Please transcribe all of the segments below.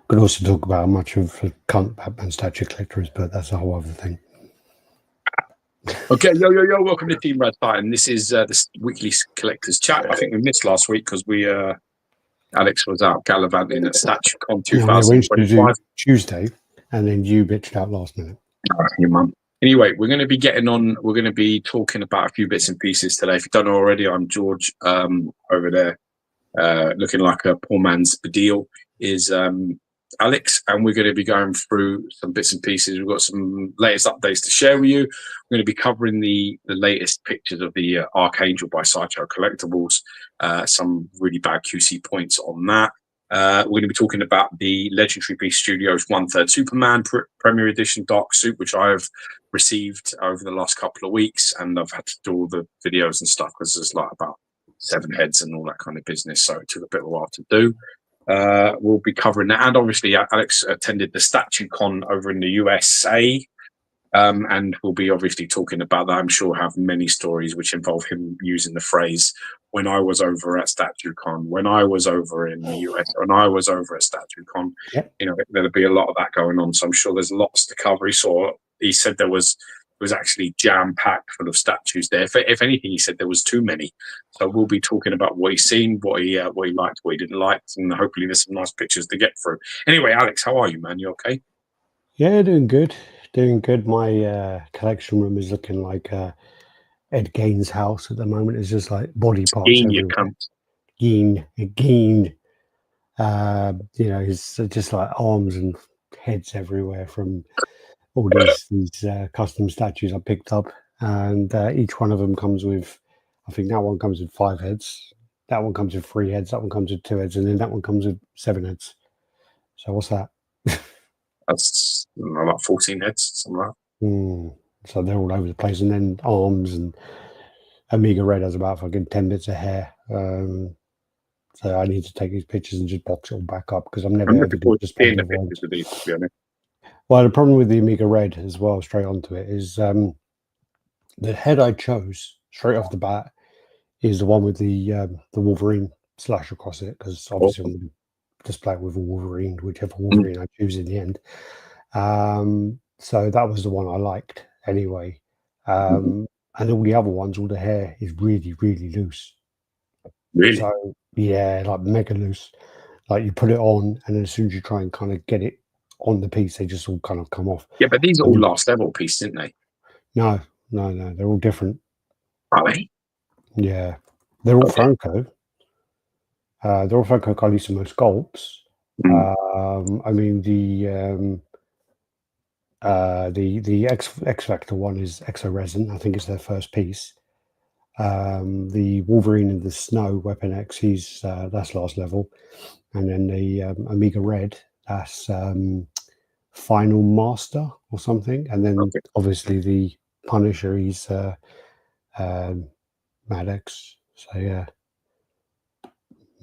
Could also talk about how much of a cunt Batman statue collector is, but that's a whole other thing. Okay, yo, welcome to Team RaddTitan. This is the weekly collectors chat. I think we missed last week because Alex was out gallivanting at StatueCon 2025. Tuesday, and then you bitched out last minute. Your mum. Anyway, we're going to be getting on. We're going to be talking about a few bits and pieces today. If you don't know already, I'm George. Over there, looking like a poor man's Badil is Alex, and we're going to be going through some bits and pieces. We've got some latest updates to share with you. We're going to be covering the latest pictures of the Archangel by Sideshow Collectibles. Some really bad QC points on that. We're going to be talking about the Legendary Beast Studios 1/3 Superman Premier Edition Dark Suit, which I have received over the last couple of weeks, and I've had to do all the videos and stuff because there's like about 7 heads and all that kind of business, so it took a bit of a while to do. We'll be covering that, and obviously Alex attended the StatueCon over in the USA, and we'll be obviously talking about that. I'm sure have many stories which involve him using the phrase "when I was over at StatueCon," "when I was over in the US," "when I was over at StatueCon." Yep. You know, there'll be a lot of that going on, so I'm sure there's lots to cover. He said there was actually jam-packed full of statues there. If anything, he said there was too many. So we'll be talking about what he's seen, what he liked, what he didn't like, and hopefully there's some nice pictures to get through. Anyway, Alex, how are you, man? You okay? Yeah, doing good. My collection room is looking like Ed Gein's house at the moment. It's just like body parts everywhere. Gein. You know, it's just like arms and heads everywhere from all these custom statues I picked up, and each one of them comes with, I think that one comes with 5 heads, that one comes with 3 heads, that one comes with 2 heads, and then that one comes with 7 heads. So what's that? That's like 14 heads, something like that. So they're all over the place, and then arms, and Omega Red has about fucking 10 bits of hair. So I need to take these pictures and just box it all back up because I'm never ever going to spend the pictures of these, to be honest. Well, the problem with the Omega Red as well, straight onto it, is the head I chose straight off the bat is the one with the Wolverine slash across it, because obviously I'm going to display it with a Wolverine, whichever Wolverine I choose in the end. So that was the one I liked anyway. And all the other ones, all the hair is really, really loose. Really? So, yeah, like mega loose. Like you put it on, and then as soon as you try and kind of get it on the piece, they just all kind of come off. Yeah, but these are all last level pieces, aren't they? No, they're all different. Are they? Yeah, they're all Franco. They're all Franco Carlissimo sculpts. I mean the X Factor one is Exo Resin. I think it's their first piece. The Wolverine in the Snow Weapon X, that's last level, and then the Omega Red, that's Final Master or something, and then obviously the Punisher, he's Mad X. So yeah,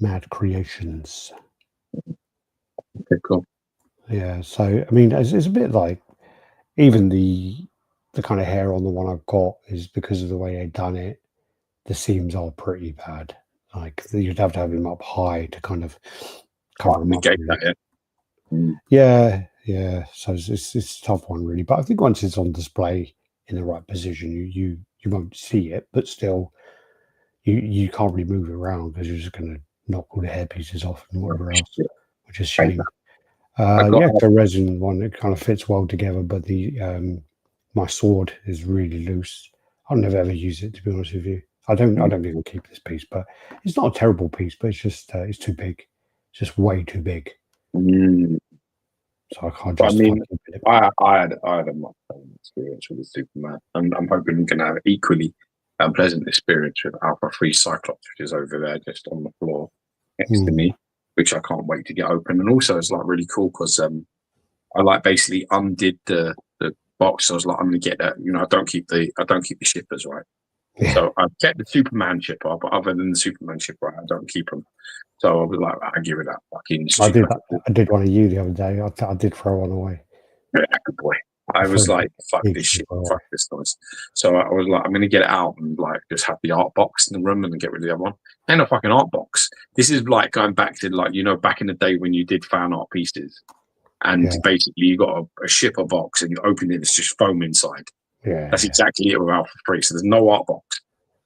Mad Creations. Okay, cool. Yeah, so I mean, it's a bit like even the kind of hair on the one I've got is because of the way they've done it. The seams are pretty bad. Like you'd have to have him up high to kind of cover him up. Yeah. So it's a tough one, really. But I think once it's on display in the right position, you won't see it. But still, you can't really move it around because you're just going to knock all the hair pieces off and whatever else, which is a shame. The resin one, it kind of fits well together, but the my sword is really loose. I'll never ever use it, to be honest with you. I don't think I'll keep this piece, but it's not a terrible piece, but it's just it's too big. It's just way too big. So I can't just. I had a much pleasant experience with the Superman, and I'm hoping we can have equally pleasant experience with Alpha 3 Cyclops, which is over there just on the floor next to me, which I can't wait to get open. And also it's like really cool because I like basically undid the box. So I was like, I'm gonna get that. You know, I don't keep the shippers, right? Yeah. So I've kept the Superman shipper, but other than the Superman shipper, I don't keep them. So I was like, I give it that fucking. I did one of you the other day. I did throw one away. Yeah, good boy. I was like, fuck this shit, fuck this noise. So I was like, I'm going to get it out and like just have the art box in the room and then get rid of the other one. And a fucking art box. This is like going back to like, you know, back in the day when you did fan art pieces and basically you got a shipper box and you open it, it's just foam inside. Yeah. That's exactly it with Alpha 3. So there's no art box.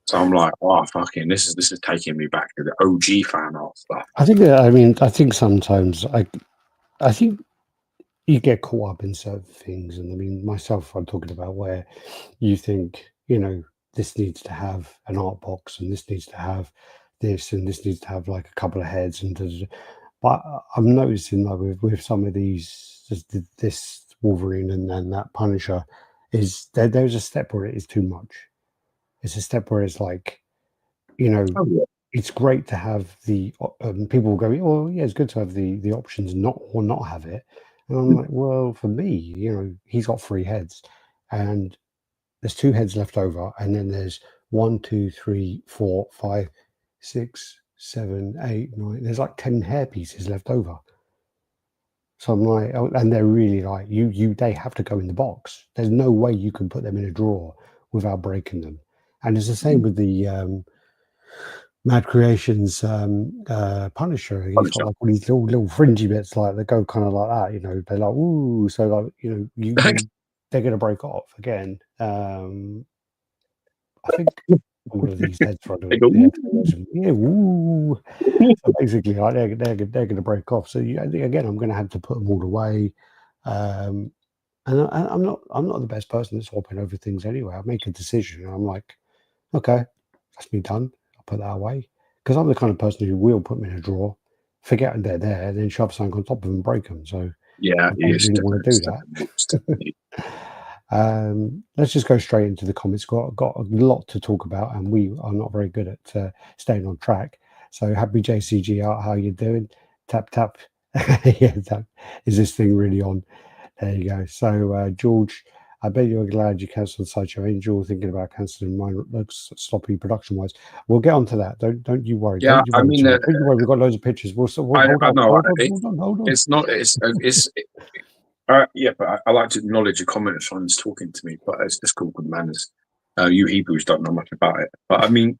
So I'm like, oh, fucking, this is taking me back to the OG fan art stuff. I think sometimes I think you get caught up in certain things, and I mean myself, I'm talking about where you think, you know, this needs to have an art box, and this needs to have this, and this needs to have like a couple of heads, but I'm noticing that with some of these, this Wolverine and that Punisher, is there's a step where it is too much. It's a step where it's like, you know, it's great to have the people will go, oh yeah, it's good to have the options not have it. And I'm like, well, for me, you know, he's got 3 heads, and there's 2 heads left over, and then there's 1, 2, 3, 4, 5, 6, 7, 8, 9. There's like 10 hair pieces left over. So I'm like, oh, and they're really like they have to go in the box. There's no way you can put them in a drawer without breaking them. And it's the same with the Mad Creations Punisher. He's got like all these little fringy bits like that go kind of like that, you know. They're like, ooh, so like, you know, they're gonna break off again. I think all of these heads for woo. So basically, like they're gonna break off. So again, I'm gonna have to put them all away. And I'm not the best person at swapping over things anyway. I make a decision, and I'm like, okay, that's me done. Put that away, because I'm the kind of person who will put them in a drawer, forget they're there, and then shove something on top of them and break them. So yeah, I don't really want to do that. Let's just go straight into the comments. Got a lot to talk about, and we are not very good at staying on track. So happy JCG out. How you doing? Tap tap. Yeah, tap. Is this thing really on? There you go. So George, I bet you're glad you cancelled Sideshow Angel, thinking about cancelling mine. Looks sloppy production wise. We'll get onto that. Don't you worry. Yeah, don't you worry. We've got loads of pictures. We'll hold on. Hold on. It's not. Yeah, but I like to acknowledge a comment if someone's talking to me. But it's called good manners. You Hebrews don't know much about it. But I mean,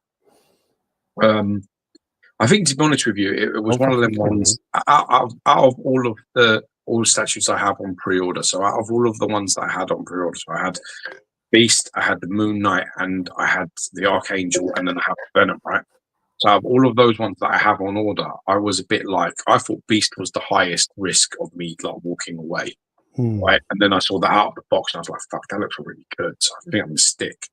I think to be honest with you, it was one of them ones out of all the statues I have on pre-order. So out of all of the ones that I had on pre-order, so I had Beast, I had the Moon Knight, and I had the Archangel, and then I have Venom, right? So out of all of those ones that I have on order, I was a bit like, I thought Beast was the highest risk of me like walking away, right? And then I saw that out of the box, and I was like, fuck, that looks really good. So I think I'm gonna stick.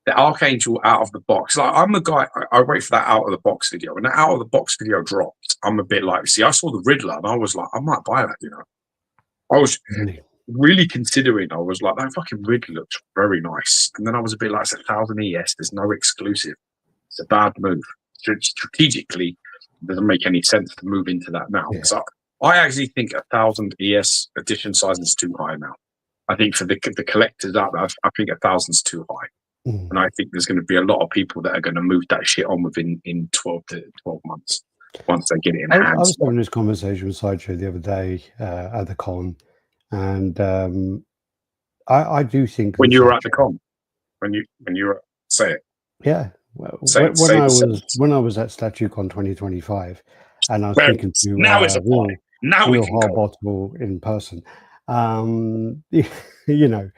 The Archangel out of the box, like I'm a guy, I wait for that out of the box video. When that out of the box video dropped, I'm a bit like, see, I saw the Riddler and I was like, I might buy that, you know. I was really considering, I was like, that fucking Riddler looks very nice. And then I was a bit like, it's 1,000 ES, there's no exclusive. It's a bad move. Strategically, it doesn't make any sense to move into that now. Yeah. So I actually think 1,000 ES edition size is too high now. I think for the collectors out there, I think 1,000 is too high. And I think there's going to be a lot of people that are going to move that shit on within 12 months once they get it in hands. I was having this conversation with Sideshow the other day at the con, and I do think when you were at the con, when you were say it, yeah. Well, when I was at StatueCon 2025, and I was speaking to Will Harbottle in person, you know.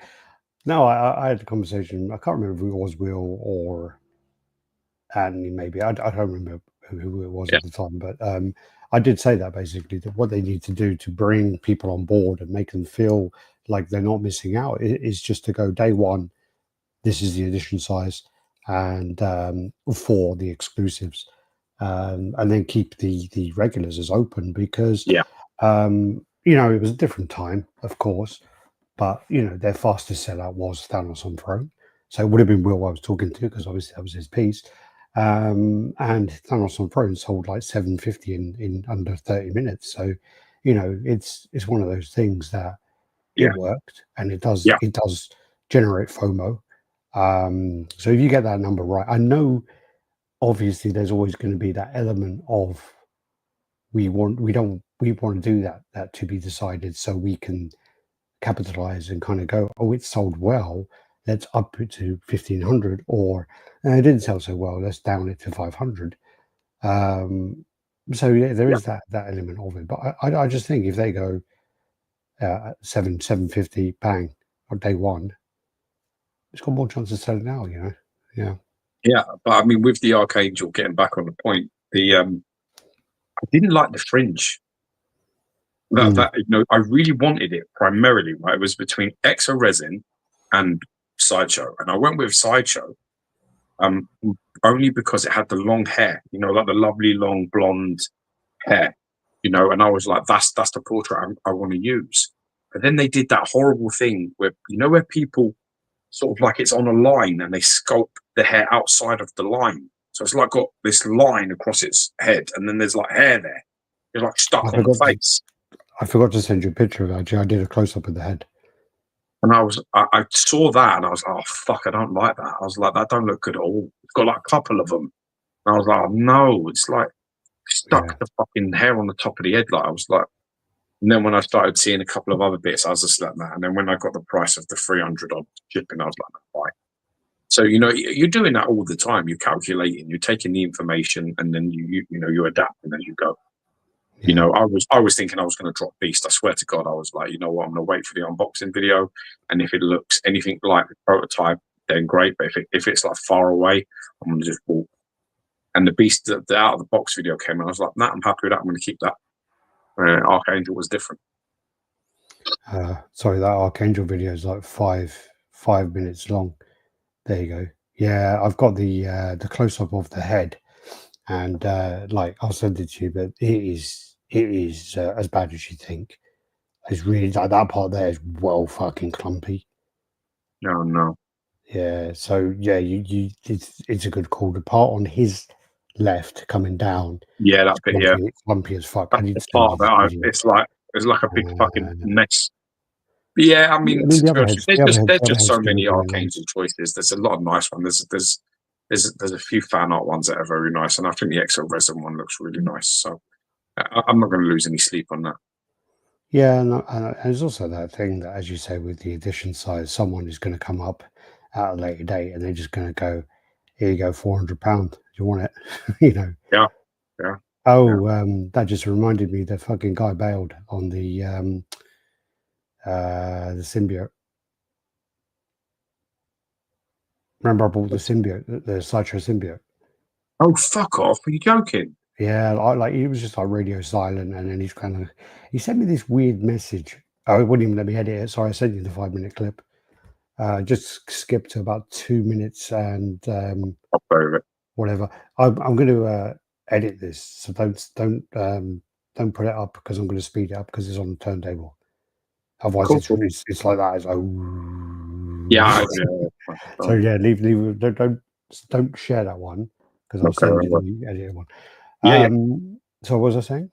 No, I had a conversation. I can't remember if it was Will or Anthony, maybe. I don't remember who it was at the time. But I did say that basically, that what they need to do to bring people on board and make them feel like they're not missing out is just to go day one, this is the edition size, and for the exclusives. And then keep the regulars as open because, you know, it was a different time, of course. But, you know, their fastest sellout was Thanos on Throne. So it would have been Will I was talking to, because obviously that was his piece. And Thanos on Throne sold like 750 in under 30 minutes. So, you know, it's one of those things that it worked, and it does generate FOMO. So if you get that number right, I know obviously there's always going to be that element of we want to do that to be decided so we can capitalize and kind of go, oh, it sold well, let's up it to 1,500, or it didn't sell so well, let's down it to 500. So yeah, there is that element of it. But I just think if they go 750 bang on day one, it's got more chance of selling now, you know. Yeah, but I mean, with the Archangel, getting back on the point, I didn't like the fringe. That you know, I really wanted it primarily. Right, it was between Exo Resin and Sideshow, and I went with Sideshow, only because it had the long hair, you know, like the lovely long blonde hair, you know, and I was like, that's the portrait I want to use. But then they did that horrible thing where, you know, where people sort of like it's on a line and they sculpt the hair outside of the line. So it's like got this line across its head, and then there's like hair there. It's like stuck on the face. I forgot to send you a picture of it. Actually, I did a close up of the head. And I saw that and I was like, oh fuck, I don't like that. I was like, that don't look good at all. It's got like a couple of them. And I was like, oh, no, it's like stuck the fucking hair on the top of the head. Like I was like, and then when I started seeing a couple of other bits, I was just like, that. And then when I got the price of the 300 odd shipping, I was like, no, why? So, you know, you're doing that all the time. You're calculating, you're taking the information, and then you know, you're adapting as you go. Yeah. You know, I was thinking I was going to drop Beast. I swear to God, I was like, you know what, I'm going to wait for the unboxing video, and if it looks anything like the prototype, then great. But if it's like far away, I'm going to just walk. And the Beast, the out of the box video came, and I was like, nah, I'm happy with that. I'm going to keep that. Archangel was different. Sorry, that Archangel video is like five minutes long. There you go. Yeah, I've got the close up of the head, and like I'll send it to you, but it is as bad as you think. It's really like that part there is well fucking clumpy. No. Yeah, so yeah, it's a good call. The part on his left coming down. Yeah, that bit. Clumpy, clumpy as fuck. That's part of that. It's like a big fucking mess. But yeah, I mean, to be honest, there's just so many Archangel choices. There's a lot of nice ones. There's a few fan art ones that are very nice, and I think the Exo Resin one looks really nice. So I'm not going to lose any sleep on that. Yeah, and there's also that thing that, as you say, with the edition size, someone is going to come up at a later date, and they're just going to go, "Here you go, £400. Do you want it?" You know. Yeah. Oh, that just reminded me. The fucking guy bailed on the symbiote. Remember, I bought the symbiote, the Sideshow symbiote. Oh, fuck off! Are you joking? Yeah, like he was just like radio silent, and then he sent me this weird message. Oh, it wouldn't even let me edit it. Sorry, I sent you the 5-minute clip. Just skip to about 2 minutes and whatever. I'm going to edit this, so don't put it up because I'm going to speed it up because it's on the turntable. Otherwise, it's like that. It's like yeah. So yeah, leave. Don't share that one because I'll send you the edited one. Yeah. So what was I saying?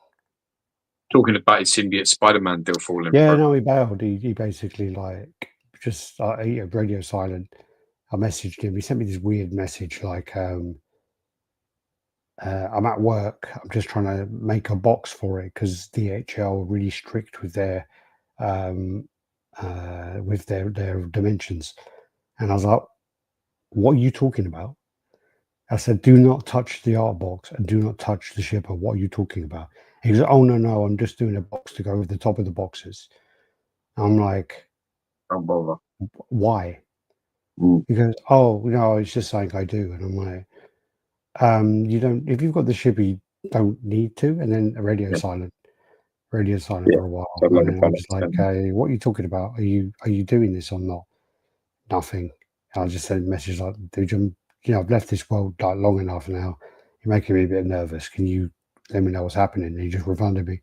Talking about his symbiote Spider-Man deal falling. Yeah, no, he bailed. He basically like just radio silent. I messaged him. He sent me this weird message like, I'm at work. I'm just trying to make a box for it because DHL are really strict with their dimensions. And I was like, what are you talking about? I said, do not touch the art box and do not touch the shipper. What are you talking about? And he goes, oh, no, I'm just doing a box to go over the top of the boxes. And I'm like, don't bother. Why? He goes, oh, no, it's just something I do. And I'm like, you don't, if you've got the shipper, you don't need to. And then radio silent for a while. And then I'm just like, what are you talking about? Are you doing this or not? Nothing. And I just sent a message like, dude, I've left this world like long enough now. You're making me a bit nervous. Can you let me know what's happening? And he just refunded me.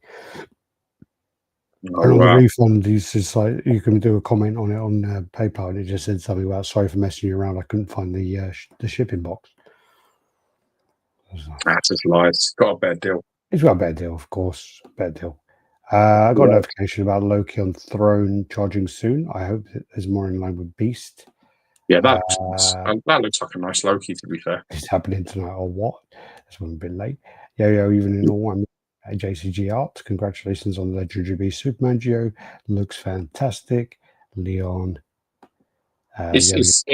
And on the refund, he's just like, you can do a comment on it on PayPal, and it just said something about, sorry for messing you around. I couldn't find the shipping box. That's just lies. Got a bad deal. He's got a bad deal, of course. Bad deal. I got a notification about Loki on Throne charging soon. I hope there's more in line with Beast. Yeah, that looks like a nice Loki, to be fair. It's happening tonight or what? That's one a bit late. Yeah, even in all one. JCG Art, congratulations on the Legendary Beast Superman Geo. Looks fantastic. Leon. It's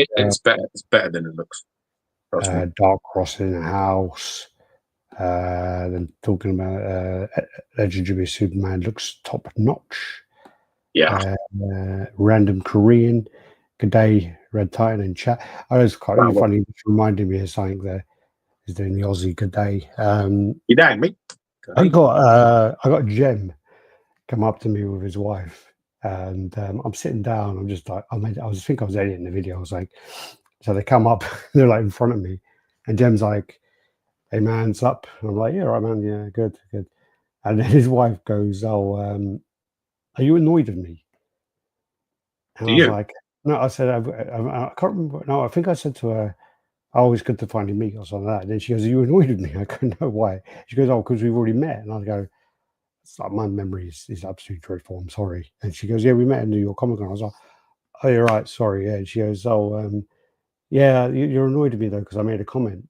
better. It's better than it looks. Dark Cross in the house. Then talking about Legendary Beast Superman looks top notch. Yeah. Random Korean. Good day, RaddTitan in chat. Oh, it's quite really funny. It's reminding me of something there. He's doing the Aussie good day. You dang me. I got Jem come up to me with his wife, and I'm sitting down. I'm just like, I think I was editing the video. I was like, so they come up, they're like in front of me, and Jem's like, "Hey man, it's up." And I'm like, "Yeah, right, man. Yeah, good." And then his wife goes, "Oh, are you annoyed with me?" And I was like, "No." I said, I can't remember. No, I think I said to her, "Oh, it's good to finally meet," or something like that. And then she goes, "Are you annoyed with me?" I go, "No, why?" She goes, "Oh, because we've already met." And I go, "It's like my memory is absolutely dreadful. I'm sorry." And she goes, "Yeah, we met in New York Comic Con." I was like, "Oh, you're right. Sorry." Yeah. And she goes, "Oh, yeah, you're annoyed with me though because I made a comment."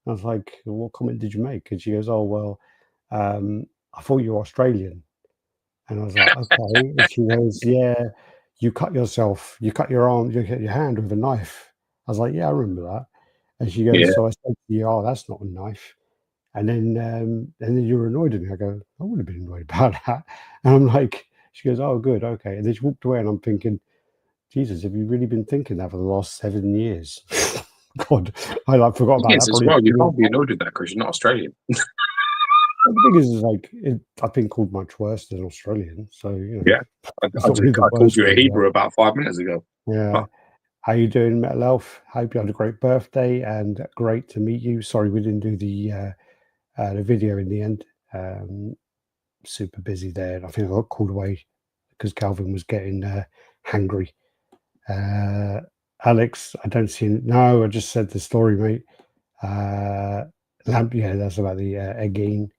I was like, "What comment did you make?" And she goes, "Oh, well, I thought you were Australian." And I was like, "Okay." And she goes, "Yeah, you cut your arm, you hit your hand with a knife." I was like, "Yeah, I remember that." And she goes, "So I said to you, oh, that's not a knife." And then you were annoyed at me. I go, "I would have been annoyed about that." And I'm like, she goes, "Oh, good, okay." And then she walked away, and I'm thinking, Jesus, have you really been thinking that for the last 7 years? God, I forgot about that. As well, you can't be annoyed with that because you're not Australian. The thing is like, I've been called much worse than Australian. So, yeah. I called you a Hebrew about 5 minutes ago. Yeah. Oh. How you doing, Metal Elf? Hope you had a great birthday and great to meet you. Sorry we didn't do the video in the end. Super busy there, and I think I got called away because Calvin was getting hangry. Alex, I don't see. No, I just said the story, mate. Lamp, yeah, that's about the again.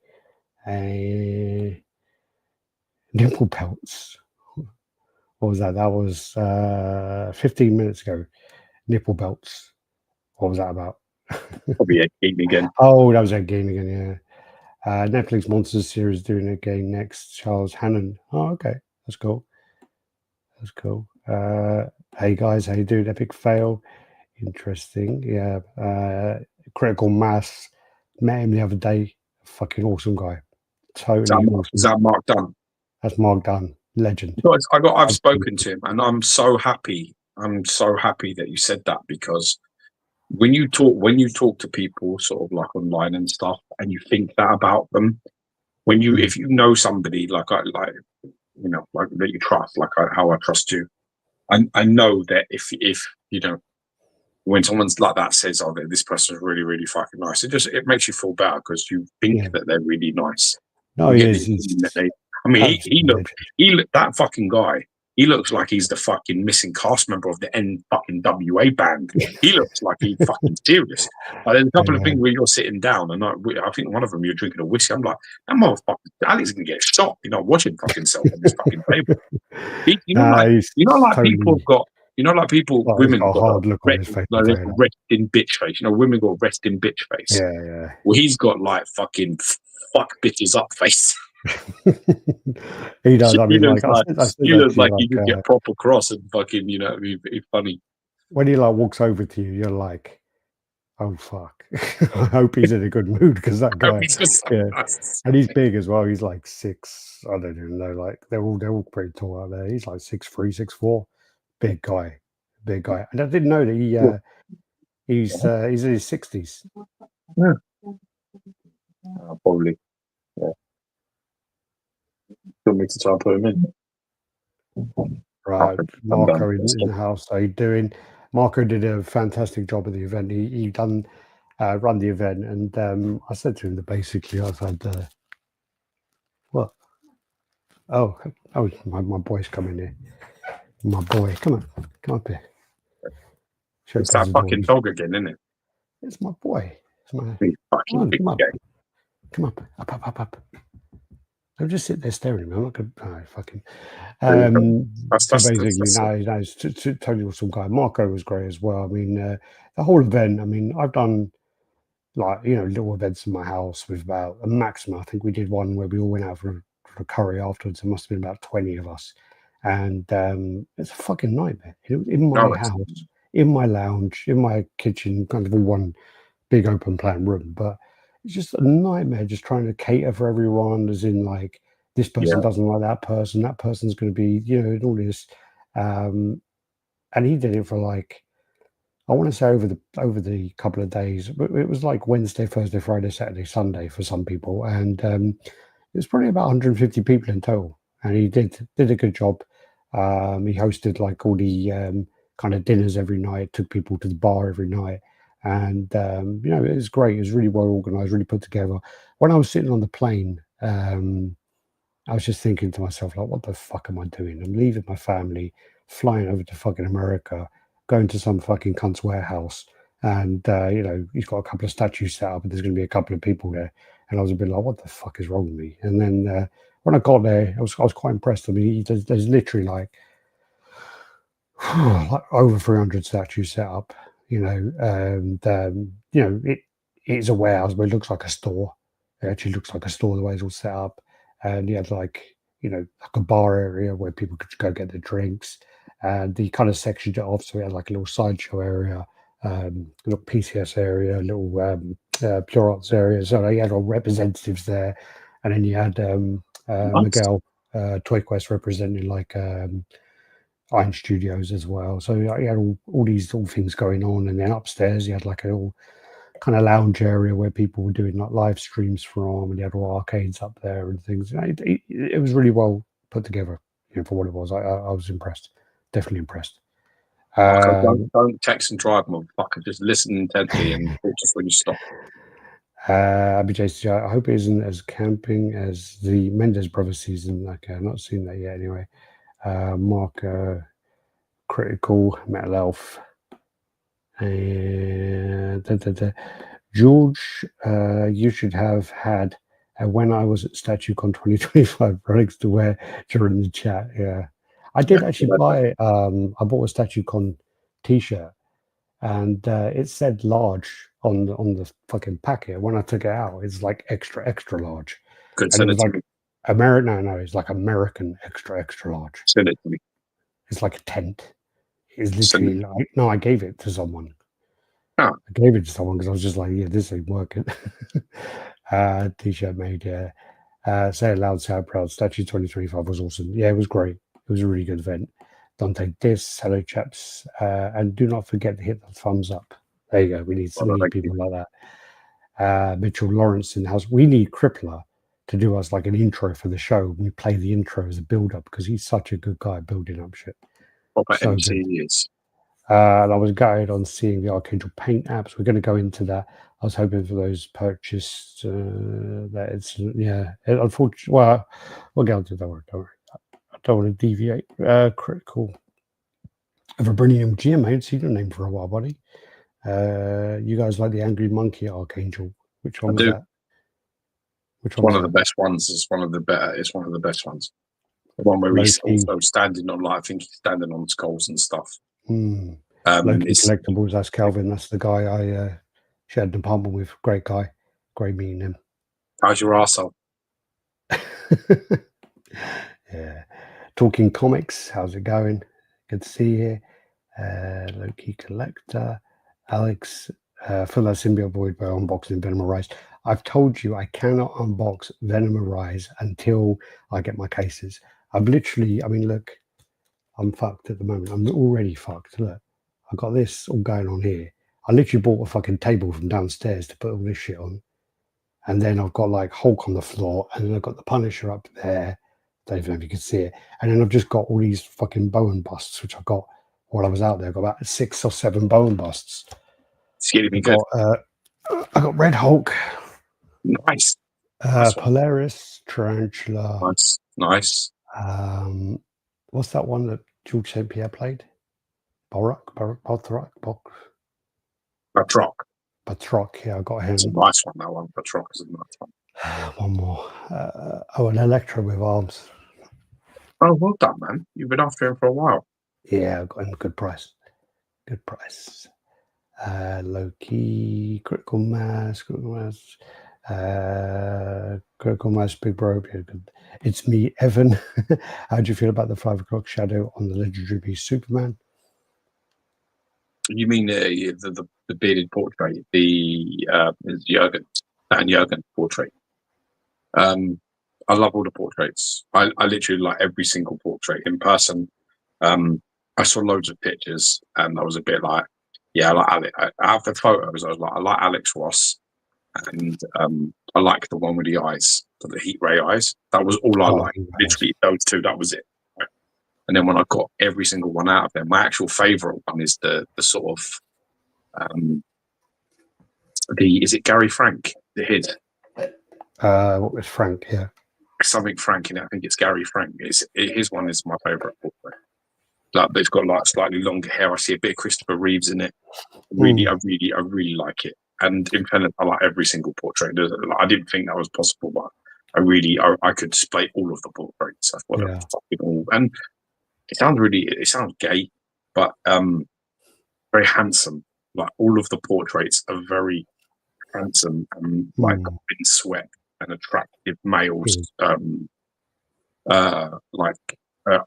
Nipple pelts. What was that? That was 15 minutes ago. Nipple belts. What was that about? Probably a game again. Oh, that was a game again, yeah. Netflix Monsters series doing a game next. Charles Hannon. Oh, okay. That's cool. That's cool. Hey guys, how you doing? Epic fail. Interesting. Yeah. Critical Mass. Met him the other day. Fucking awesome guy. Totally awesome. Is that Mark Dunn? That's Mark Dunn. Legend. I've spoken to him, and I'm so happy. I'm so happy that you said that, because when you talk to people sort of like online and stuff, and you think that about them, if you know somebody like that you trust, how I trust you, I know that if when someone's like that says, "Oh, this person's really, really fucking nice," it makes you feel better because you think that they're really nice. No, he is. I mean, he looked that fucking guy. He looks like he's the fucking missing cast member of the WA band. He looks like he's fucking serious. But there's a couple of things where you're sitting down, and I think one of them you're drinking a whiskey. I'm like, that motherfucker, Alex is gonna get shot. Watching fucking self on this fucking table. Women got hard look on his face. Resting bitch face. Women got resting bitch face. Yeah. Well, he's got like fucking fuck bitches up face. He does. I mean, he looks like he could get proper cross and fucking, be funny. When he like walks over to you, you're like, oh fuck! I hope he's in a good mood, because that guy, and he's big as well. He's like 6. I don't even know. Like they're all pretty tall out there. He's like 6'3", 6'4", big guy. And I didn't know that he's in his 60s. Yeah, probably. Yeah. Still need to try and put him in. Right, Marco in the house. How you doing? Marco did a fantastic job at the event. He done run the event, and I said to him that basically I've had what? Oh, my boy's coming here. My boy, come up here. It's that fucking dog again, isn't it? It's my boy. It's my fucking big guy. Come up. Don't just sit there staring at me. I'm not going to fucking. So basically, no, it's totally awesome guy. Marco was great as well. I mean, the whole event. I mean, I've done like, you know, little events in my house with about a maximum. I think we did one where we all went out for a curry afterwards. There must have been about 20 of us. And it's a fucking nightmare. In my house, in my lounge, in my kitchen, kind of all one big open plan room. But it's just a nightmare just trying to cater for everyone, as in like this person doesn't like that person's going to be, you know, and all this. And he did it for like, I want to say over the couple of days, but it was like Wednesday, Thursday, Friday, Saturday, Sunday for some people, and it was probably about 150 people in total. And he did a good job. He hosted like all the kind of dinners every night, took people to the bar every night, and you know, it was great. It was really well organized, really put together. When I was sitting on the plane, I was just thinking to myself, like, what the fuck am I doing? I'm leaving my family, flying over to fucking America, going to some fucking cunt's warehouse, and you know, he's got a couple of statues set up, and there's going to be a couple of people there. And I was a bit like, what the fuck is wrong with me? And then when I got there, I was quite impressed. I mean, there's literally like over 300 statues set up, you know, and you know, it's a warehouse, but it looks like a store. It actually looks like a store the way it's all set up. And he had like, you know, like a bar area where people could go get their drinks, and he kind of sectioned it off. So he had like a little sideshow area, a little PCS area, a little pure arts area. So he had all representatives there, and then you had Miguel Toy Quest representing like Iron Studios as well. So he had all these little things going on, and then upstairs he had like a little kind of lounge area where people were doing like live streams from, and he had all arcades up there and things. It was really well put together, you know, for what it was. I was impressed, definitely impressed. Don't text and drive, motherfucker. Just listen intently and just when you stop. Abby I hope it isn't as camping as the Mendes Brothers season. Okay, I've not seen that yet anyway. Mark Critical, Metal Elf, and George, you should have had when I was at StatueCon 2025 products to wear during the chat. Yeah, I did actually buy. I bought a StatueCon T-shirt, and it said large on the fucking packet. When I took it out, it's like extra large. Good, and it was like American. No, it's like American extra large. Send it to me. It's like a tent. It's literally like, no, I gave it to someone. Oh. I gave it to someone because I was just like, yeah, this ain't working. T-shirt made, yeah. Say it loud, say it proud. Statue 2025 was awesome. Yeah, it was great. It was a really good event. Dante Dis, hello chaps. And do not forget to hit the thumbs up. There you go. We need people like that. Mitchell Lawrence in the house. We need Crippler to do us like an intro for the show. We play the intro as a build-up because he's such a good guy building up shit. So MC is. And I was gutted on seeing the Archangel Paint apps. We're going to go into that. I was hoping for those purchased. That it's unfortunately. Well, we'll get onto that. Don't worry. I don't want to deviate. Critical. Vibranium Gym. I haven't seen your name for a while, buddy. You guys like the Angry Monkey Archangel? Which one was that? Which one? One of the best ones. It's one of the better. It's one of the best ones. The one where he's also standing on, like, I think he's standing on skulls and stuff. Loki Collectibles, that's Calvin. That's the guy I shared an apartment with. Great guy. Great meeting him. How's your arsehole? Yeah. Talking comics. How's it going? Good to see you. Loki Collector. Alex. For that symbiote void by unboxing Venom Arise. I've told you I cannot unbox Venom Arise until I get my cases. I've literally, I mean, look, I'm fucked at the moment. I'm already fucked. Look, I've got this all going on here. I literally bought a fucking table from downstairs to put all this shit on. And then I've got like Hulk on the floor. And then I've got the Punisher up there. Don't even know if you can see it. And then I've just got all these fucking Bowen busts, which I got while I was out there. I got about 6 or 7 Bowen busts. It's getting me good. I got Red Hulk. Nice. Polaris, Tarantula. Nice. What's that one that George St. Pierre played? Batroc. Yeah, I got him. It's a nice one, that one. Batroc is a nice one. One more. An Electro with arms. Oh, well done, man. You've been after him for a while. Yeah, I got him a good price. Low-key, critical mass, big bro. It's me, Evan. How do you feel about the 5 o'clock shadow on the legendary beast Superman? You mean the bearded portrait, the Jurgen and Jurgen portrait? I love all the portraits. I literally like every single portrait in person. I saw loads of pictures, and I was a bit like, yeah, I like Alex. Out of the photos, I was like, I like Alex Ross, and I like the one with the eyes, the heat ray eyes. That was all I liked. Literally, those two. That was it. Right? And then when I got every single one out of them, my actual favorite one is the sort of is it Gary Frank? His what was Frank? Yeah, something Frank in it. I think it's Gary Frank. His one is my favorite portrait. Like, they've got like slightly longer hair. I see a bit of Christopher Reeves in it. I really like it. And in fairness, I like every single portrait. I didn't think that was possible, but I could display all of the portraits. I've got fucking all, and it sounds gay, but very handsome. Like, all of the portraits are very handsome and like in sweat and attractive males,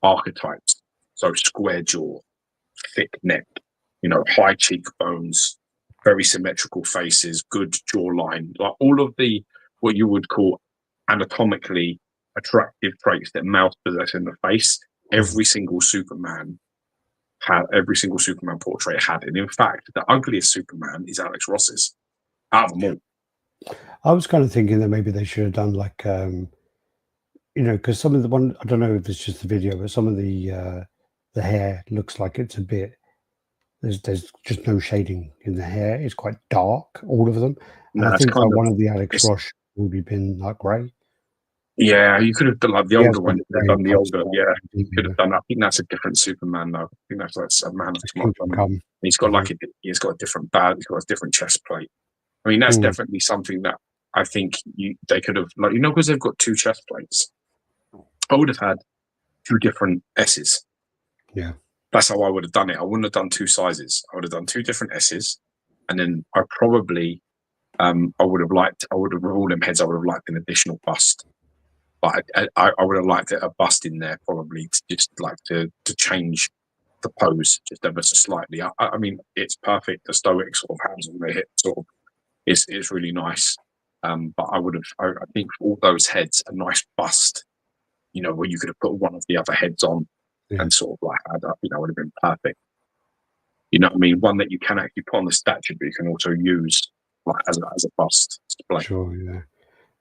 archetypes. So square jaw, thick neck, high cheekbones, very symmetrical faces, good jawline, like all of the what you would call anatomically attractive traits that males possess in the face. Every single Superman portrait had it. In fact, the ugliest Superman is Alex Ross's out of them all. I was kind of thinking that maybe they should have done like because some of the one, I don't know if it's just the video, but some of the hair looks like it's a bit, there's just no shading in the hair. It's quite dark, all of them. And I think one of the Alex Ross would be been like grey. Yeah, you could have done like the older one. Done the older, yeah. You could have done that. I think that's a different Superman though. I think that's a Man of Tomorrow. He's got he's got a different badge. He's got a different chest plate. I mean, that's definitely something that I think they could have, like, because they've got 2 chest plates. I would have had 2 different S's. Yeah, that's how I would have done it. I wouldn't have done 2 sizes. I would have done 2 different S's, and then I probably, I would have with all them heads, I would have liked an additional bust. But I would have liked a bust in there, probably, to just like to change the pose just ever so slightly. I mean, it's perfect. The stoic sort of hands on the hip sort of is really nice. But I think for all those heads, a nice bust, where you could have put one of the other heads on and sort of like had up, would have been perfect. You know what I mean? One that you can actually put on the statue, but you can also use like as a bust display. Sure, yeah.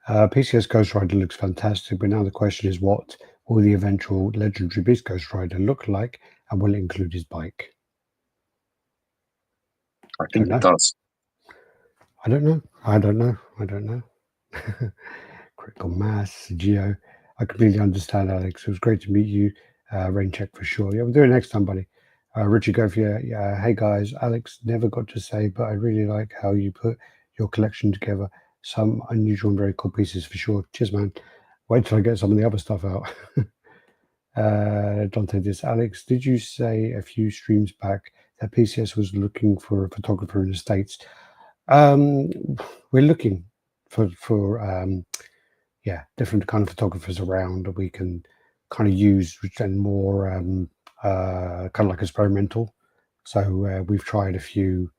PCS Ghost Rider looks fantastic, but now the question is, what will the eventual legendary beast Ghost Rider look like, and will it include his bike? I think it does. I don't know. Critical mass, Geo. I completely understand, Alex. It was great to meet you. Rain check for sure. Yeah, we'll do it next time, buddy. Richard Gofier. Yeah, hey guys, Alex never got to say, but I really like how you put your collection together. Some unusual and very cool pieces for sure. Cheers, man. Wait till I get some of the other stuff out. Dante, this Alex, did you say a few streams back that PCS was looking for a photographer in the States? We're looking for different kind of photographers around that we can kind of use, and more kind of like experimental. So we've tried a few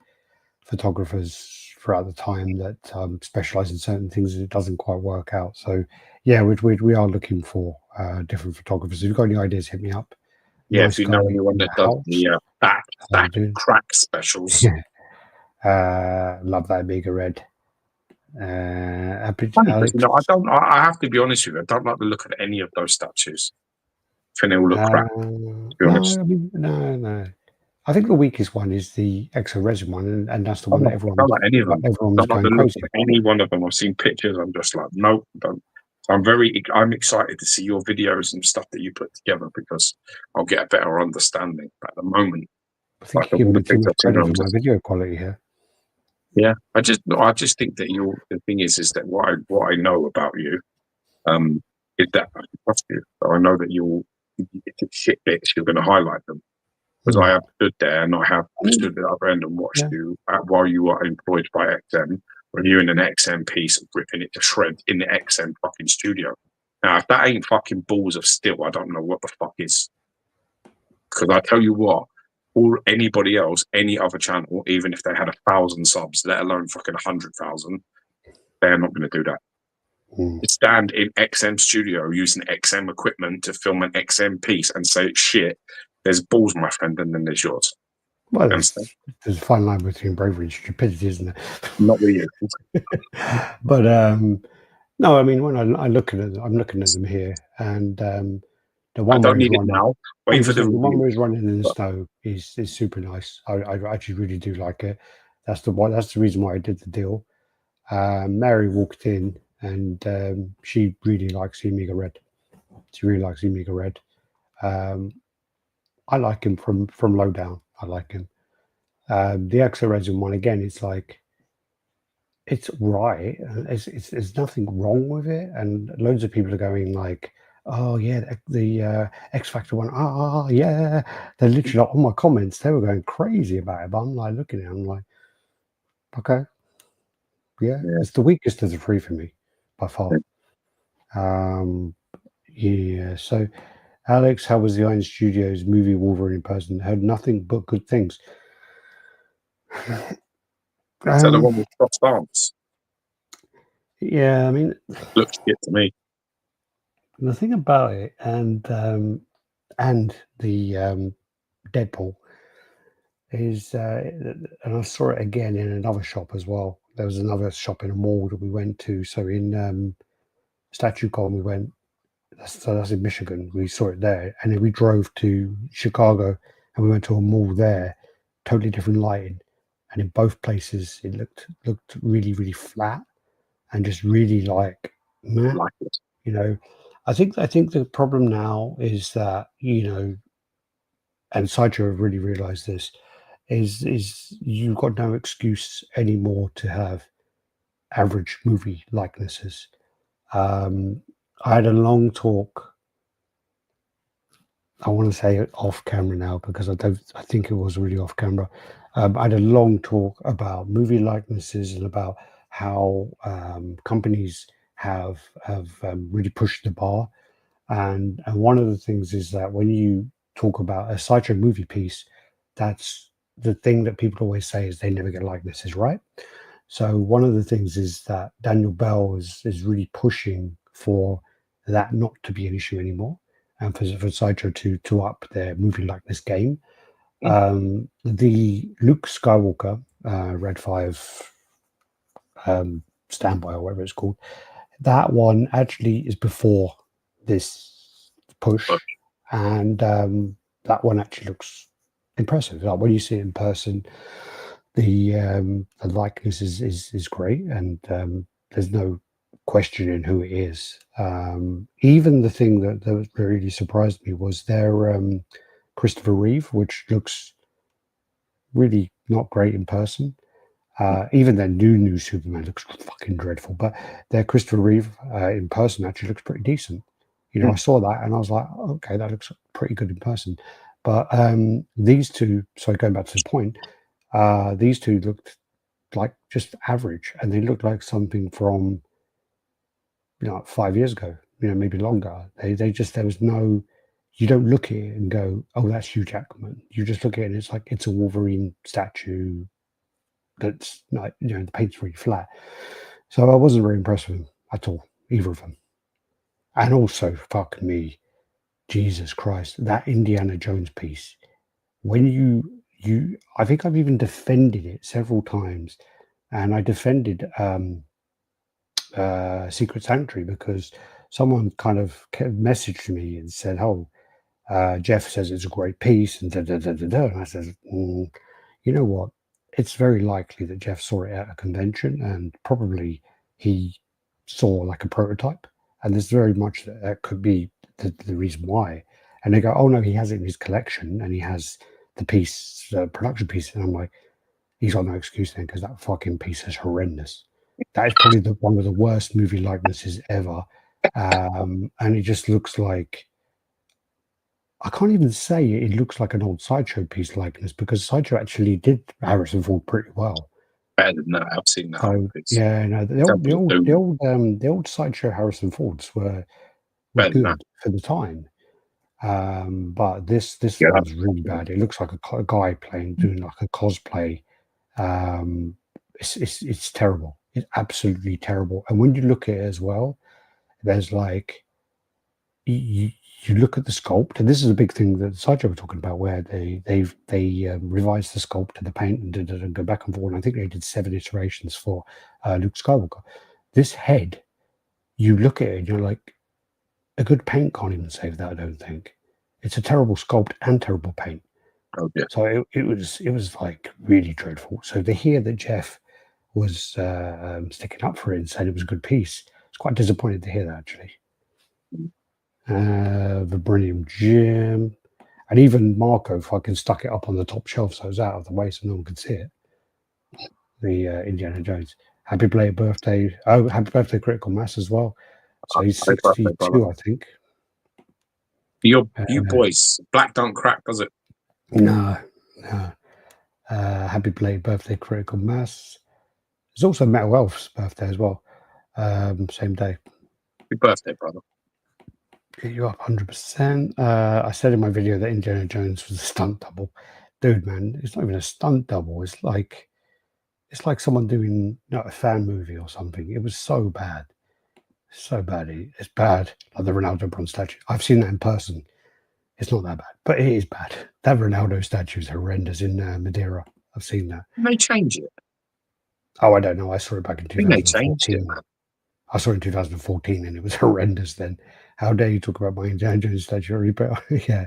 photographers throughout the time that specialize in certain things, and it doesn't quite work out. So yeah, we are looking for different photographers. If you've got any ideas, hit me up. Yeah, if you know anyone that does the back crack specials. Yeah. Love that Amiga Red. Funny, Alex, I have to be honest with you, I don't like the look of any of those statues. I think they all look crap, to be honest. No. I think the weakest one is the Exo Resin one, and that's the one that everyone. I don't like any of them. Everyone's going crazy. Any one of them. I've seen pictures. I'm just like, nope, don't. So I'm excited to see your videos and stuff that you put together, because I'll get a better understanding. But at the moment, I think you give me too much credit for my video quality here. Yeah, I just think that the thing is that what I know about you, is that I trust you. So I know that if it's shit bits, you're going to highlight them. because I have stood there and I have stood at the other end and watched you while you were employed by XM, reviewing an XM piece and ripping it to shreds in the XM fucking studio. Now, if that ain't fucking balls of steel, I don't know what the fuck is. Because I tell you what, or anybody else, any other channel, even if they had 1,000 subs, let alone fucking 100,000, they're not going to do that. To stand in XM studio using XM equipment to film an XM piece and say it's shit, there's balls, my friend, and then there's yours. Well, there's a fine line between bravery and stupidity, isn't there? Not with you. But no, I mean, when I look at it, I'm looking at them here, and the one I don't need it now. Wait for the one where he's running in the snow is super nice. I actually really do like it. That's the reason why I did the deal. Mary walked in, and she really likes Omega Red. She really likes Omega Red. I like him from low down. I like him. The exo resin one again. It's like it's right. There's nothing wrong with it, and loads of people are going like, "Oh yeah, the X Factor one. Yeah." They're literally like, on my comments. They were going crazy about it, but I'm like looking at it. I'm like, okay, yeah. It's the weakest of the three for me by far. Yeah. So, Alex, how was the Iron Studios movie Wolverine in person? Heard nothing but good things. Is that the one with cross arms? Yeah, I mean, looks shit to me. The thing about it, and the Deadpool is, and I saw it again in another shop as well. There was another shop in a mall that we went to. So in StatueCon, we went. That's in Michigan. We saw it there, and then we drove to Chicago, and we went to a mall there. Totally different lighting, and in both places it looked really really flat, and just really like meh. Like it. You know, I think the problem now is that, you know, and Sideshow have really realized this, is you've got no excuse anymore to have average movie likenesses. I had a long talk. I want to say it off camera now because I think it was really off camera. I had a long talk about movie likenesses and about how companies have really pushed the bar. And one of the things is that when you talk about a Sideshow movie piece, that's the thing that people always say is they never get likenesses, right? So one of the things is that Daniel Bell is really pushing for that not to be an issue anymore, and for Sideshow to up their movie likeness game. The Luke Skywalker Red 5 standby or whatever it's called, that one actually is before this push, and that one actually looks impressive. Like when you see it in person, the likeness is great, and there's no questioning who it is. Even the thing that really surprised me was their Christopher Reeve, which looks really not great in person. Even their new Superman looks fucking dreadful, but their Christopher Reeve in person actually looks pretty decent. You know, I saw that and I was like, okay, that looks pretty good in person. But these two, so going back to the point, these two looked like just average, and they looked like something from, you know, 5 years ago, you know, maybe longer. They just, there was no, you don't look at it and go, oh, that's Hugh Jackman. You just look at it and it's like, it's a Wolverine statue that's not, you know, the paint's really flat. So I wasn't very impressed with them at all, either of them. And also, fuck me, Jesus Christ, that Indiana Jones piece, when you I think I've even defended it several times, and I defended Secret Sanctuary because someone kind of messaged me and said, oh, Jeff says it's a great piece, and and I said, you know what, it's very likely that Jeff saw it at a convention, and probably he saw like a prototype, and there's very much that could be the reason why. And they go, oh no, he has it in his collection, and he has the piece, production piece. And I'm like, he's got no excuse then, because that fucking piece is horrendous. That is probably one of the worst movie likenesses ever. And it just looks like, I can't even say it looks like an old Sideshow piece likeness, because Sideshow actually did Harrison Ford pretty well. Better than that, I've seen that. So yeah, no, the old Sideshow Harrison Fords were good for the time. But this one's really bad. It looks like a guy doing like a cosplay. It's terrible. It's absolutely terrible. And when you look at it as well, there's like you look at the sculpt, and this is a big thing that Sideshow were talking about, where they revised the sculpt and the paint and go back and forth. And I think they did 7 iterations for Luke Skywalker. This head, you look at it and you're like, a good paint can't even save that, I don't think. It's a terrible sculpt and terrible paint. Oh, yeah. So it was like really dreadful. So to hear that Jeff was sticking up for it and said it was a good piece, it's quite disappointed to hear that, actually. Vibranium Gem, and even Marco fucking stuck it up on the top shelf so it was out of the way so no one could see it. The Indiana Jones. Happy belated birthday. Oh, happy birthday, Critical Mass as well. So he's 62, I think. You boys, black don't crack, does it? No. Happy belated birthday, Critical Mass. There's also Metal Elf's birthday as well. Same day. Happy birthday, brother. Get you up 100%. I said in my video that Indiana Jones was a stunt double. Dude, man, it's not even a stunt double. It's like someone doing a fan movie or something. It was so bad. So bad. It's bad. Like the Ronaldo bronze statue. I've seen that in person. It's not that bad, but it is bad. That Ronaldo statue is horrendous in Madeira. I've seen that. Can they change it? Oh, I don't know. I saw it back in 2014. I think they changed it, man. I saw it in 2014 and it was horrendous then. How dare you talk about my Indiana Jones statue? Yeah,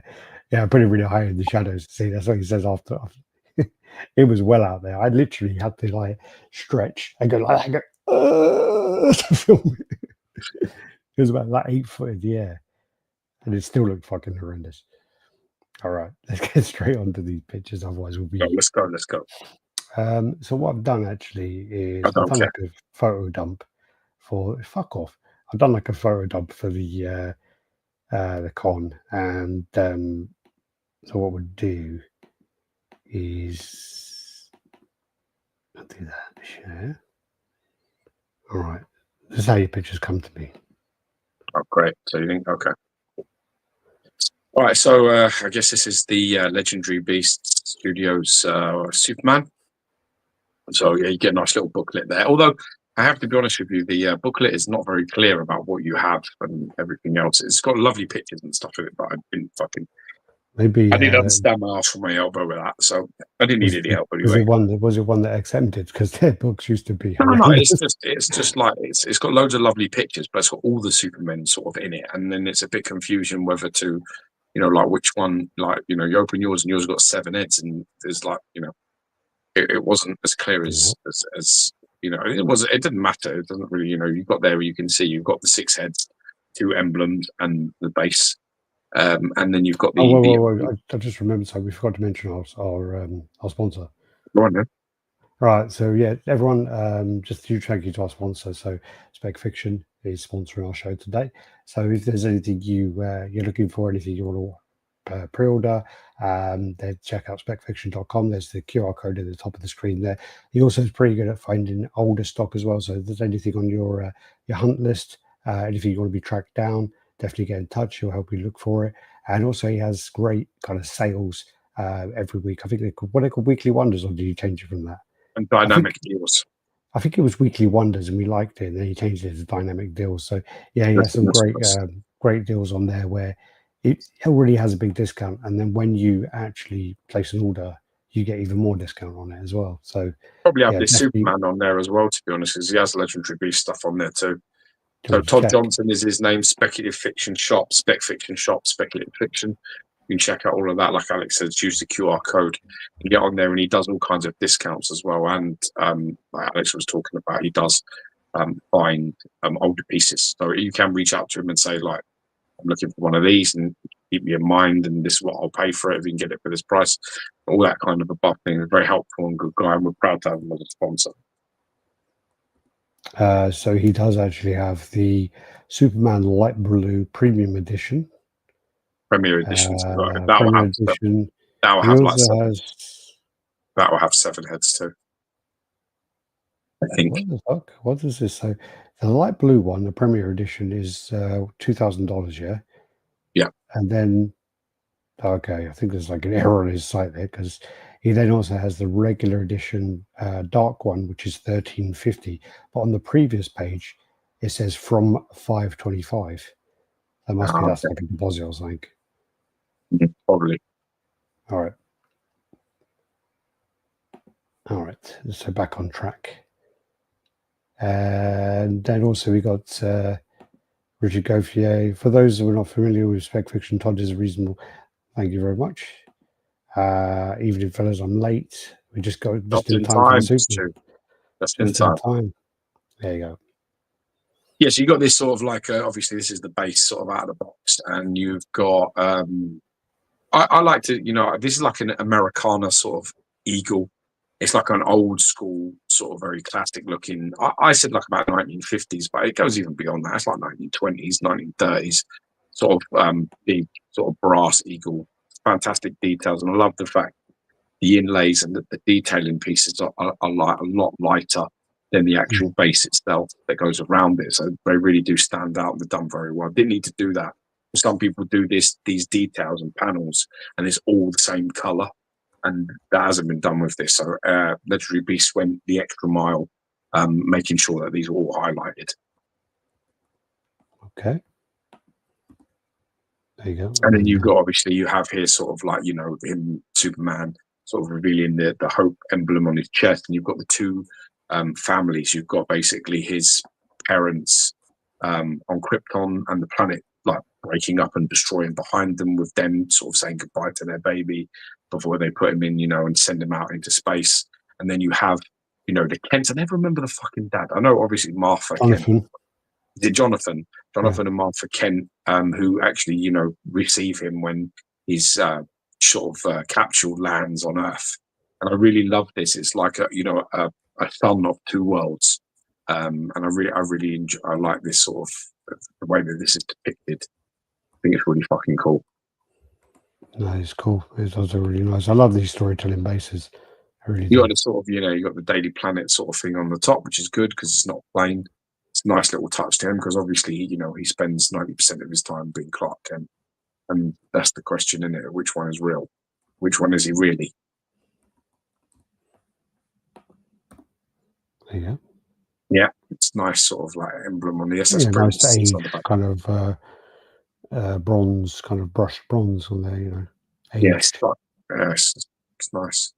I put it really high in the shadows. See, that's what he says after. It was well out there. I literally had to like stretch and go like that, to film it. It was about like 8 foot in the air, and it still looked fucking horrendous. All right, let's get straight onto these pictures. Otherwise, we'll be. Let's go. So what I've done actually is I've done like a photo dump for I've done like a photo dump for the con, and so what we'll do is I'll do that. Share. All right, this is how your pictures come to me. Oh, great. So you think okay? All right. So I guess this is the Legendary Beasts Studios Superman. So yeah, you get a nice little booklet there. Although I have to be honest with you, the booklet is not very clear about what you have and everything else. It's got lovely pictures and stuff in it, but I didn't fucking. Maybe I didn't understand my ass from my elbow with that, so I didn't need any help anyway. Was it one that exempted? Because their books used to be. No. It's just like it's got loads of lovely pictures, but it's got all the Supermen sort of in it, and then it's a bit confusion whether to, like which one, like you open yours and yours got 7 heads, and there's like it wasn't as clear as it didn't matter. It doesn't really, you've got there where you can see you've got the 6 heads, 2 emblems, and the base. And then you've got the. I just remembered, so we forgot to mention our sponsor. Go on then. Right, so yeah, everyone, just a huge thank you to our sponsor. So Spec Fiction is sponsoring our show today. So if there's anything you're looking for, anything you want to pre-order, then check out specfiction.com. There's the QR code at the top of the screen there. He also is pretty good at finding older stock as well. So if there's anything on your hunt list, anything you want to be tracked down, definitely get in touch. He'll help you look for it. And also he has great kind of sales every week. I think they're called weekly wonders, or did you change it from that? And dynamic deals. I think it was weekly wonders, and we liked it. And then he changed it to dynamic deals. So yeah, he has some great deals on there where it already has a big discount. And then when you actually place an order, you get even more discount on it as well. So probably have this Superman on there as well, to be honest, because he has Legendary Beast stuff on there too. So Todd Johnson is his name. Speculative Fiction Shop, Spec Fiction Shop, Speculative Fiction. You can check out all of that. Like Alex says, use the QR code and get on there, and he does all kinds of discounts as well. And like Alex was talking about, he does find older pieces. So you can reach out to him and say, like, I'm looking for one of these, and keep me in mind, and this is what I'll pay for it if you can get it for this price. All that kind of above thing is very helpful and good guy, and we're proud to have him as a sponsor. So he does actually have the Superman Light Blue Premium Edition. Premier editions. Premier edition. That will He have also like has. that will have 7 heads too. I think. What the fuck? What does this say? The light blue one, the Premier edition, is $2,000. Yeah. Yeah. And then, okay, I think there's like an error on his site there because he then also has the regular edition dark one, which is $1,350. But on the previous page, it says from $525. That must be that's like a deposit or something. Probably. All right. All right. So back on track. And then also we got Richard Gauthier. For those who are not familiar with Spec Fiction, Todd is reasonable. Thank you very much. Evening, fellas. I'm late. We just got just in time for the Super. Just in time. There you go. Yeah, so you got this sort of like obviously this is the base sort of out of the box, and you've got I like to, this is like an Americana sort of eagle. It's like an old school sort of very classic looking. I said like about 1950s, but it goes even beyond that. It's like 1920s, 1930s, sort of big sort of brass eagle. Fantastic details, and I love the fact the inlays and the detailing pieces are a lot lighter than the actual base itself that goes around it. So they really do stand out. They're done very well. Didn't need to do that. Some people do these details and panels, and it's all the same color, and that hasn't been done with this. So Legendary Beasts went the extra mile, making sure that these are all highlighted. Okay. There you go. And then you've got, obviously, you have here sort of like, him, Superman, sort of revealing the hope emblem on his chest, and you've got the two families. You've got basically his parents on Krypton and the planet like breaking up and destroying behind them, with them sort of saying goodbye to their baby before they put him in, and send him out into space. And then you have, the Kents. I never remember the fucking dad. I know obviously Martha Jonathan. Kent. Is it Jonathan? Jonathan and Martha Kent, who actually, receive him when his sort of capsule lands on Earth. And I really love this. It's like a son of two worlds. And I really enjoy. I like this sort of the way that this is depicted. I think it's really fucking cool. No, it's cool. It's also really nice. I love these storytelling bases. I really You got the sort of, you got the Daily Planet sort of thing on the top, which is good because it's not plain. It's a nice little touch to him because obviously, he spends 90% of his time being Clark Kent, and that's the question, isn't it? Which one is real? Which one is he really? There you go. Yeah, it's nice sort of like emblem on the SS. Yeah, nice age, kind of bronze, kind of brushed bronze on there, Yes, it's nice.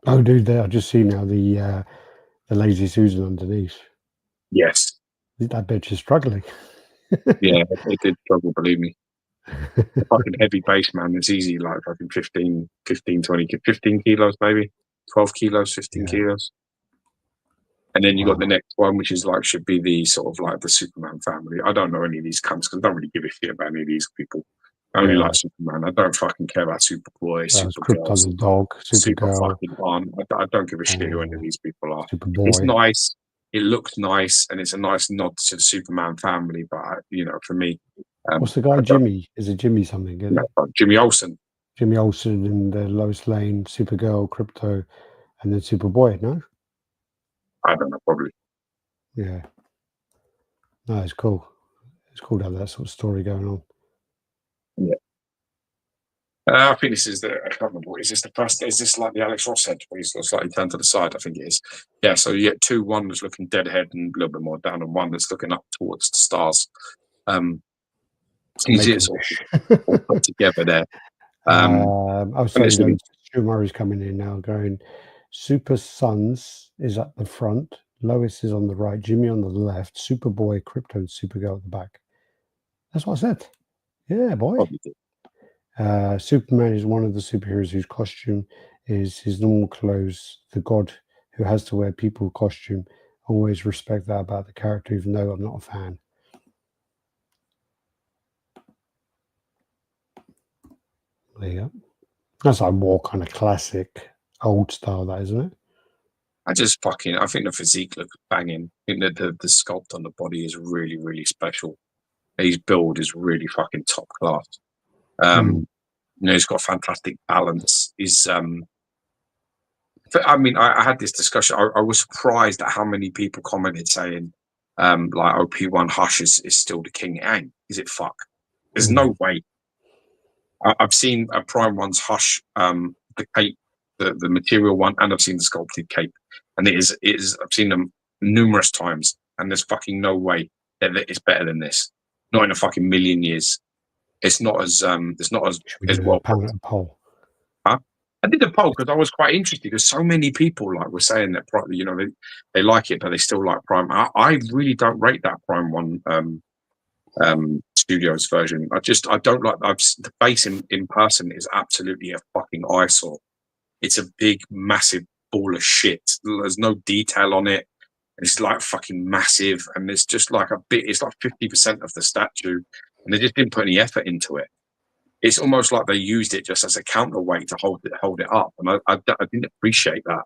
Oh, dude, there I just see now the Lazy Susan underneath. Yes, that bitch is struggling. Yeah, it did struggle, believe me. The fucking heavy base, man. It's easy, like fucking 15 kilos, maybe 12 kilos, 15 kilos. And then you got the next one, which is like should be the sort of like the Superman family. I don't know any of these cunts because I don't really give a shit about any of these people. I only like Superman. I don't fucking care about Superboy, Supergirl, the dog, Super fucking Aunt. I don't give a shit who any of these people are. Superboy. It's nice. It looks nice, and it's a nice nod to the Superman family. But for me, what's the guy? Jimmy? Is it Jimmy something? Jimmy Olsen. Jimmy Olsen and Lois Lane, Supergirl, Crypto, and then Superboy. No. I don't know, probably. Yeah. No, it's cool. It's cool to have that sort of story going on. Yeah. I think this is I can't remember. Is this the first? Is this like the Alex Ross head where he's slightly turned to the side? I think it is. Yeah, so you get two, one that's looking dead ahead and a little bit more down, and one that's looking up towards the stars. Easier sort of all put together there. Sorry, Stu Murray's coming in now going, Super Sons is at the front, Lois is on the right, Jimmy on the left, Superboy, Crypto, and Supergirl at the back. That's what I said. Yeah, boy. Superman is one of the superheroes whose costume is his normal clothes. The god who has to wear people costume. Always respect that about the character, even though I'm not a fan. There you go. That's like more kind of classic, old style, that isn't it? I think the physique looks banging. I think that the sculpt on the body is really, really special. His build is really fucking top class. You know, he's got a fantastic balance. I mean, I had this discussion. I was surprised at how many people commented saying, like, OP1 Hush is still the king. Ain't is it? Fuck. There's no way. I've seen a Prime One's Hush, the cape, the material one, and I've seen the sculpted cape, and it is. I've seen them numerous times, and there's fucking no way that it's better than this. Not in a fucking million years. It's not as well. Poll. Huh? I did a poll because I was quite interested because so many people like were saying that, you know, they like it, but they still like Prime. I really don't rate that Prime One Studios version. I don't like the base in person is absolutely a fucking eyesore. It's a big, massive ball of shit. There's no detail on it. It's like fucking massive, and it's just like it's like 50% of the statue, and they just didn't put any effort into it. It's almost like they used it just as a counterweight to hold it up, and I didn't appreciate that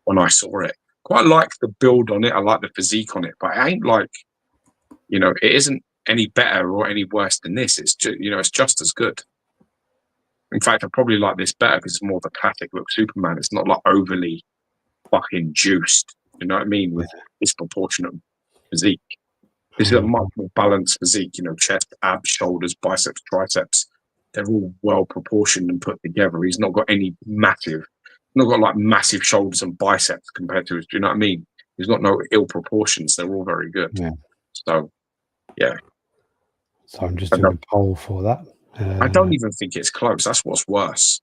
when I saw it. Quite like the build on it. I like the physique on it, but it ain't like, you know, it isn't any better or any worse than this. It's just, you know, it's just as good. In fact, I probably like this better because it's more of a classic look Superman. It's not like overly fucking juiced. You know what I mean? With disproportionate physique. This is a much more balanced physique. You know, chest, abs, shoulders, biceps, triceps. They're all well proportioned and put together. He's not got any massive, not got like massive shoulders and biceps compared to his. Do you know what I mean? He's got no ill proportions. They're all very good. Yeah. So, yeah. So I'm just doing a poll for that. I don't even think it's close. That's what's worse.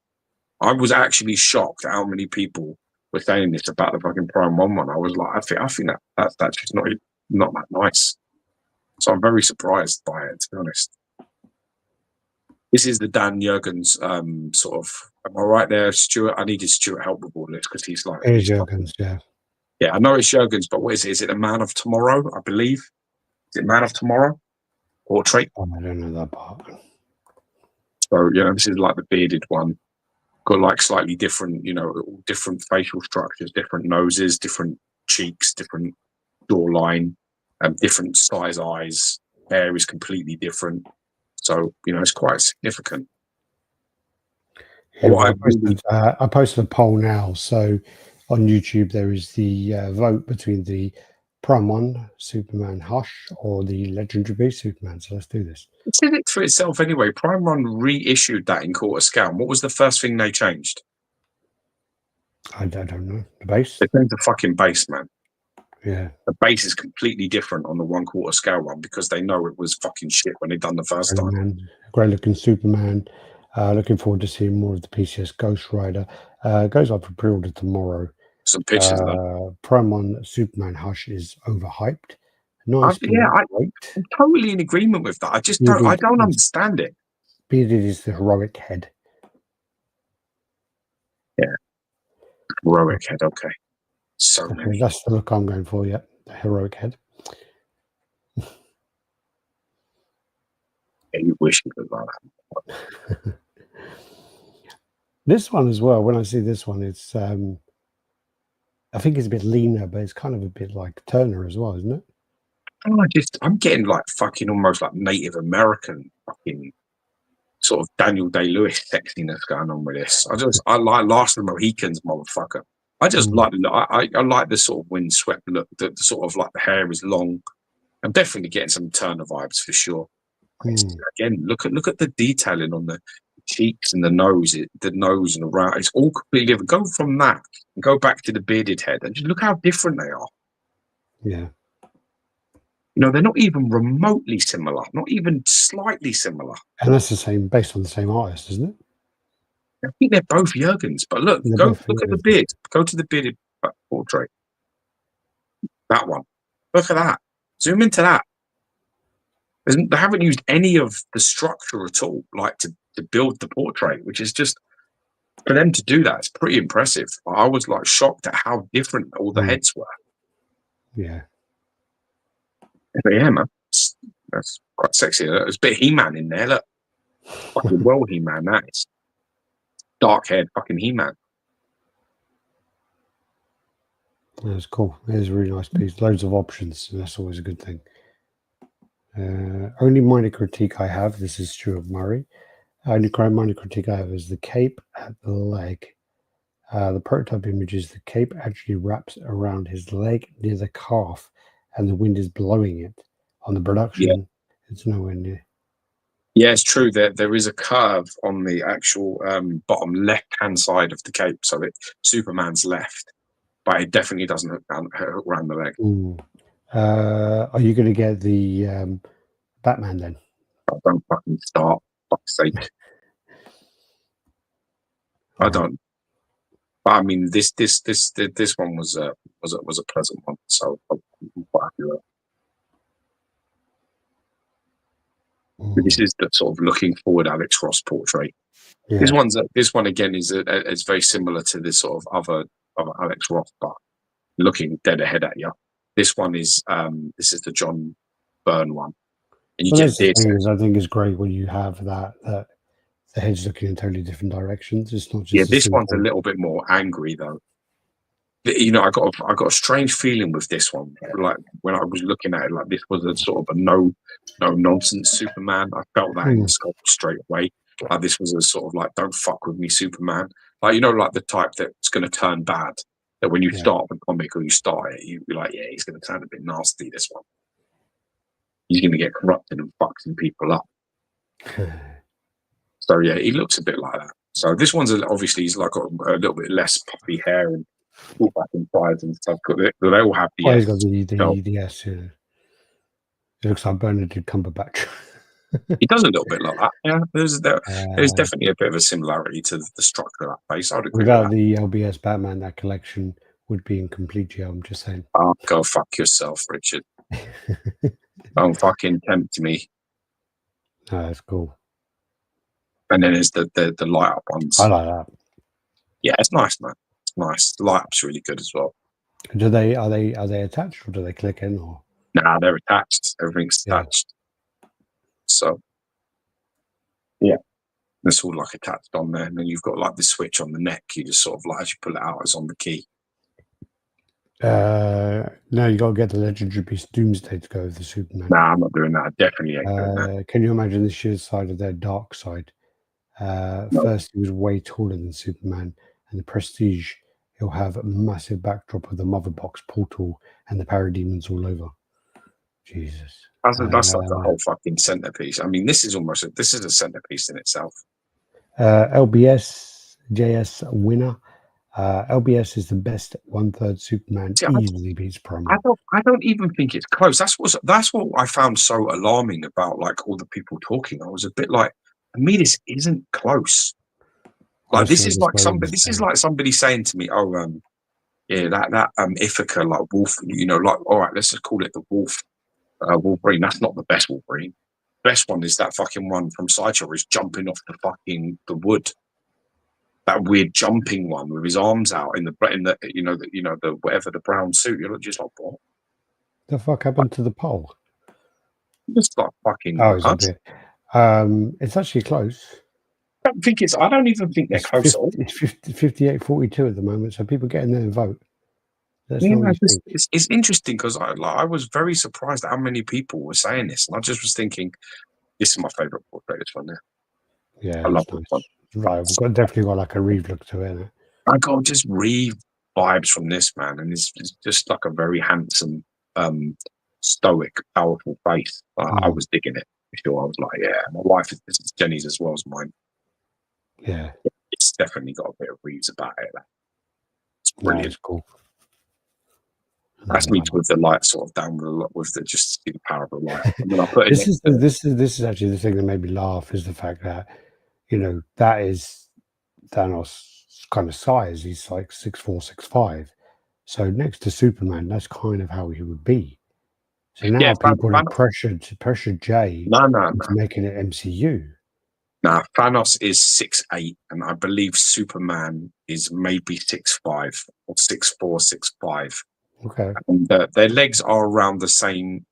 I was actually shocked at how many people were saying this about the fucking Prime One. I was like, I think that's just not that nice. So I'm very surprised by it, to be honest. This is the Dan Jurgens sort of. Am I right there, Stuart? I needed Stuart help with all this because he's like. It is Jurgens, yeah. Yeah, I know it's Jurgens, but what is it? Is it a Man of Tomorrow? I believe. Is it Man of Tomorrow? Portrait? Oh, I don't know that part. So yeah, this is like the bearded one. Got like slightly different, you know, different facial structures, different noses, different cheeks, different jawline, different size eyes. Hair is completely different. So, you know, it's quite significant. Yeah, I posted a poll now. So on YouTube, there is the vote between the Prime One Superman Hush or the Legendary Beast Superman. So let's do this. It did it for itself anyway. Prime One reissued that in quarter scale. What was the first thing they changed? I don't know. The base? They changed the fucking base, man. Yeah. The base is completely different on the 1/4 scale one because they know it was fucking shit when they done the first time. Great looking Superman. Looking forward to seeing more of the PCS Ghost Rider. Goes up for pre-order tomorrow. Some pictures. Prime One Superman Hush is overhyped. Nice. I'm totally in agreement with that. I just don't understand it. Bearded is the heroic head. Yeah. Heroic head, okay. So many. That's the look I'm going for, yeah. The heroic head. Yeah, you wish you could like that. This one as well, when I see this one, it's I think it's a bit leaner, but it's kind of a bit like Turner as well, isn't it? I'm getting like fucking almost like Native American fucking sort of Daniel Day-Lewis sexiness going on with this. I like Last of the Mohicans, motherfucker. I just like I like the sort of windswept look. The sort of like the hair is long. I'm definitely getting some Turner vibes for sure. Again, look at the detailing on the cheeks and the nose and around. It's all completely different. Go from that and go back to the bearded head and just look how different they are. Yeah. You know, they're not even remotely similar, not even slightly similar. And that's the same, based on the same artist, isn't it? I think they're both Jurgens, but look at the beard. Go to the bearded portrait. That one. Look at that. Zoom into that. They haven't used any of the structure at all, like to build the portrait, which is just, for them to do that, it's pretty impressive. I was like shocked at how different all the heads were. Yeah. But yeah, man. That's quite sexy. There's a bit of He-Man in there. Look. Fucking well He-Man, that is. Dark-haired fucking He-Man. That's cool. It's a really nice piece. Loads of options. And that's always a good thing. Only minor critique I have, this is Stuart Murray. Only minor critique I have is the cape at the leg. The prototype image is the cape actually wraps around his leg near the calf, and the wind is blowing it. On the production, it's nowhere near. Yeah, it's true. There is a curve on the actual bottom left-hand side of the cape, so Superman's left, but it definitely doesn't hook around the leg. Are you going to get the Batman then? Don't fucking start, for fuck's sake. I don't. But I mean, this one was a pleasant one, so I'm quite happy with it. This is the sort of looking forward Alex Ross portrait. Yeah. This one again is very similar to this sort of other Alex Ross, but looking dead ahead at you. This one is the John Byrne one, and you get this. I think it's great when you have that the head's looking in totally different directions. It's not just this one's a little bit more angry though. You know, I got a strange feeling with this one. Like when I was looking at it, like this was a sort of a no nonsense Superman. I felt that in the sculpt straight away. Like this was a sort of like, don't fuck with me, Superman. Like, you know, like the type that's going to turn bad. That when you start the comic or you start it, you'd be like, yeah, he's going to turn a bit nasty. This one, he's going to get corrupted and fuck some people up. So yeah, he looks a bit like that. So this one's obviously he's like got a little bit less puffy hair and all back and sides and stuff. They all have the he's got the S. It looks like Benedict Cumberbatch. He does a little bit like that. Yeah, there's definitely a bit of a similarity to the structure of that face. I'd agree. Without the LBS Batman, that collection would be incomplete. Yeah, I'm just saying. Oh, go fuck yourself, Richard. Don't fucking tempt me. No, that's cool. And then there's the light up ones. I like that. Yeah, it's nice, man. It's nice. The light up's really good as well. Are they attached or do they click in or? Nah, they're attached. Everything's attached. So yeah, it's all like attached on there, and then you've got like the switch on the neck. You just sort of like as you pull it out, it's on the key. No, you got to get the legendary piece Doomsday to go with the Superman. Nah, I'm not doing that. I definitely ain't doing that. Can you imagine the sheer side of their dark side? No. First, he was way taller than Superman, and the Prestige, he'll have a massive backdrop of the Mother Box portal and the Parademons all over. Jesus. That's like the whole fucking centerpiece. I mean, this is a centerpiece in itself. LBS JS winner. LBS is the best 1/3 Superman. Easily beats Promo. I don't even think it's close. That's what I found so alarming about like all the people talking. I was a bit like, I mean, this isn't close. Like this is like somebody saying to me, "Oh, that Ithaca like Wolf, you know, like all right, let's just call it the Wolf Wolverine. That's not the best Wolverine. Best one is that fucking one from Sideshow is jumping off the wood. That weird jumping one with his arms out in the whatever the brown suit. You're just like, what the fuck happened to the pole? Just like fucking. Oh, it's actually close. I don't even think they're close. It's 58-42 at the moment, so people get in there and vote. It's interesting because I was very surprised at how many people were saying this, and I just was thinking, this is my favourite portrait. This one there. Yeah, I love this one. Right, we've definitely got like a Reeve look to it. I got just Reeve vibes from this man, and it's just like a very handsome, stoic, powerful face. I was digging it. Sure, I was like, yeah, my wife is Jenny's as well as mine. Yeah, it's definitely got a bit of Reeves about it. It's brilliant. It's cool. That's me with the light sort of down with the just see the power of the light. And then I put this is actually the thing that made me laugh is the fact that that is Thanos' kind of size. He's like 6'4", 6'5". So next to Superman, that's kind of how he would be. So now people are pressured Jay into making it MCU. Nah, Thanos is 6'8", and I believe Superman is maybe 6'5" or 6'4", 6'5". Okay. And their legs are around the same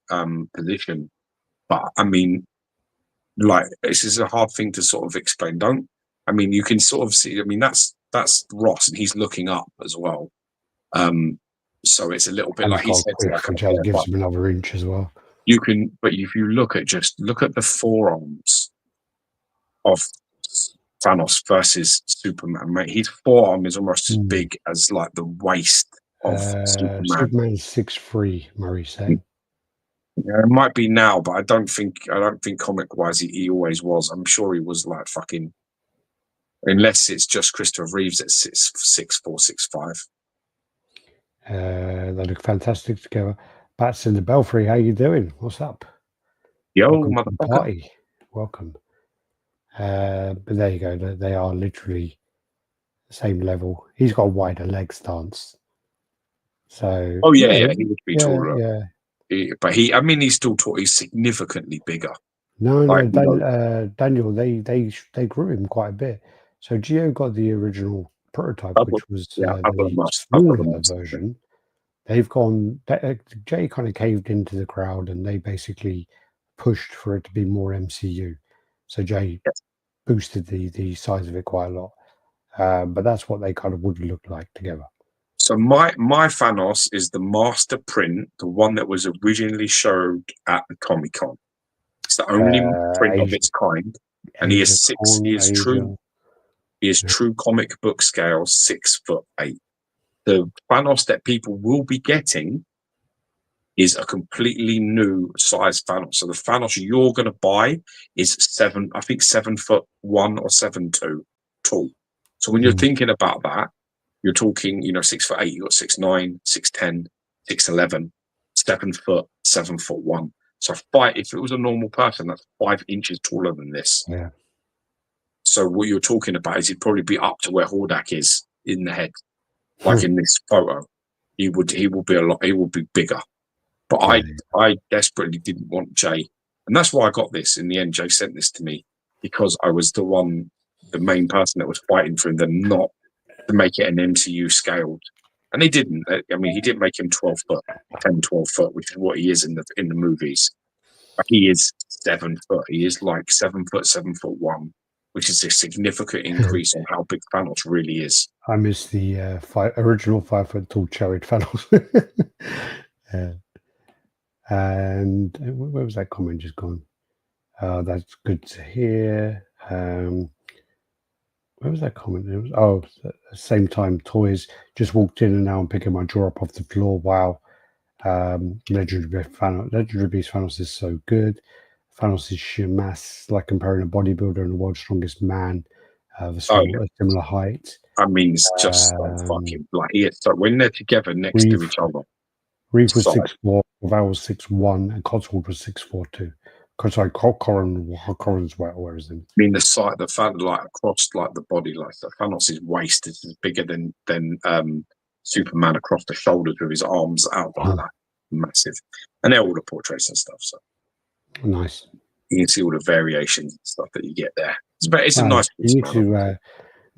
position, but I mean, like this is a hard thing to sort of explain. You can sort of see. I mean, that's Ross, and he's looking up as well. So it's a little bit like he said, gives him another inch as well. You can, but if you look at the forearms of Thanos versus Superman, mate. His forearm is almost as big as like the waist of Superman. Superman's 6'3", Murray said. Yeah, it might be now, but I don't think comic wise he always was. I'm sure he was like fucking, unless it's just Christopher Reeves at 6'4", 6'5". They look fantastic together. Bats in the Belfry, how you doing? What's up? Yo, Welcome to the motherfucker. party. Welcome. But there you go. They are literally the same level. He's got a wider leg stance. So. Oh yeah, he would be taller. Yeah. But he's still tall. He's significantly bigger. No, Daniel, they grew him quite a bit. So Geo got the original prototype, which was the smaller version. They've gone. Jay kind of caved into the crowd, and they basically pushed for it to be more MCU. So Jay boosted the size of it quite a lot. But that's what they kind of would look like together. So my Thanos is the master print, the one that was originally showed at the Comic-Con. It's the only print of its kind, and he is true. He is true comic book scale, 6'8". The Thanos that people will be getting is a completely new size Thanos. So the Thanos you're going to buy is 7'1" or 7'2" tall. So when you're thinking about that, you're talking, 6'8", you got 6'9", 6'10", 6'11", 7 foot, 7'1". So if it was a normal person, that's 5 inches taller than this. Yeah. So what you're talking about is he'd probably be up to where Hordak is in the head, like in this photo. He will be bigger. But I desperately didn't want Jay, and that's why I got this in the end. Jay sent this to me because I was the main person that was fighting for him, not to make it an MCU scaled. And he didn't. I mean, he didn't make him 12 foot, 10, 12 foot, which is what he is in the movies. But he is 7 foot. He is like 7 foot, 7'1", which is a significant increase on how big Thanos really is. I miss the original 5 foot tall chariot Thanos. And where was that comment just gone? That's good to hear. Where was that comment? It was at the same time. Toys just walked in and now I'm picking my jaw up off the floor. Wow. Legendary Beast Thanos is so good. Thanos is sheer mass, like comparing a bodybuilder and the world's strongest man of a similar height. I mean, it's just fucking like when they're together next to each other. Reeve was 6'4", Val was 6'1", and Cotswold was 6'4" Sorry, Corin's where is him? I mean, the fan like across like the body, like the Thanos' waist is bigger than Superman across the shoulders with his arms out like that, massive, and they're all the portraits and stuff. So nice. You can see all the variations and stuff that you get there. It's a nice. You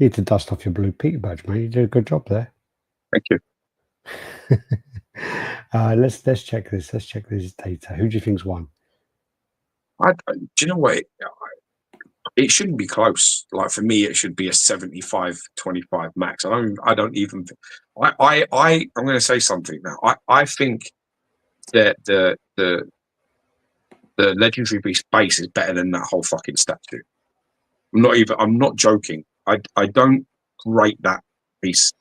need to dust off your blue Peter badge, man. You did a good job there. Thank you. Let's check this. Let's check this data. Who do you think's won? Do you know what? It shouldn't be close. Like for me, it should be a 75-25 max. I'm going to say something now. I think that the Legendary Beast base is better than that whole fucking statue. I'm not joking. I don't rate that piece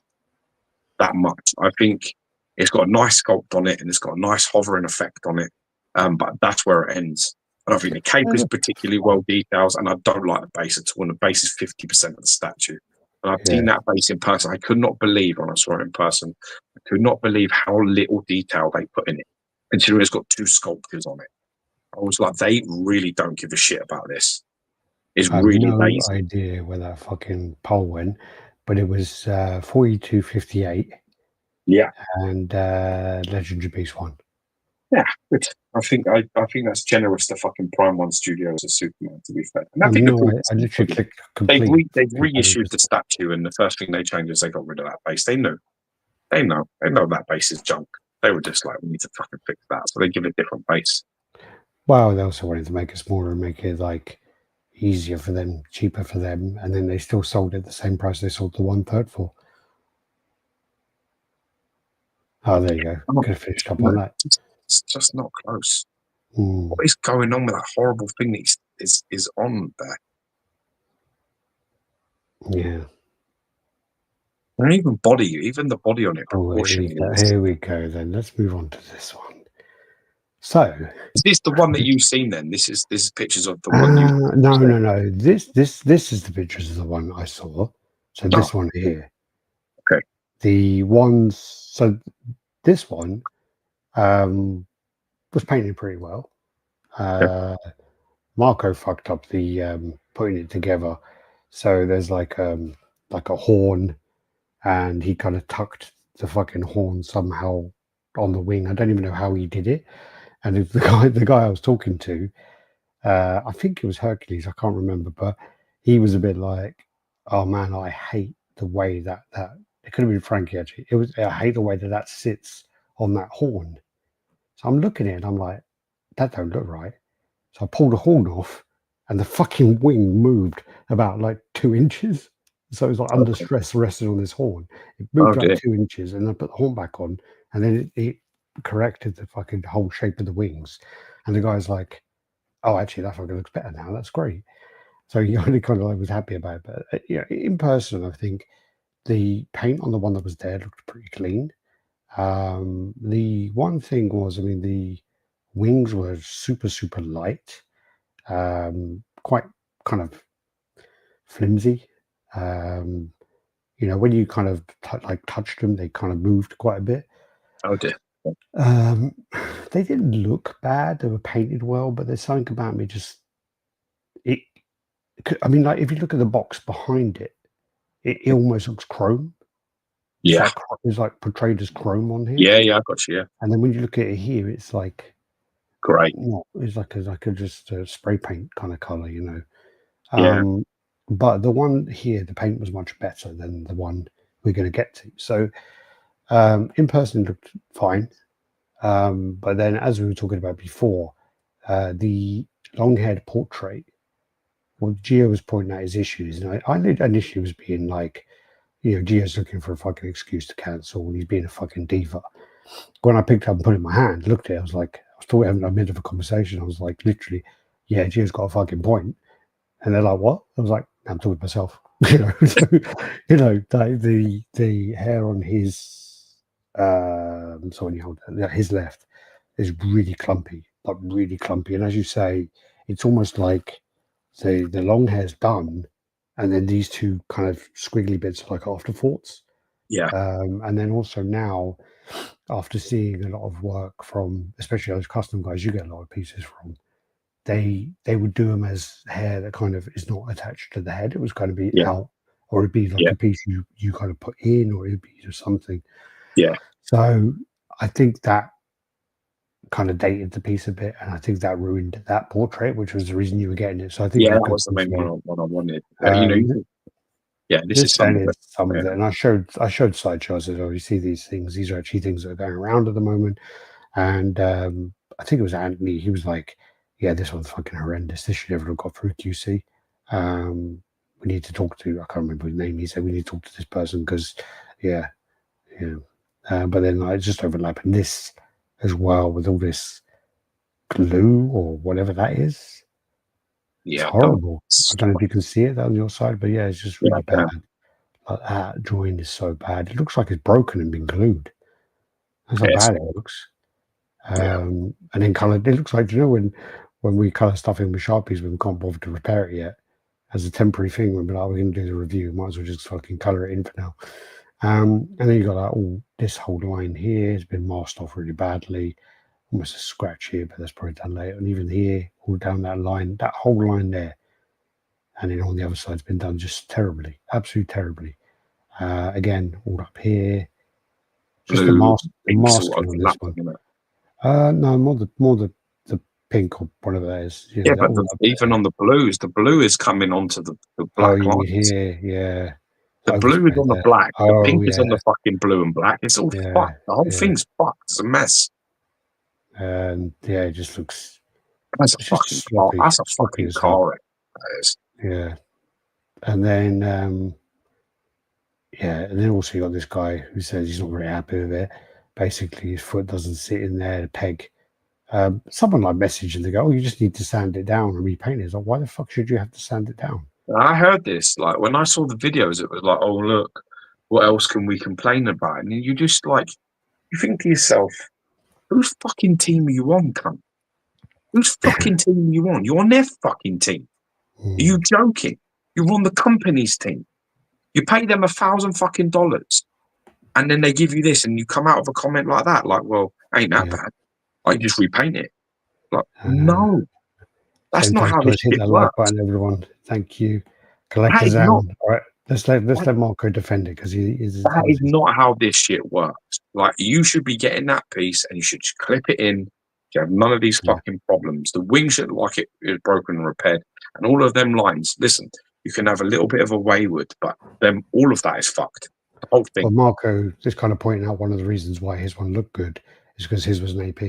that much. I think it's got a nice sculpt on it and it's got a nice hovering effect on it. But that's where it ends. I don't think the cape is particularly well detailed, and I don't like the base at all. And the base is 50% of the statue. And I've seen that base in person. I could not believe when I saw it in person. I could not believe how little detail they put in it, considering it's got 2 sculptures on it. I was like, they really don't give a shit about this. It's really lazy. I have no idea where that fucking poll went, but it was 42.58. Yeah, and Legendary Beast won. Yeah, good. I think that's generous to fucking Prime One Studios as Superman. To be fair, and I literally clicked complete. They've reissued the statue, and the first thing they changed is they got rid of that base. They know that base is junk. They were just like, we need to fucking fix that, so they give it a different base. Well, they also wanted to make it smaller and make it like easier for them, cheaper for them, and then they still sold it at the same price they sold the 1/3 for. Oh, there you go. Could have finished up on that. It's just not close. What is going on with that horrible thing that is on there? Yeah. And even the body on it, proportionally. Here we go then. Let's move on to this one. So, is this the one that you've seen then? This is pictures of the one you no. This is the pictures of the one I saw. So this one here. Okay. The ones, so this one was painted pretty well. Marco fucked up the putting it together. So there's like a horn, and he kind of tucked the fucking horn somehow on the wing. I don't even know how he did it. And the guy I was talking to, I think it was Hercules, I can't remember, but he was a bit like, oh man, I hate the way that it could have been Frankie actually. I hate the way that sits on that horn. So I'm looking at it and I'm like, that don't look right. So I pulled the horn off and the fucking wing moved about like 2 inches. So it was like under stress resting on this horn. It moved like 2 inches, and I put the horn back on, and then it corrected the fucking whole shape of the wings. And the guy's like, oh, actually, that fucking looks better now. That's great. So he only kind of like was happy about it. But in person, I think the paint on the one that was there looked pretty clean. The one thing was, I mean, the wings were super, super light, quite kind of flimsy. When you kind of touched them, they kind of moved quite a bit. Oh dear. They didn't look bad. They were painted well, but there's something about me if you look at the box behind it, it almost looks chrome. Yeah. It's like portrayed as chrome on here. Yeah, I got you. Yeah. And then when you look at it here, it's like great. It's like a spray paint kind of color, Yeah. But the one here, the paint was much better than the one we're going to get to. So in person, it looked fine. But then, as we were talking about before, the long-haired portrait, well, Geo was pointing out his issues. And I initially was being like, Geo's looking for a fucking excuse to cancel, and he's being a fucking diva. When I picked it up and put it in my hand, looked at it, I was like, I was talking having a bit of a conversation. I was like, literally, yeah, Geo's got a fucking point. And they're like, what? I was like, I'm talking to myself. The hair on his when you hold his left is really clumpy. And as you say, it's almost like the long hair's done, and then these two kind of squiggly bits are like afterthoughts. Yeah. And then also now, after seeing a lot of work from, especially those custom guys, you get a lot of pieces from. They would do them as hair that kind of is not attached to the head. It was going to be out, or it'd be like a piece you kind of put in, or it'd be just something. Yeah. So I think that kind of dated the piece a bit, and I think that ruined that portrait, which was the reason you were getting it. So I think that was the main one I wanted. This is some of it. And I showed Sideshow. I said, oh, you see these things? These are actually things that are going around at the moment. And I think it was Anthony. He was like, yeah, this one's fucking horrendous. This should never have got through QC. We need to talk to, I can't remember his name. He said, we need to talk to this person because, but then it's just overlapping this as well with all this glue or whatever that is. Yeah, it's horrible. I don't know if you can see it on your side, but it's just really bad. Like that drawing is so bad. It looks like it's broken and been glued. That's how bad it looks. And then colored, it looks like, when we color stuff in with Sharpies, we can't bother to repair it yet. As a temporary thing, we'll be like, we're going to do the review. Might as well just fucking color it in for now. And then you got like, this whole line here has been masked off really badly. Almost a scratch here, but that's probably done later. And even here, all down that line, that whole line there. And then on the other side's been done just terribly, absolutely terribly. Again, all up here. Just the masking on this one. No, more the pink or whatever that is. But even on the blue is coming onto the black lines. Here, the blue is on the black. The pink is on the fucking blue and black. It's all fucked. The whole thing's fucked. It's a mess. And it just looks. That's a fucking car. That's a fucking car. Yeah, and then and then also you got this guy who says he's not very happy with it. Basically, his foot doesn't sit in there. The peg. Someone like message and they go, "Oh, you just need to sand it down and repaint it." It's like, why the fuck should you have to sand it down? I heard this. Like when I saw the videos, it was like, oh look, what else can we complain about? And you just like, you think to yourself, whose fucking team are you on, cunt? Whose fucking team are you on? You're on their fucking team. Are you joking? You're on the company's team. You pay them $1,000 fucking dollars, and then they give you this, and you come out of a comment like that, like, well, ain't that bad? I just repaint it. Like, no, that's not how this hit shit that works. like button, everyone. Thank you. Collectors out. All right, let's let Marco defend it because he is. That is not how this shit works. Like, you should be getting that piece, and you should just clip it in. You have none of these fucking problems. The wing should look like it is broken and repaired, and all of them lines. Listen, you can have a little bit of a wayward, but then all of that is fucked. The whole thing. Well, Marco just kind of pointing out one of the reasons why his one looked good is because his was an AP.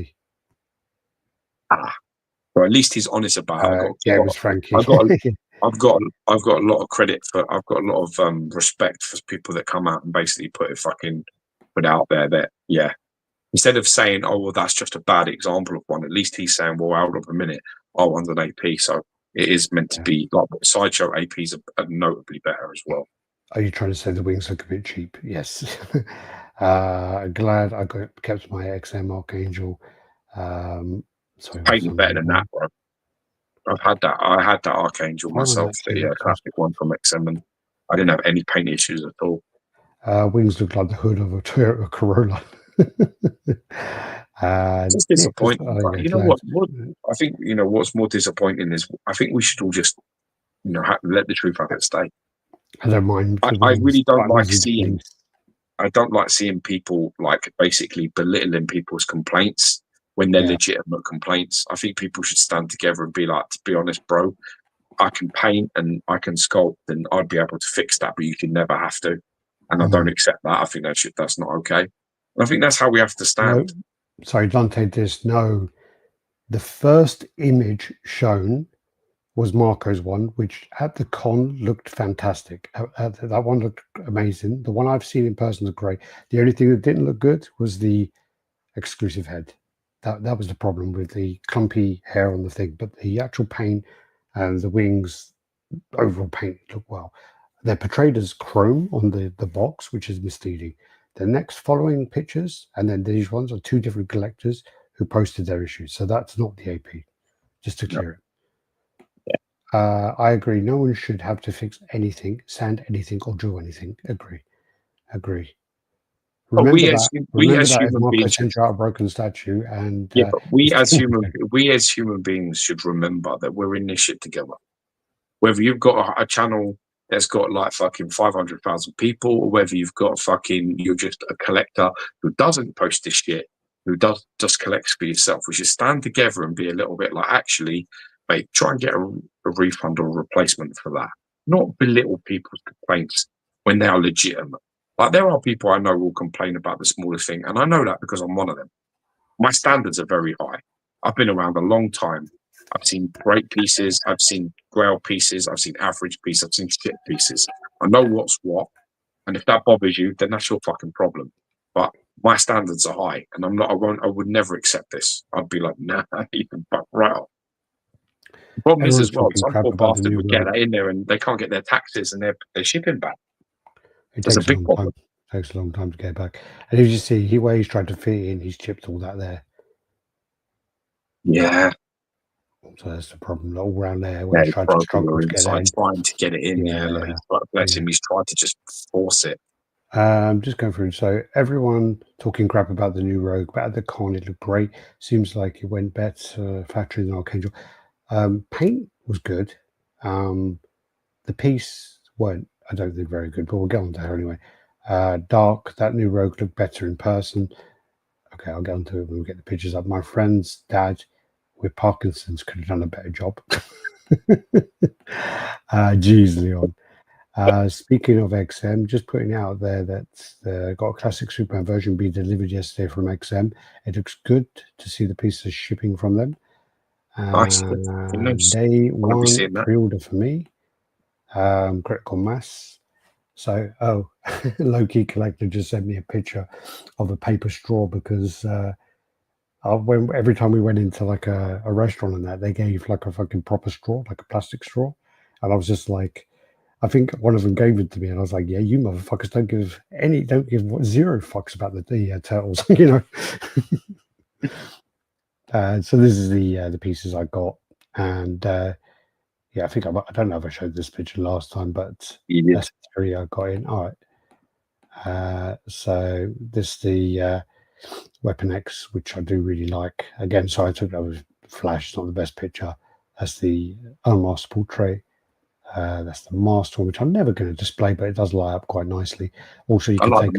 Or at least he's honest about it. It was Frankie. I've got a lot of credit for. I've got a lot of respect for people that come out and basically put out there that instead of saying, oh well, that's just a bad example of one. At least he's saying, well, hold on a minute, our one's an AP, so it is meant to be like Sideshow APs are notably better as well. Are you trying to say the wings look a bit cheap? Yes. Glad I kept my XM Archangel. Painting better than that, bro. I had that Archangel myself, the classic one from XM, and I didn't have any paint issues at all. Wings look like the hood of a Toyota Corolla. It's disappointing. You know what? I think what's more disappointing is I think we should all just let the truth out at stake. I don't mind. I really don't like seeing. I don't like seeing people like basically belittling people's complaints when they're legitimate complaints. I think people should stand together and be like, to be honest, bro, I can paint and I can sculpt and I'd be able to fix that, but you can never have to. And I don't accept that. I think that's not okay. And I think that's how we have to stand. No, sorry, Dante, no. The first image shown was Marco's one, which at the con looked fantastic. That one looked amazing. The one I've seen in person is great. The only thing that didn't look good was the exclusive head. That was the problem with the clumpy hair on the thing. But the actual paint and the wings, overall paint look well. They're portrayed as chrome on the box, which is misleading. The next following pictures and then these ones are two different collectors who posted their issues. So that's not the AP, just to clear it. I agree. No one should have to fix anything, sand anything, or draw anything. Agree. Remember we as human beings sent you out a broken statue, and but we as human beings should remember that we're in this shit together. Whether you've got a channel that's got like fucking 500,000 people, or whether you've got you're just a collector who doesn't post this shit, who just collects for yourself, we should stand together and be a little bit like, actually, mate, try and get a refund or a replacement for that. Not belittle people's complaints when they are legitimate. Like, there are people I know will complain about the smallest thing, and I know that because I'm one of them. My standards are very high. I've been around a long time. I've seen great pieces. I've seen grail pieces. I've seen average pieces. I've seen shit pieces. I know what's what, and if that bothers you, then that's your fucking problem. But my standards are high, and I would never accept this. I'd be like, nah, you can fuck right off. The problem is as well, some poor bastard would get that in there and they can't get their taxes and their shipping back. That's a big problem. It takes a long time to get back. And as you see, where he's trying to fit in, he's chipped all that there. Yeah. So that's the problem. All around there, where he's trying to struggle to get it in. Trying to get it in. Bless him, he's trying to just force it. Just going through. So everyone talking crap about the new Rogue, but at the con it looked great. Seems like it went better factory than Archangel. Paint was good. The piece weren't, I don't think, very good, but we'll get on to her anyway. Dark, that new Rogue looked better in person. Okay, I'll get on to it when we get the pictures up. My friend's dad with Parkinson's could have done a better job. Geez, Leon. Speaking of XM, just putting out there that got a classic Superman version being delivered yesterday from XM. It looks good to see the pieces shipping from them. Day one pre-order for me. Critical mass. So, low-key collector just sent me a picture of a paper straw because every time we went into like a restaurant and that, they gave like a fucking proper straw, like a plastic straw. And I was just like, I think one of them gave it to me, and I was like, "Yeah, you motherfuckers don't give zero fucks about the turtles," you know. So this is the pieces I got, and yeah, I think I don't know if I showed this picture last time, but that's the three I got in. All right. So this the Weapon X, which I do really like. Again, so I took that with flash. It's not the best picture. That's the unmasked portrait. That's the masked one, which I'm never going to display, but it does light up quite nicely. Also, you can take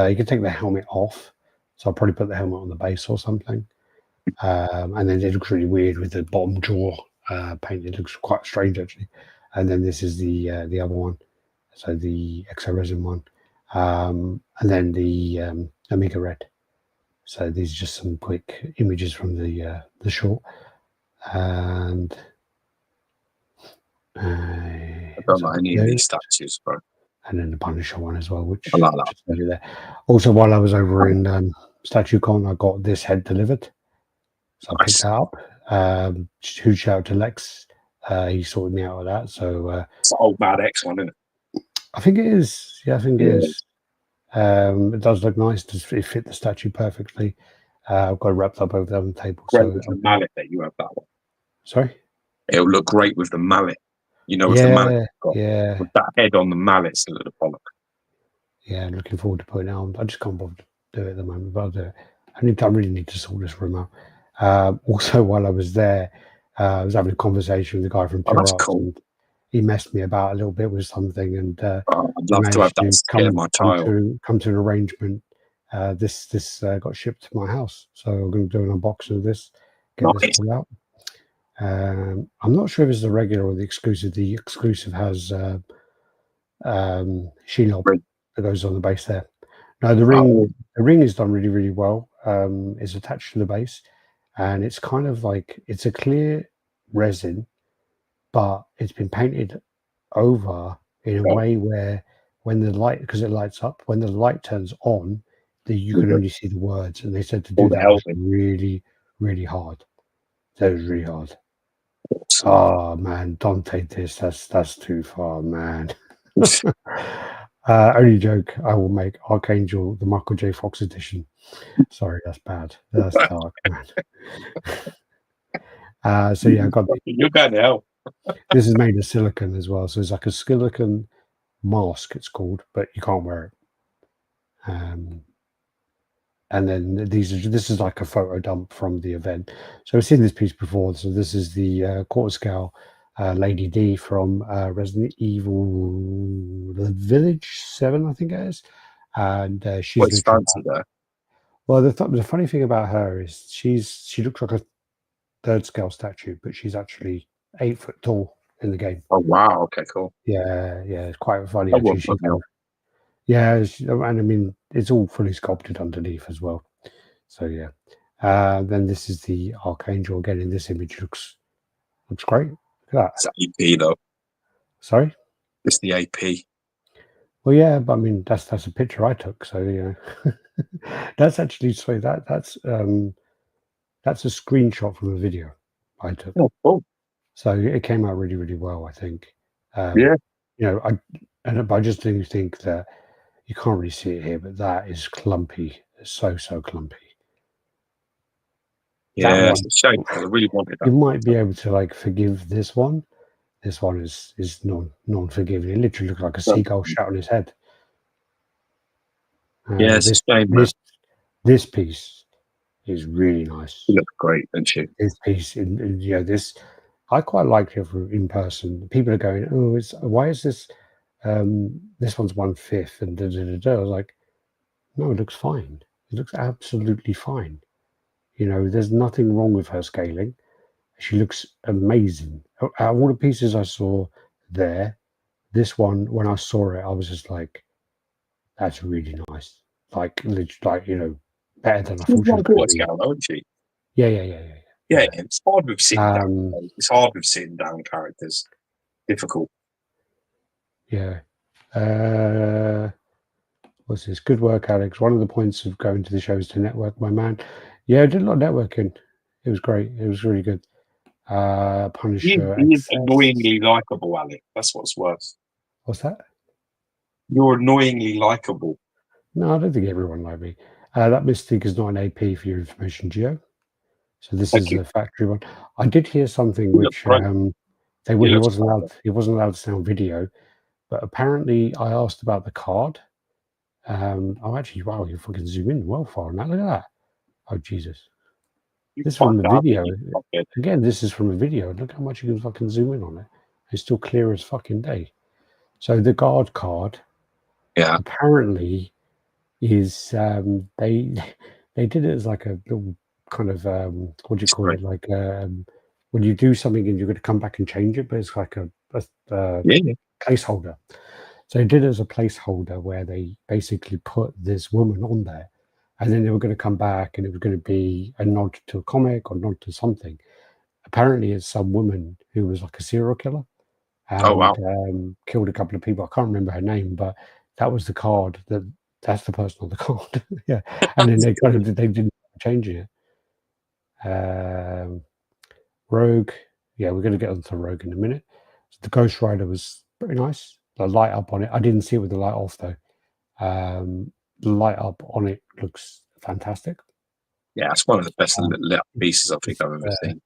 you can take the helmet off. So I'll probably put the helmet on the base or something. And then it looks really weird with the bottom jaw paint. It looks quite strange actually. And then this is the other one, so the exo resin one, and then the Amiga Red. So these are just some quick images from the short. And I don't like any of these statues, bro. And then the Punisher one as well, which I like that. There. Also, while I was over in StatueCon, I got this head delivered. So I picked that up. Huge shout out to Lex. He sorted me out with that. So it's the old Mad X one, isn't it? I think it is. Yeah, I think it is. It does look nice. It fit the statue perfectly. I've got it wrapped up over there on the table. Great with the mallet that you have that one. Sorry? It'll look great with the mallet. You know, with the mallet. With that head on the mallet's a little bollock. Yeah, looking forward to putting it on. I just can't bother to do it at the moment, but I'll do it. I really need to sort this room out. Also, while I was there, I was having a conversation with the guy from Pure Arts, cool. And he messed me about a little bit with something, and I'd love to have that come to an arrangement. This got shipped to my house, so I'm going to do an unboxing of this, get this all out. I'm not sure if it's the regular or the exclusive. The exclusive has Sheenob that goes on the base there. No, the ring is done really, really well. It's attached to the base, and it's kind of like it's a clear resin, but it's been painted over in a way where when the light, because it lights up, when the light turns on, you can only see the words. And they said to do that was really, really hard. That was really hard. Oh man, don't take this. That's too far, man. Only joke I will make: Archangel, the Michael J. Fox edition. Sorry, that's bad. That's dark, man. So yeah, I got. You're going to hell. This is made of silicone as well, so it's like a silicone mask. It's called, but you can't wear it. And then this is like a photo dump from the event. So I've seen this piece before. So this is the quarter scale Lady D from Resident Evil the Village 7, I think it is. And she's fancy there. Well, the funny thing about her is she looks like a third scale statue, but she's actually 8 foot tall in the game. Oh wow! Okay, cool. Yeah, it's quite funny. Actually, yeah, and I mean it's all fully sculpted underneath as well. So yeah. Then this is the Archangel again. In this image, looks great. Look at that. It's AP though. Sorry. It's the AP. Well, yeah, but I mean that's a picture I took. So yeah, that's actually that's a screenshot from a video I took. Oh, cool. So it came out really, really well, I think. Yeah. You know, I just do think that you can't really see it here, but that is clumpy. It's so clumpy. Yeah, it's a shame because I really wanted that. You might be able to like forgive this one. This one is non-forgiving. It literally looks like a seagull shot on his head. Yeah, it's a shame. This piece is really nice. You look great, don't you? This piece, this I quite like it in person. People are going, "Oh, why is this? This one's 1/5 and da da da da." I was like, "No, it looks fine. It looks absolutely fine. You know, there's nothing wrong with her scaling. She looks amazing. Out of all the pieces I saw there, this one, when I saw it, I was just like, that's really nice. Like you know, better than I thought she was going to be. Isn't she? Yeah, it's hard with sitting down. It's hard with sitting down characters. Difficult. Yeah. What's this? Good work, Alex. One of the points of going to the show is to network, my man. Yeah, I did a lot of networking. It was great. It was really good. Punisher. He is XS. annoyingly likable, Alex. That's what's worse. What's that? You're annoyingly likable. No, I don't think everyone like me. That Mystic is not an AP for your information, Geo. So this is a factory one. I did hear something which he wasn't allowed to say on video, but apparently I asked about the card. Oh, actually, wow, you fucking zoom in well far on that. Look at that. Oh, Jesus. This is from the video. Again, this is from a video. Look how much you can fucking zoom in on it. It's still clear as fucking day. So the guard card, apparently, is they did it as like a little kind of what do you call it? Like when you do something and you're going to come back and change it, but it's like a placeholder. So they did it as a placeholder where they basically put this woman on there, and then they were going to come back and it was going to be a nod to a comic or nod to something. Apparently, it's some woman who was like a serial killer and killed a couple of people. I can't remember her name, but that was the card. That's the person on the card. Yeah, and then they didn't change it. Rogue. Yeah, we're going to get onto Rogue in a minute. So the Ghost Rider was pretty nice. The light up on it. I didn't see it with the light off though. The light up on it looks fantastic. Yeah, it's one of the best lit up pieces I think I've ever seen.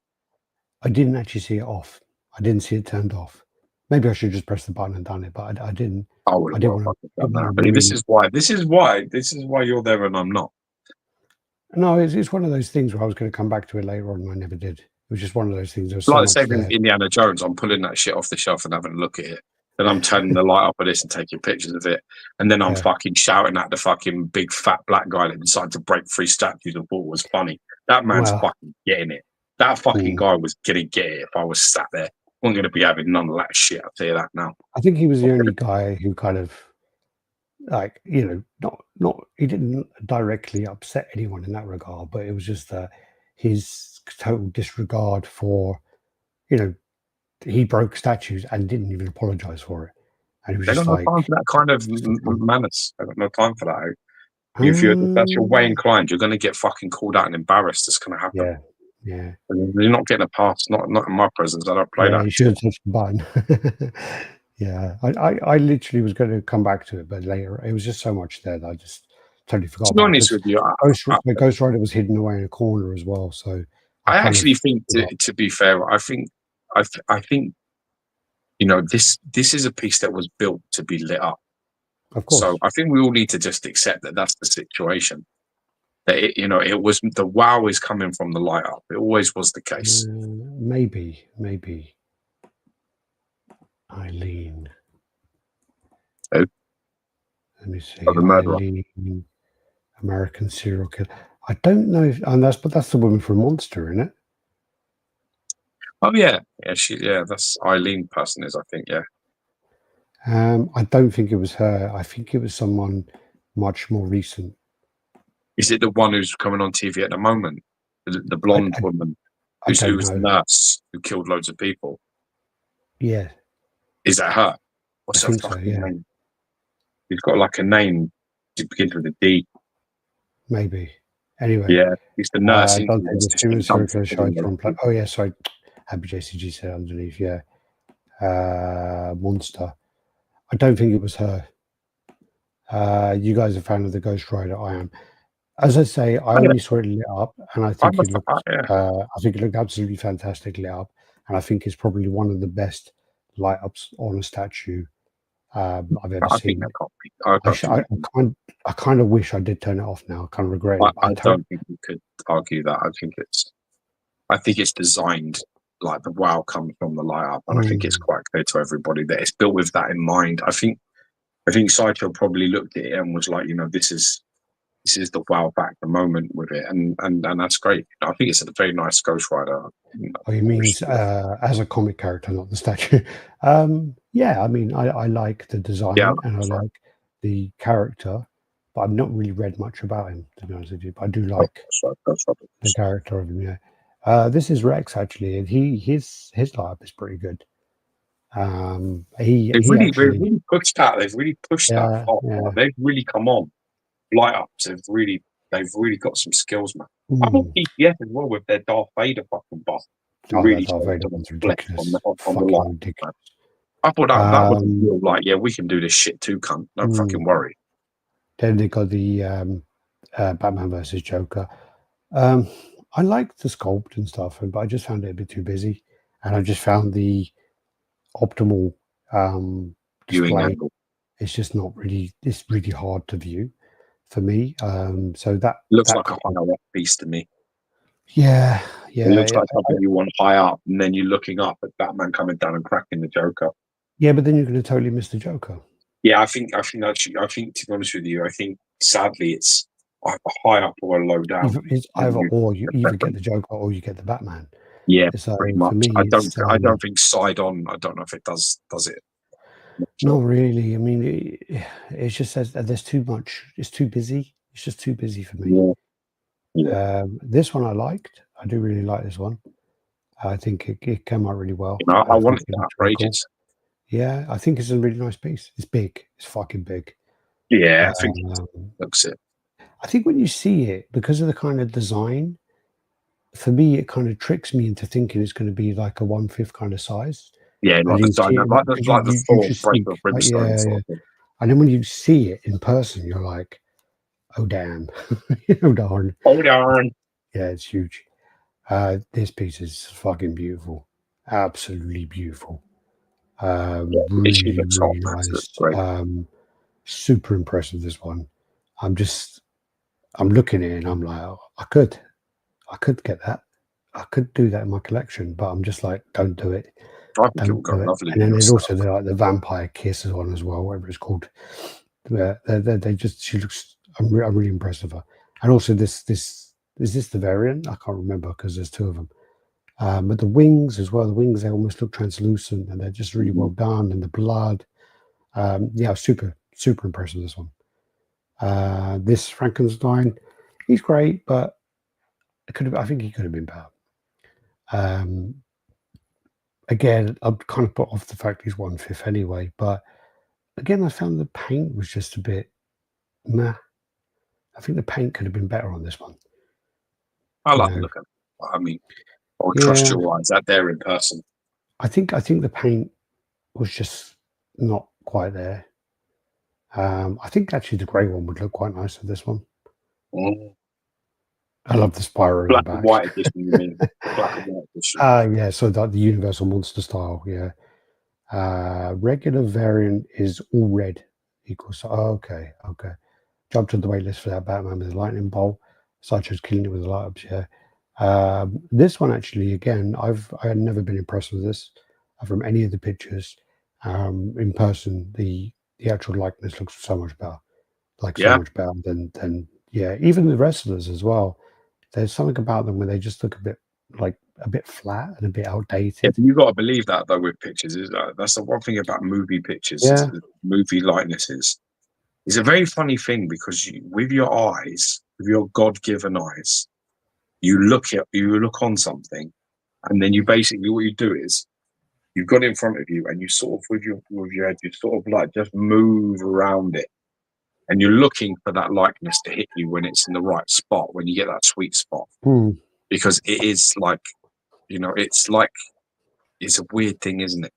I didn't actually see it off. I didn't see it turned off. Maybe I should just press the button and done it, but I didn't. I didn't want to done that. But this is why you're there and I'm not. No, it's one of those things where I was going to come back to it later on and I never did. It was just one of those things. There was like saying Indiana Jones, I'm pulling that shit off the shelf and having a look at it. Then I'm turning the light up of this and taking pictures of it. And then I'm fucking shouting at the fucking big fat black guy that decided to break 3 statues and thought it was funny. That man's fucking getting it. That fucking guy was going to get it if I was sat there. I wasn't going to be having none of that shit, I'll tell you that now. I think he was the only guy who kind of, like, you know, not he didn't directly upset anyone in that regard, but it was just his total disregard for, you know, he broke statues and didn't even apologize for it. And it was just like, time for that kind of manners. I got no time for that. If that's your way inclined, you're going to get fucking called out and embarrassed. That's going to happen. Yeah. You're not getting a pass. Not in my presence. I don't play that. You should have touched the button. Yeah, I literally was going to come back to it, but later it was just so much there that I just totally forgot. To be honest with you, Ghost Rider was hidden away in a corner as well. So I actually think, to be fair, I think, you know, this is a piece that was built to be lit up. Of course. So I think we all need to just accept that that's the situation. That it was the wow is coming from the light up. It always was the case. Maybe. Eileen. Oh. Let me see. The murderer. Eileen, American serial killer. I don't know if, but that's the woman from Monster, isn't it? Oh yeah. That's Eileen person is, I think, yeah. I don't think it was her. I think it was someone much more recent. Is it the one who's coming on TV at the moment? The blonde woman who's the nurse who killed loads of people? Yeah. Is that her? What's her fucking name? He's got like a name that begins with a D. Maybe. Anyway. Yeah, he's the nurse. Oh yeah, sorry. Happy JCG said underneath. Yeah. Monster. I don't think it was her. You guys are a fan of the Ghost Rider. I am. As I say, I only saw it lit up, and I think it looked absolutely fantastic lit up, and I think it's probably one of the best light ups on a statue I've ever seen. I kind of wish I did turn it off now. I kind of regret it. I don't think you could argue that. I think it's designed like the wow comes from the light up, and I think it's quite clear to everybody that it's built with that in mind. I think Sideshow probably looked at it and was like, you know, this is the wow back the moment with it, and that's great. I think it's a very nice Ghost Rider. Oh, you mean as a comic character, not the statue? Yeah, I mean, I like the design and I like the character, but I've not really read much about him, to be honest with you. But I do like the character of him. Yeah, this is Rex actually, and his light up is pretty good. They've really pushed that. They've really pushed that. They've really come on. Light ups they've really got some skills, man. I think PPF as well with their Darth Vader fucking boss. Really that's Vader one's ridiculous. on the Fucking line. ridiculous. I thought that was real, like, yeah, we can do this shit too, cunt. Don't fucking worry. Then they got the Batman versus Joker. I liked the sculpt and stuff, but I just found it a bit too busy. And I just found the optimal display. It's just not really. It's really hard to view for me. So that looks like a high up piece to me. Yeah. It looks like something you want high up, and then you're looking up at Batman coming down and cracking the Joker. Yeah, but then you're going to totally miss the Joker. Yeah, I think to be honest with you, I think sadly it's either high up or low down. It's either or. You either get the Joker or you get the Batman. Yeah, so pretty much. For me, I don't think side on. I don't know if it does it. Not really. I mean, it's just there's too much. It's too busy. It's just too busy for me. Yeah. This one I liked. I do really like this one. I think it came out really well. I wanted that for ages. Yeah, I think it's a really nice piece. It's big. It's fucking big. Yeah, I think looks it. I think when you see it, because of the kind of design, for me, it kind of tricks me into thinking it's going to be like a 1/5 kind of size. Yeah, like the Thor break of Brimstone. Yeah. And then when you see it in person, you're like, oh damn, oh darn. Oh darn. Yeah, it's huge. This piece is fucking beautiful. Absolutely beautiful. Really, really nice. Super impressive, this one. I'm looking at it and I'm like, oh, I could get that. I could do that in my collection, but I'm just like, don't do it. I think it will go lovely. And then there's also the vampire kiss one as well, whatever it's called. She looks. I'm really impressed with her. And also this is this the variant? I can't remember because there's two of them. But the wings as well. The wings, they almost look translucent, and they're just really well done. And the blood, yeah, super impressive. This one. This Frankenstein, he's great, but I think he could have been better. Again, I'm kind of put off the fact he's 1/5 anyway. But again, I found the paint was just a bit meh. I think the paint could have been better on this one. I like the look at it. I mean, I would trust your eyes out there in person. I think the paint was just not quite there. I think actually the grey one would look quite nice with this one. I love the Spyro black in the back. And white edition, you mean? Black and white edition. Yeah, so the Universal Monster style, yeah. Regular variant is all red equals. Okay. Jump to the wait list for that Batman with the lightning bolt, such as killing it with the light ups, yeah. This one actually, again, I had never been impressed with this from any of the pictures. In person, the actual likeness looks so much better. So much better than even the wrestlers as well. There's something about them where they just look a bit flat and a bit outdated. Yeah, you got to believe that though with pictures. That's the one thing about movie pictures. Yeah. Movie likenesses. It's a very funny thing because with your eyes, with your God-given eyes, you look on something, and then you basically what you do is you've got it in front of you, and you sort of with your head, you sort of like just move around it, and you're looking for that likeness to hit you when it's in the right spot, when you get that sweet spot, because it is like, it's a weird thing, isn't it?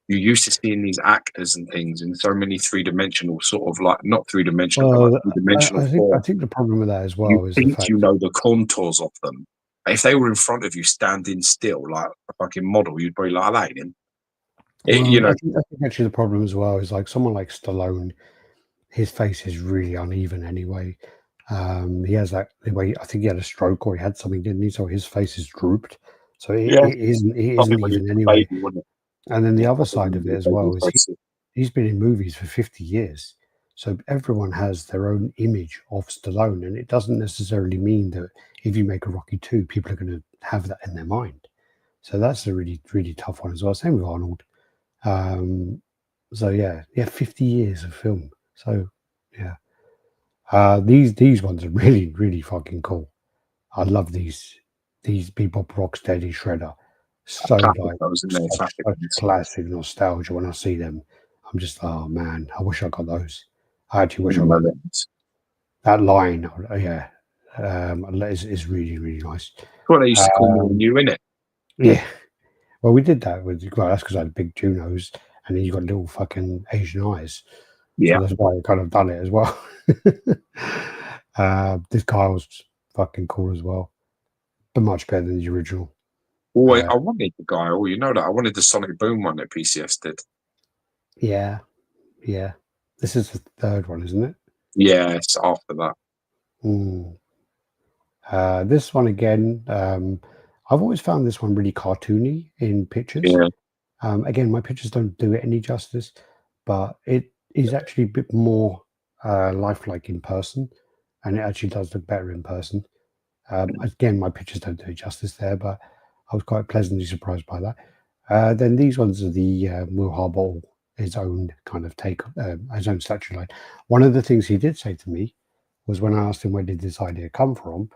You're used to seeing these actors and things in so many three-dimensional, sort of like not three-dimensional, but like three-dimensional. I think the problem with that as well is the fact the contours of them. If they were in front of you, standing still like a fucking model, you'd be like, "That ain't him." I think actually the problem as well is like someone like Stallone, his face is really uneven anyway. He has that way. I think he had a stroke or he had something, didn't he? So his face is drooped. So it isn't even anyway. And then the other side of it as well is he's been in movies for 50 years. So everyone has their own image of Stallone. And it doesn't necessarily mean that if you make a Rocky 2, people are going to have that in their mind. So that's a really, really tough one as well. Same with Arnold. So yeah, 50 years of film. So yeah. These ones are really, really fucking cool. I love these Bebop Rocksteady Shredder. So such classic nostalgia. When I see them, I'm just, oh man, I wish I got those. I actually wish I got those. That line, is really, really nice. What they used to call me when you in it. Yeah. Well, we did that with, well, that's because I had big Junos, and then you got little fucking Asian eyes. Yeah. So that's why I kind of done it as well. This guy was fucking cool as well, but much better than the original. Oh, I wanted the guy. Oh, you know that I wanted the Sonic Boom one that PCS did. Yeah, yeah. This is the third one, isn't it? Yeah, it's after that. This one again. I've always found this one really cartoony in pictures. Yeah. Again, my pictures don't do it any justice, but it is actually a bit more lifelike in person, and it actually does look better in person. Again, my pictures don't do it justice there, but I was quite pleasantly surprised by that. Then these ones are the Will Harbottle, his own kind of take, his own statue line. One of the things he did say to me was when I asked him where did this idea come from,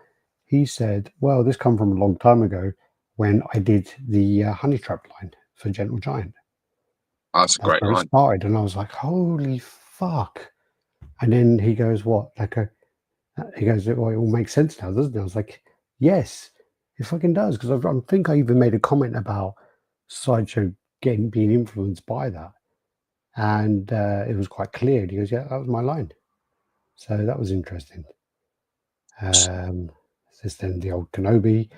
he said, well, this come from a long time ago when I did the honey trap line for Gentle Giant. That's a great where line. it started, and I was like, holy fuck. And then he goes, what? He goes, well, it all makes sense now, doesn't it? I was like, yes, it fucking does. Because I think I even made a comment about Sideshow being influenced by that. And it was quite clear. And he goes, yeah, that was my line. So that was interesting. This then the old Kenobi,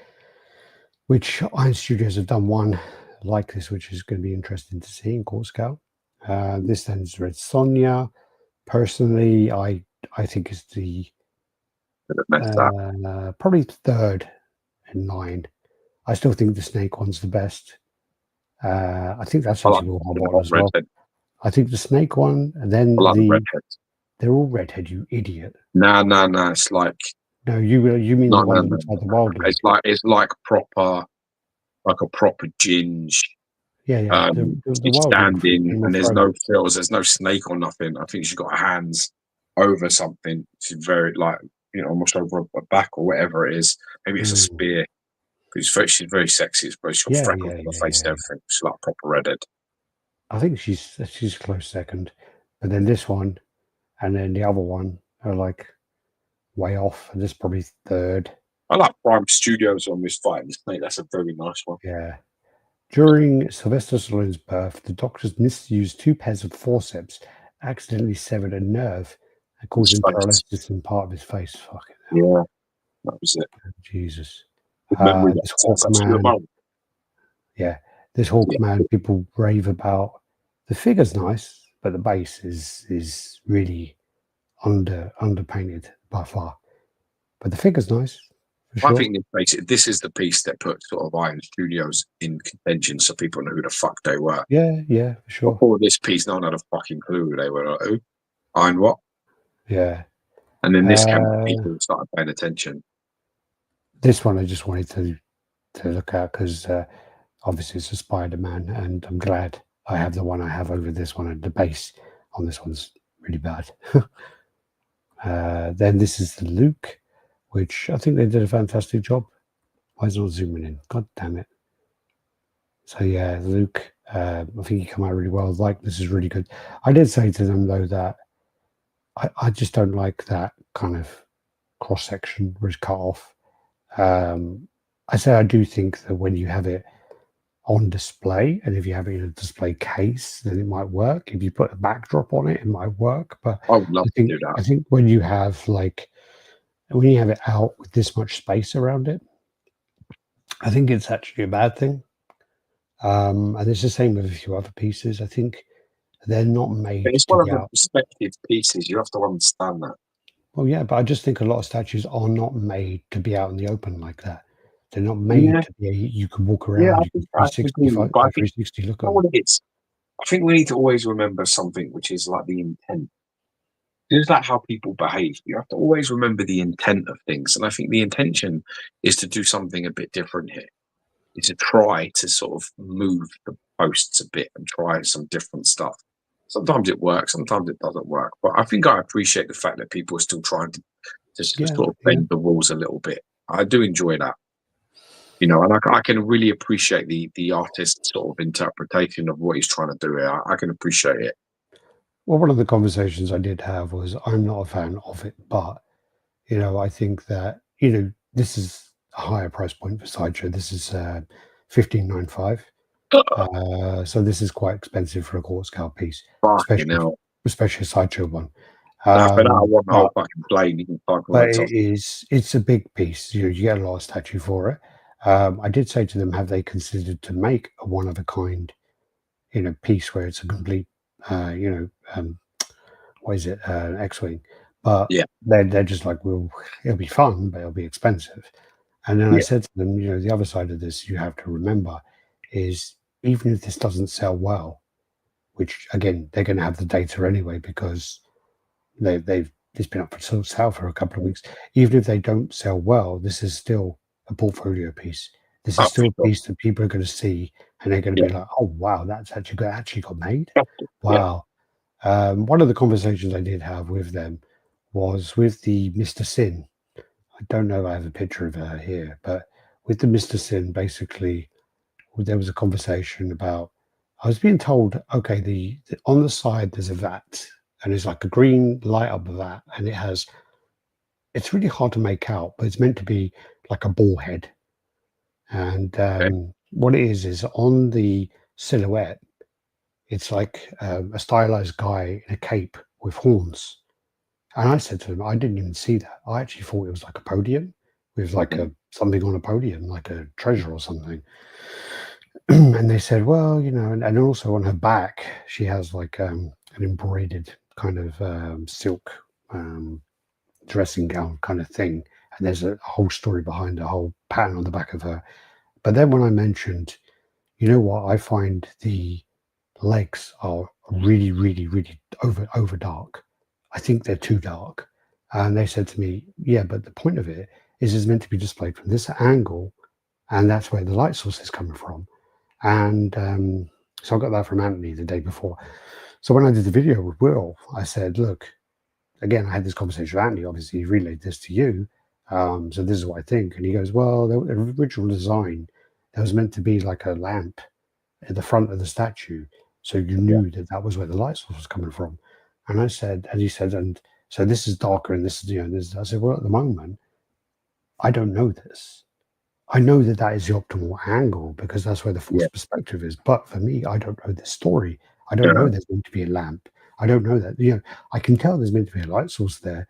which Iron Studios have done one like this, which is going to be interesting to see in Court Scale. This then is Red Sonja. Personally, I think it's the probably third in line. I still think the Snake one's the best. I think that's actually Will Harbottle as well. I think the Snake one, and then they're all redhead. You idiot! No. It's like you mean the one inside the wild. It's like proper, like a proper ginge. Yeah. She's standing, and there's no frills. There's no snake or nothing. I think she's got her hands over something. She's very almost over a back or whatever it is. Maybe it's a spear. But she's very sexy. She's got freckles on her face and everything. She's like a proper redhead. I think she's close second, but then this one, and then the other one are like way off, and this is probably third. I like Prime Studios on this fight. That's a very nice one. Yeah. During Sylvester Stallone's birth, the doctors misused 2 pairs of forceps, accidentally severed a nerve, and caused him paralysis in part of his face. Fucking hell. Yeah, that was it. Jesus. This Hawkman. Yeah, this Hawkman, people rave about. The figure's nice, but the base is really underpainted by far. But the figure's nice. I think this is the piece that put sort of Iron Studios in contention, so people know who the fuck they were. Yeah, for sure. Before this piece, no one had a fucking clue who they were. Like, who? Iron what? Yeah. And then this came to people and started paying attention. This one I just wanted to look at because obviously it's a Spider-Man, and I'm glad I have the one I have over this one, and the base on this one's really bad. Then this is the Luke, which I think they did a fantastic job. Why is it not zooming in? God damn it. So yeah, Luke, I think he came out really well. Like, this is really good. I did say to them though that I just don't like that kind of cross section where it's cut off. I say I do think that when you have it on display, and if you have it in a display case, then it might work. If you put a backdrop on it, it might work. But I would love to do that. I think when you have it out with this much space around it, I think it's actually a bad thing. And it's the same with a few other pieces. I think they're not made. It's one of the perspective pieces. You have to understand that. Well, yeah, but I just think a lot of statues are not made to be out in the open like that. They're not made to be. You can walk around. Yeah, you can 360 look at them. I think we need to always remember something, which is like the intent. It's like how people behave. You have to always remember the intent of things, and I think the intention is to do something a bit different here. Is to try to sort of move the posts a bit and try some different stuff. Sometimes it works, sometimes it doesn't work. But I think I appreciate the fact that people are still trying to sort of bend the rules a little bit. I do enjoy that. And I can really appreciate the artist's sort of interpretation of what he's trying to do here. I can appreciate it. Well, one of the conversations I did have was I'm not a fan of it, but, I think that, this is a higher price point for Sideshow. This is $15.95. So this is quite expensive for a quartz scale piece, especially a Sideshow one. For that, I want the whole fucking plane. But it's a big piece. You get a lot of statue for it. I did say to them, have they considered to make a one of a kind, piece where it's a complete, what is it, X-wing? But they're just like, well, it'll be fun, but it'll be expensive. And then I said to them, the other side of this you have to remember is even if this doesn't sell well, which again they're going to have the data anyway because it's been up for sale for a couple of weeks. Even if they don't sell well, this is still a portfolio piece. This is still a piece that people are going to see, and they're going to be like, "Oh wow, that's actually got made." Wow. One of the conversations I did have with them was with the Mr. Sin. I don't know if I have a picture of her here, but with the Mr. Sin, basically, there was a conversation about. I was being told, okay, the on the side there's a vat. And it's like a green light up of that, and it's really hard to make out, but it's meant to be like a ball head. And what it is on the silhouette, it's like a stylized guy in a cape with horns. And I said to him, I didn't even see that. I actually thought it was like a podium with like something on a podium, like a treasure or something. And they said, well, and also on her back, she has like an embroidered kind of silk dressing gown kind of thing, and there's a whole story behind the whole pattern on the back of her. But then when I mentioned, what, I find the legs are really, really, really over dark. I think they're too dark. And they said to me, yeah, but the point of it is it's meant to be displayed from this angle, and that's where the light source is coming from. And so I got that from Anthony the day before. So when I did the video with Will, I said, look, again, I had this conversation with Andy. Obviously, he relayed this to you. So this is what I think. And he goes, well, the original design, there was meant to be like a lamp at the front of the statue. So you knew that was where the light source was coming from. And I said, and he said, and so this is darker and this is, this. I said, well, at the moment, I don't know this. I know that is the optimal angle because that's where the force perspective is. But for me, I don't know this story. I don't know there's meant to be a lamp. I don't know that. I can tell there's meant to be a light source there.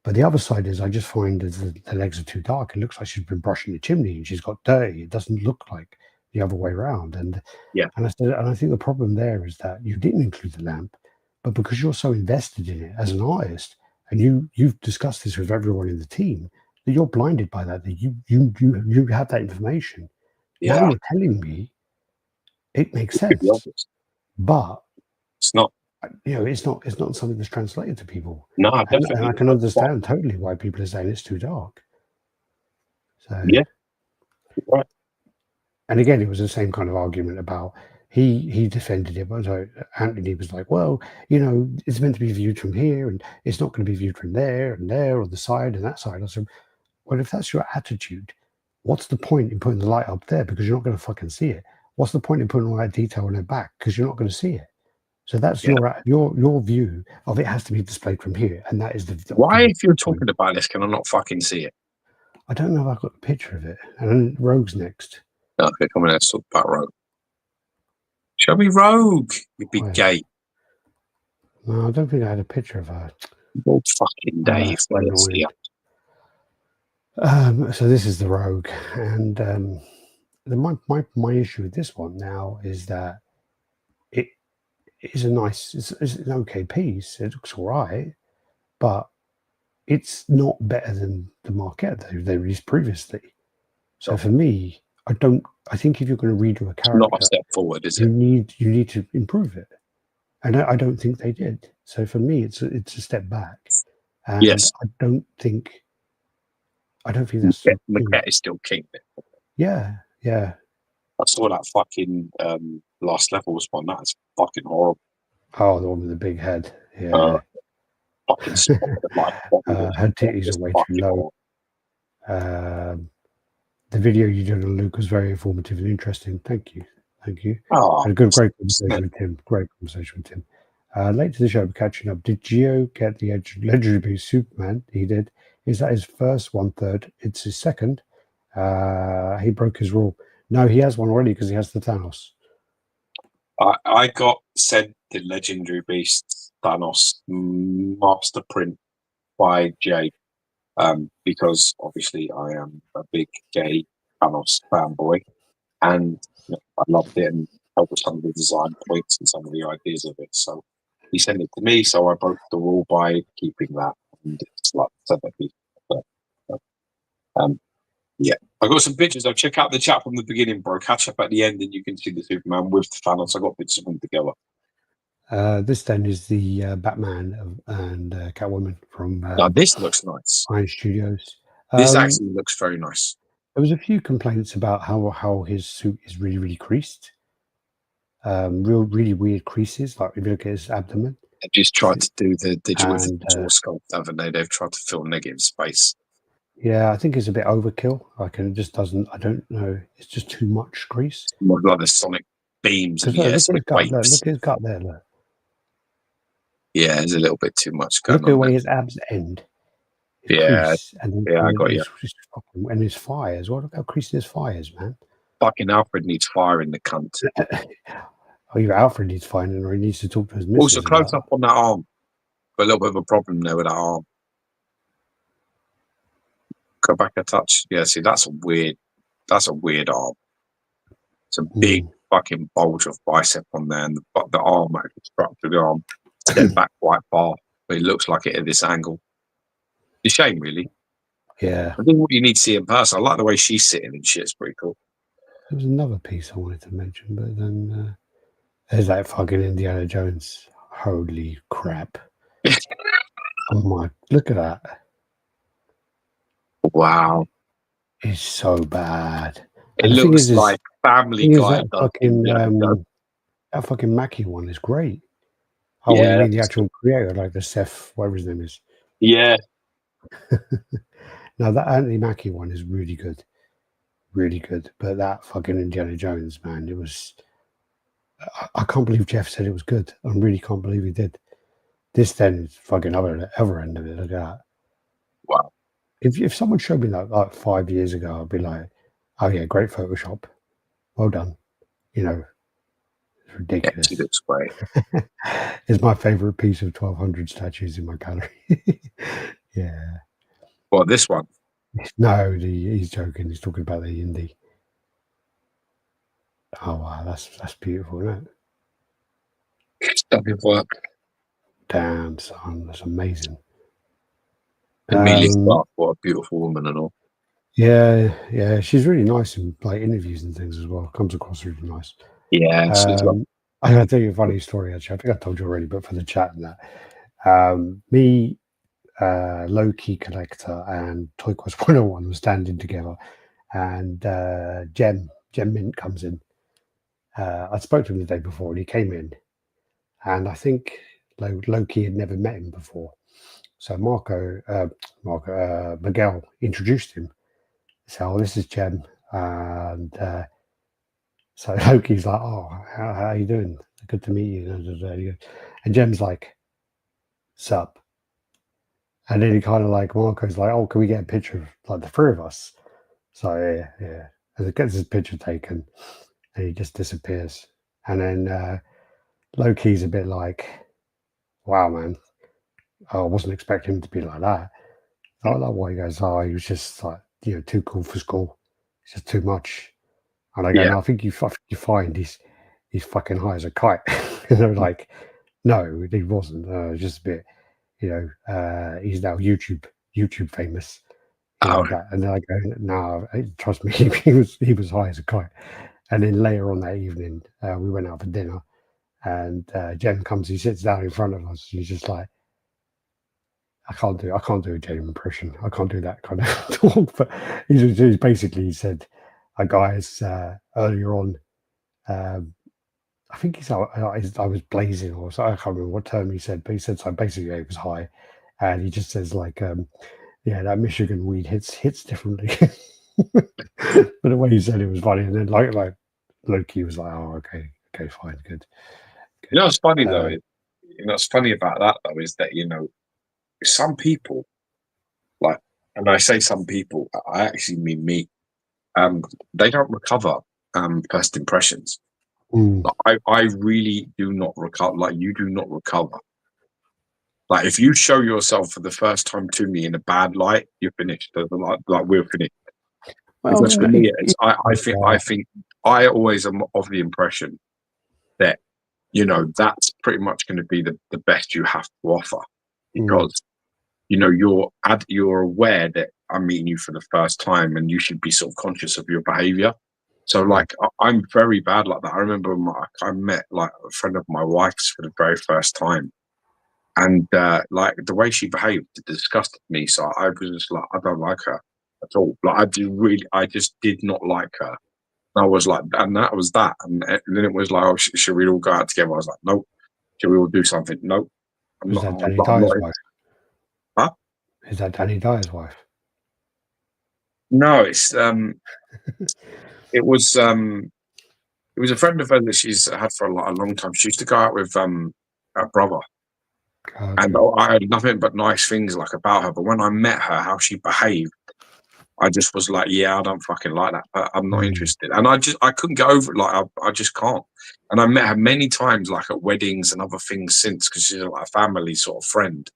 But the other side is I just find that the legs are too dark. It looks like she's been brushing the chimney and she's got dirty. It doesn't look like the other way around. And I said, and I think the problem there is that you didn't include the lamp, but because you're so invested in it as an artist, and you've discussed this with everyone in the team, that you're blinded by that you have that information. Now you're telling me it makes sense. But it's not. It's not something that's translated to people. No, and I can understand totally why people are saying it's too dark. So right. And again, it was the same kind of argument about he defended it, but Anthony was like, well, it's meant to be viewed from here, and it's not going to be viewed from there and there, or the side and that side. I said, well, if that's your attitude, what's the point in putting the light up there because you're not going to fucking see it? What's the point in putting all that detail on their back because you're not going to see it? So that's your view of it has to be displayed from here, and that is the why, if you're talking about this, can I not fucking see it? I don't know if I've got a picture of it. And then Rogue's next. Okay, come on, let's talk about Rogue. Show me Rogue, you big gay. No, I don't think I had a picture of her. All fucking day. So this is the Rogue, and my issue with this one now is that it is it's an okay piece. It looks all right, but it's not better than the Marquette they released previously. So for me, I think if you're going to redo a character, not a step forward, is it? You need to improve it, and I don't think they did. So for me, it's a step back. And yes, I don't think that's Marquette is still king. Yeah. I saw that fucking Last Levels one. That's fucking horrible. Oh, the one with the big head. Yeah. Her titties are way too low. The video you did on Luke was very informative and interesting. Thank you. Oh, had a great conversation with Tim. Late to the show, catching up. Did Geo get the legendary beast Superman? He did. Is that his first 1/3? It's his second. He broke his rule. No, he has one already because he has the Thanos. I got sent the Legendary Beast Thanos master print by Jay, because obviously I am a big gay Thanos fanboy, and I loved it and helped with some of the design points and some of the ideas of it. So he sent it to me, so I broke the rule by keeping that, and it's like 70. Yeah, I got some pictures. I'll check out the chat from the beginning, bro. Catch up at the end, and you can see the Superman with the Thanos. I got pictures of them together. This then is the Batman and Catwoman from Now this looks nice. Iron Studios. This actually looks very nice. There was a few complaints about how his suit is really, really creased. Really weird creases, like if you look at his abdomen. They just tried to do the digital jaw sculpt, haven't they? They've tried to fill negative space. Yeah, I think it's a bit overkill. Like, and it just doesn't. I don't know. It's just too much grease. More like the sonic beams. Look at his gut there. Look. Yeah, there's a little bit too much going on. Look at where his abs end. Yeah, I got you. And his thighs. What about creasing his thighs, man? Fucking Alfred needs fire in the cunt. Oh, your Alfred needs finding, or he needs to talk to his missus. Also, close up on that arm. Got a little bit of a problem there with that arm. Go back a touch. Yeah, see, that's a weird arm. It's a big fucking bulge of bicep on there, and the arm, like the structure of the arm, stepped back quite far, but it looks like it at this angle. It's a shame, really. Yeah. I think what you need to see in person. I like the way she's sitting and shit. It's pretty cool. There was another piece I wanted to mention, but then there's that fucking Indiana Jones. Holy crap. Oh my, look at that. Wow. It's so bad. It looks like Family Guy. That fucking Mackie one is great. Oh, yeah, you mean the actual creator, like the Seth, whatever his name is. Yeah. No, that Anthony Mackie one is really good. Really good. But that fucking Indiana Jones, man, it was... I can't believe Jeff said it was good. I really can't believe he did. This then is fucking other end of it. Look at that. Wow. If someone showed me that like 5 years ago, I'd be like, oh yeah, great Photoshop. Well done. You know, it's ridiculous. Yeah, it looks great. It's my favorite piece of 1200 statues in my gallery. Yeah. Well, this one? No, he's joking. He's talking about the indie. Oh wow, that's beautiful, isn't it? It's done good work. Damn, son, that's amazing. Emilia Clarke, what a beautiful woman and all. Yeah, she's really nice in like interviews and things as well. Comes across really nice. Yeah, I'm gonna tell you a funny story actually. I think I told you already, but for the chat and that, me, low key collector, and Toy Quest 101 were standing together, and Gem Mint comes in. I spoke to him the day before, and he came in, and I think Loki had never met him before. So Miguel introduced him. So, oh, this is Gem. And so Loki's like, oh, how are you doing? Good to meet you. And Gem's like, sup? And then he kind of like, Marco's like, oh, can we get a picture of like the three of us? So, yeah. And he gets his picture taken, and he just disappears. And then Loki's a bit like, wow, man. I wasn't expecting him to be like that. I don't know why he goes, oh, he was just like, too cool for school. It's just too much. And I go, no, I think you find he's fucking high as a kite. And they're like, no, he wasn't. Just a bit, he's now YouTube famous. Like that. And then I go, no, trust me, he was high as a kite. And then later on that evening, we went out for dinner, and Jem comes, he sits down in front of us, and he's just like, I can't do a Jem impression. I can't do that kind of talk. But he basically said, guys, earlier on, I think I was blazing, or so, I can't remember what term he said, but he said so basically it was high, and he just says like, yeah, that Michigan weed hits differently. But the way he said it was funny, and then like Loki was like, oh, okay, fine, good. You know what's funny though? What's funny about that though is that some people, like, and I say some people, I actually mean me, they don't recover first impressions. Mm. I really do not recover. Like, you do not recover. Like, if you show yourself for the first time to me in a bad light, you're finished. Like we're finished. Well, Because for me, I think I always am of the impression that, you know, that's pretty much going to be the best you have to offer, because you know, you're aware that I'm meeting you for the first time, and you should be sort of conscious of your behavior. So, like, I'm very bad like that. I remember I met like a friend of my wife's for the very first time, and like the way she behaved disgusted me. So I was just like, I don't like her at all. Like, I just did not like her. And I was like, and that was that. And then it was like, oh, should we all go out together? I was like, nope. Should we all do something? Nope. Is that Danny Dyer's wife? Huh? Is that Danny Dyer's wife? No, it's it was a friend of hers that she's had for a long time. She used to go out with her brother. Okay. And I had nothing but nice things like about her. But when I met her, how she behaved, I just was like, yeah, I don't fucking like that. I'm not interested. And I couldn't get over it. Like, I just can't. And I met her many times, like at weddings and other things since, because she's like a family sort of friend.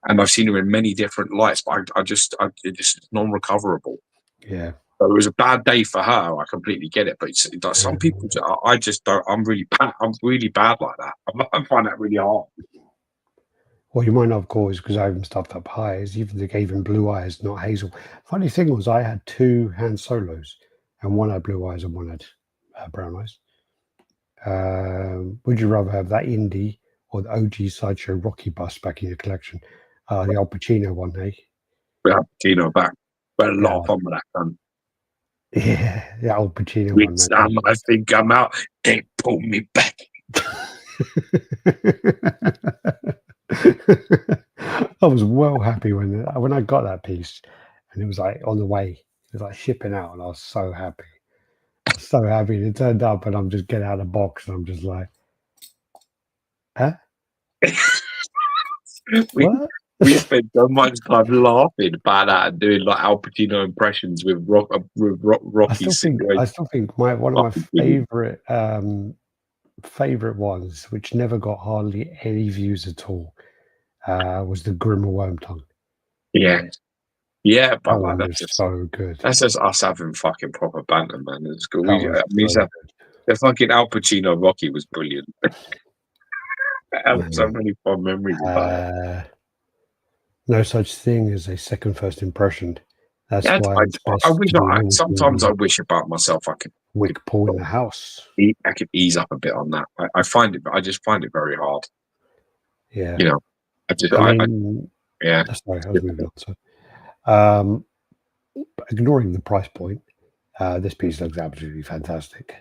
And I've seen her in many different lights, but it just is non-recoverable. Yeah. So it was a bad day for her. I completely get it. But some people, I just don't. I'm really bad. I'm really bad like that. I find that really hard. Well, you might not have caused, because I haven't stuffed up eyes. Even they gave him blue eyes, not hazel. Funny thing was, I had 2 Han Solos, and one had blue eyes and one had brown eyes. Would you rather have that indie or the OG Sideshow Rocky bust back in your collection? The Al Pacino one, eh? Al Pacino back. But a lot of fun with that one. Yeah, the Al Pacino one. Sam, I think I'm out. They pull me back. I was well happy when I got that piece, and it was like on the way. It was like shipping out, and I was so happy. So happy. And it turned up, and I'm just getting out of the box, and I'm just like, huh? What? We spent so much time laughing about that and doing like Al Pacino impressions with Rocky. I still think one of my favorite ones, which never got hardly any views at all, was the Grimmer Worm Tongue. Yeah, but like, that's just so good. That's just us having fucking proper banter, man. It's good. The fucking Al Pacino Rocky was brilliant. I have so many fond memories about it. No such thing as a second first impression. That's why sometimes I wish about myself I could wick Paul in the house. I could ease up a bit on that. I just find it very hard. Yeah. You know, yeah. That's right. I was moving on. So, ignoring the price point, this piece looks absolutely fantastic.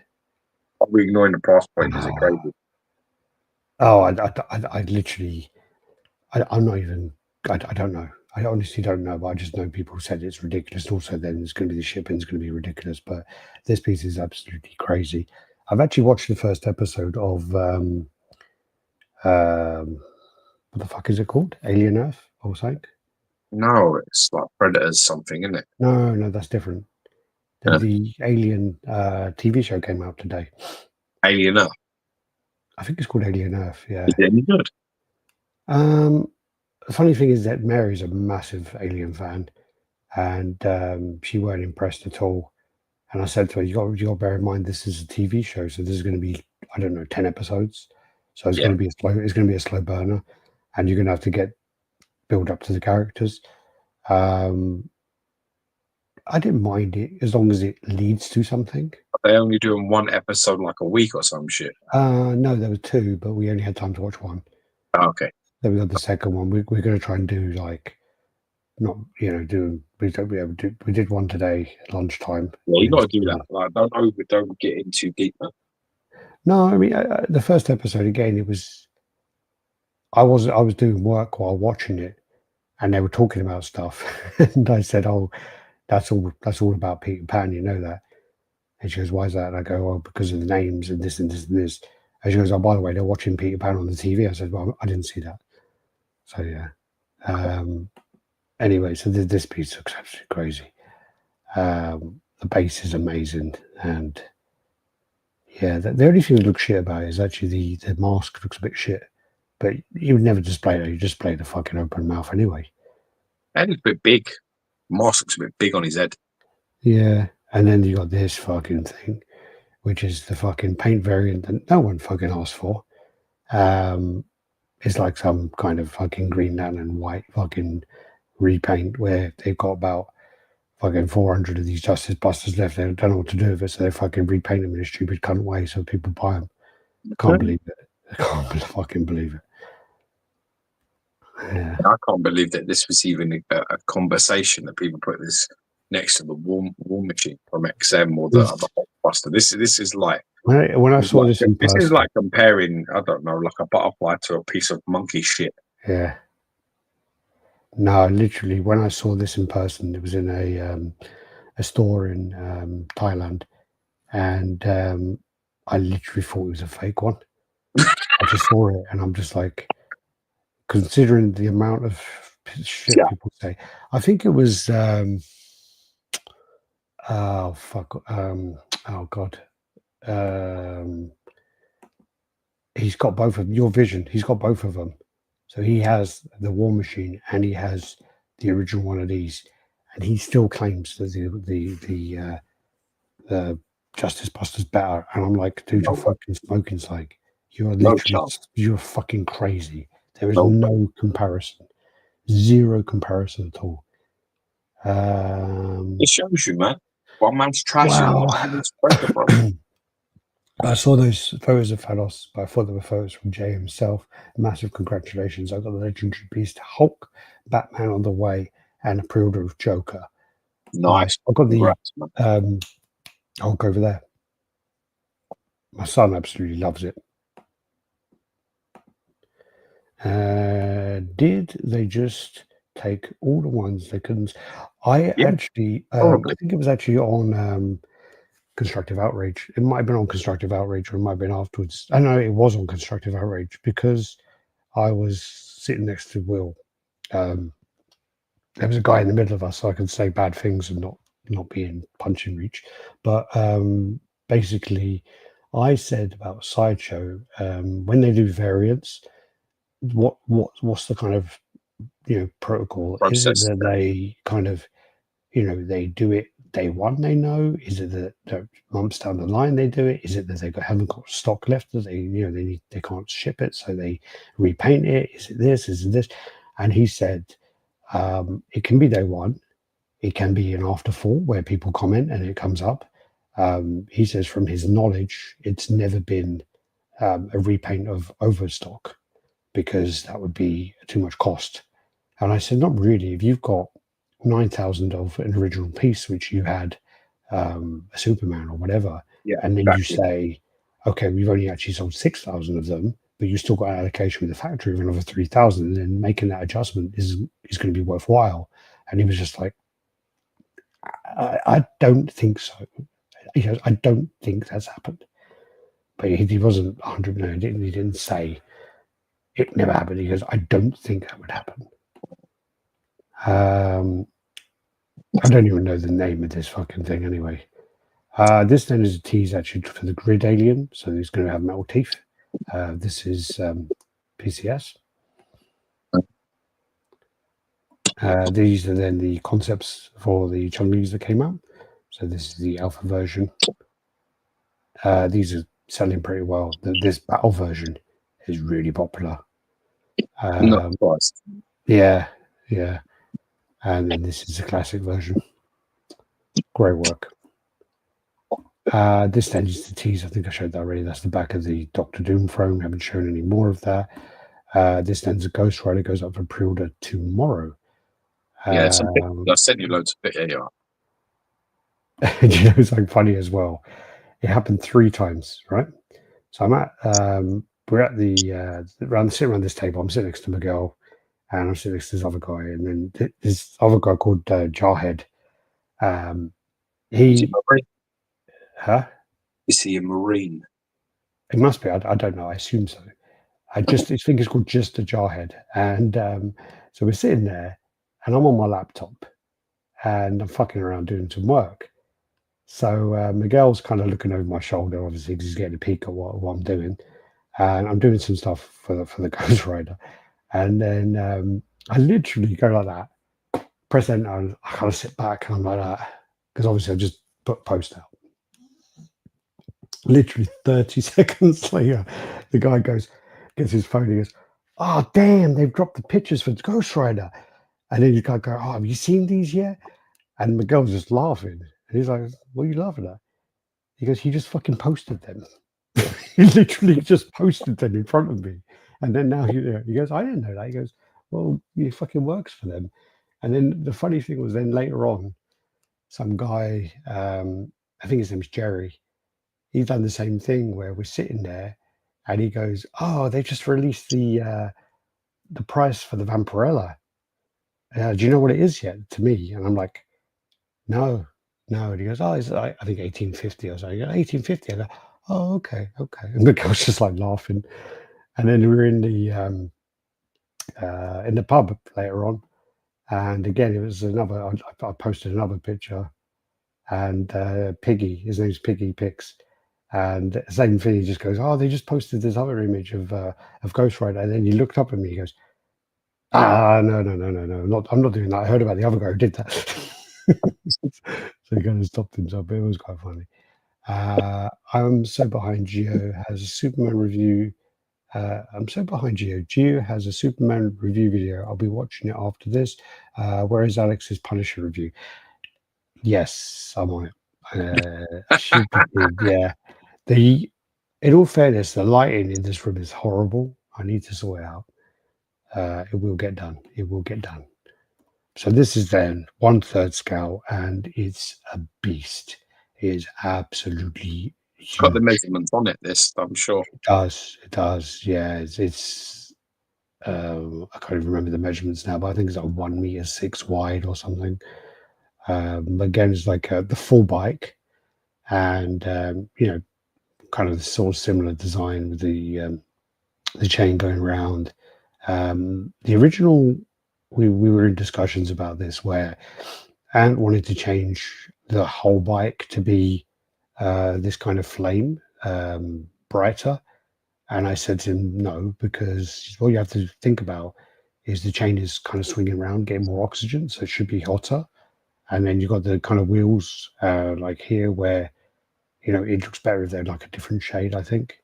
Are we ignoring the price point? Is it crazy? Oh, I literally, I'm not even. I don't know. I honestly don't know, but I just know people said it's ridiculous. And also, then it's going to be the shipping's going to be ridiculous. But this piece is absolutely crazy. I've actually watched the first episode of what the fuck is it called? Alien Earth or something? No, it's like Predators something, isn't it? No, that's different. The Alien TV show came out today. Alien Earth. I think it's called Alien Earth. Yeah. Is it any good? The funny thing is that Mary's a massive Alien fan, and she weren't impressed at all. And I said to her, "You got to bear in mind this is a TV show, so this is going to be 10 episodes. So it's going to be a slow burner, and you're going to have to build up to the characters." I didn't mind it as long as it leads to something. Are they only doing one episode like a week or some shit? No, there were 2, but we only had time to watch one. Oh, okay. Then we got the second one. We're going to try and do we did one today at lunchtime. Yeah, you got to do that. Like, don't get in too deep, man. No, I mean the first episode again. It was I was doing work while watching it, and they were talking about stuff, and I said, "Oh, that's all about Peter Pan, you know that?" And she goes, "Why is that?" And I go, "Well, because of the names and this and this and this." And she goes, "Oh, by the way, they're watching Peter Pan on the TV." I said, "Well, I didn't see that." So yeah. Anyway, so this piece looks absolutely crazy. The base is amazing, and Yeah, the only thing that looks shit about it is actually the mask looks a bit shit. But you would never display it. You display the fucking open mouth anyway. And it's a bit big. Mask looks a bit big on his head. Yeah, and then you got this fucking thing, which is the fucking paint variant that no one fucking asked for. It's like some kind of fucking Green Lantern white fucking repaint where they've got about fucking 400 of these Justice Busters left. They don't know what to do with it, so they fucking repaint them in a stupid cunt way so people buy them. I can't believe it. I can't fucking believe it. Yeah. I can't believe that this was even a conversation that people put this next to the War Machine from XM or the other Buster. This is like when I saw this in person, this is like comparing, I don't know, like a butterfly to a piece of monkey shit. Yeah. No, literally, when I saw this in person, it was in a store in Thailand, and I literally thought it was a fake one. I just saw it, and I'm just like, considering the amount of shit people say, I think it was oh fuck, oh god, he's got both of your vision. He's got both of them. So he has the War Machine and he has the original one of these, and he still claims that the Justice Buster's better. And I'm like, dude, you're fucking smoking psych. You're literally you're fucking crazy. There is no comparison, zero comparison at all. It shows you, man. One man's trash. Wow. I saw those photos of Thanos, but I thought they were photos from Jay himself. Massive congratulations. I got the legendary beast Hulk, Batman on the way, and a pre-order of Joker. Nice. I got the Hulk over there. My son absolutely loves it. Did they just take all the ones they couldn't? I actually, I think it was actually on Constructive Outrage. It might have been on Constructive Outrage, or it might have been afterwards. I know it was on Constructive Outrage because I was sitting next to Will. There was a guy in the middle of us, so I could say bad things and not be in punching reach. But basically, I said about Sideshow when they do variants, what's the kind of protocol? Process. Is it that they kind of they do it day one, they know? Is it that months down the line they do it? Is it that they haven't got stock left that they can't ship it, so they repaint it? Is it this? Is it this? And he said it can be day one, it can be an after fall where people comment and it comes up. He says from his knowledge, it's never been a repaint of overstock because that would be too much cost. And I said, not really. If you've got 9,000 of an original piece, which you had a Superman or whatever, and then you say, okay, we've only actually sold 6,000 of them, but you still got an allocation with the factory of another 3,000, and then making that adjustment is going to be worthwhile. And he was just like, I don't think so. He goes, I don't think that's happened. But he wasn't 100%. He didn't say it never happened. He goes, I don't think that would happen. I don't even know the name of this fucking thing anyway. This then is a tease actually for the Grid Alien, so he's going to have metal teeth. This is PCS. These are then the concepts for the Chun-Lis that came out. So this is the alpha version. These are selling pretty well. This battle version is really popular. Yeah. And then this is the classic version. Great work. This then is the tease. I think I showed that already. That's the back of the Doctor Doom throne. Haven't shown any more of that. This then's a Ghost Rider. Goes up for pre-order tomorrow. I sent you loads of video. It's like funny as well. It happened 3 times, right? So I'm at we're at the sitting around this table. I'm sitting next to Miguel, and I'm sitting next to this other guy, and then this other guy called Jarhead. Is he a Marine? It must be. I don't know. I assume so. I think it's called just a Jarhead, and so we're sitting there, and I'm on my laptop, and I'm fucking around doing some work, So Miguel's kind of looking over my shoulder, obviously, because he's getting a peek at what I'm doing. And I'm doing some stuff for the Ghost Rider. And then I literally go like that, press enter, and I kind of sit back and I'm like that. Because obviously I just put post out. Literally 30 seconds later, the guy gets his phone, he goes, "Oh, damn, they've dropped the pictures for the Ghost Rider." And then you guy go, "Oh, have you seen these yet?" And Miguel's just laughing. And he's like, "What are you laughing at?" He goes, "He just fucking posted them." He literally just posted them in front of me. And then now he goes, "I didn't know that." He goes, "Well, he fucking works for them." And then the funny thing was then later on, some guy, I think his name's Jerry, he's done the same thing where we're sitting there and he goes, "Oh, they just released the price for the Vampirella. Do you know what it is yet?" To me. And I'm like, no. And he goes, "Oh, it's I think 1850 or something." 1850. I go, "Oh, okay. And the girl's just like laughing. And then we were in the pub later on. And again, it was another, I posted another picture. And Piggy, his name's Piggy Pix. And the same thing, he just goes, "Oh, they just posted this other image of Ghost Rider." And then he looked up at me, he goes, no, I'm not doing that. I heard about the other guy who did that." So he kind of stopped himself, but it was quite funny. I'm so behind. Geo has a Superman review. I'm so behind Geo. Geo has a Superman review video. I'll be watching it after this. Where is Alex's Punisher review? Yes, I'm on it. Yeah. In all fairness, the lighting in this room is horrible. I need to sort it out. It will get done. So this is then 1/3 scale, and it's a beast. It is absolutely huge. It's got the measurements on it, this, I'm sure. It does. Yeah, it's I can't even remember the measurements now, but I think it's like 1.6 meters wide or something. Again, it's like the full bike, and kind of the sort of similar design with the chain going around. The original, we were in discussions about this where Ant wanted to change the whole bike to be this kind of flame, brighter. And I said to him, no, because what you have to think about is the chain is kind of swinging around, getting more oxygen, so it should be hotter. And then you've got the kind of wheels like here where, it looks better if they're like a different shade, I think.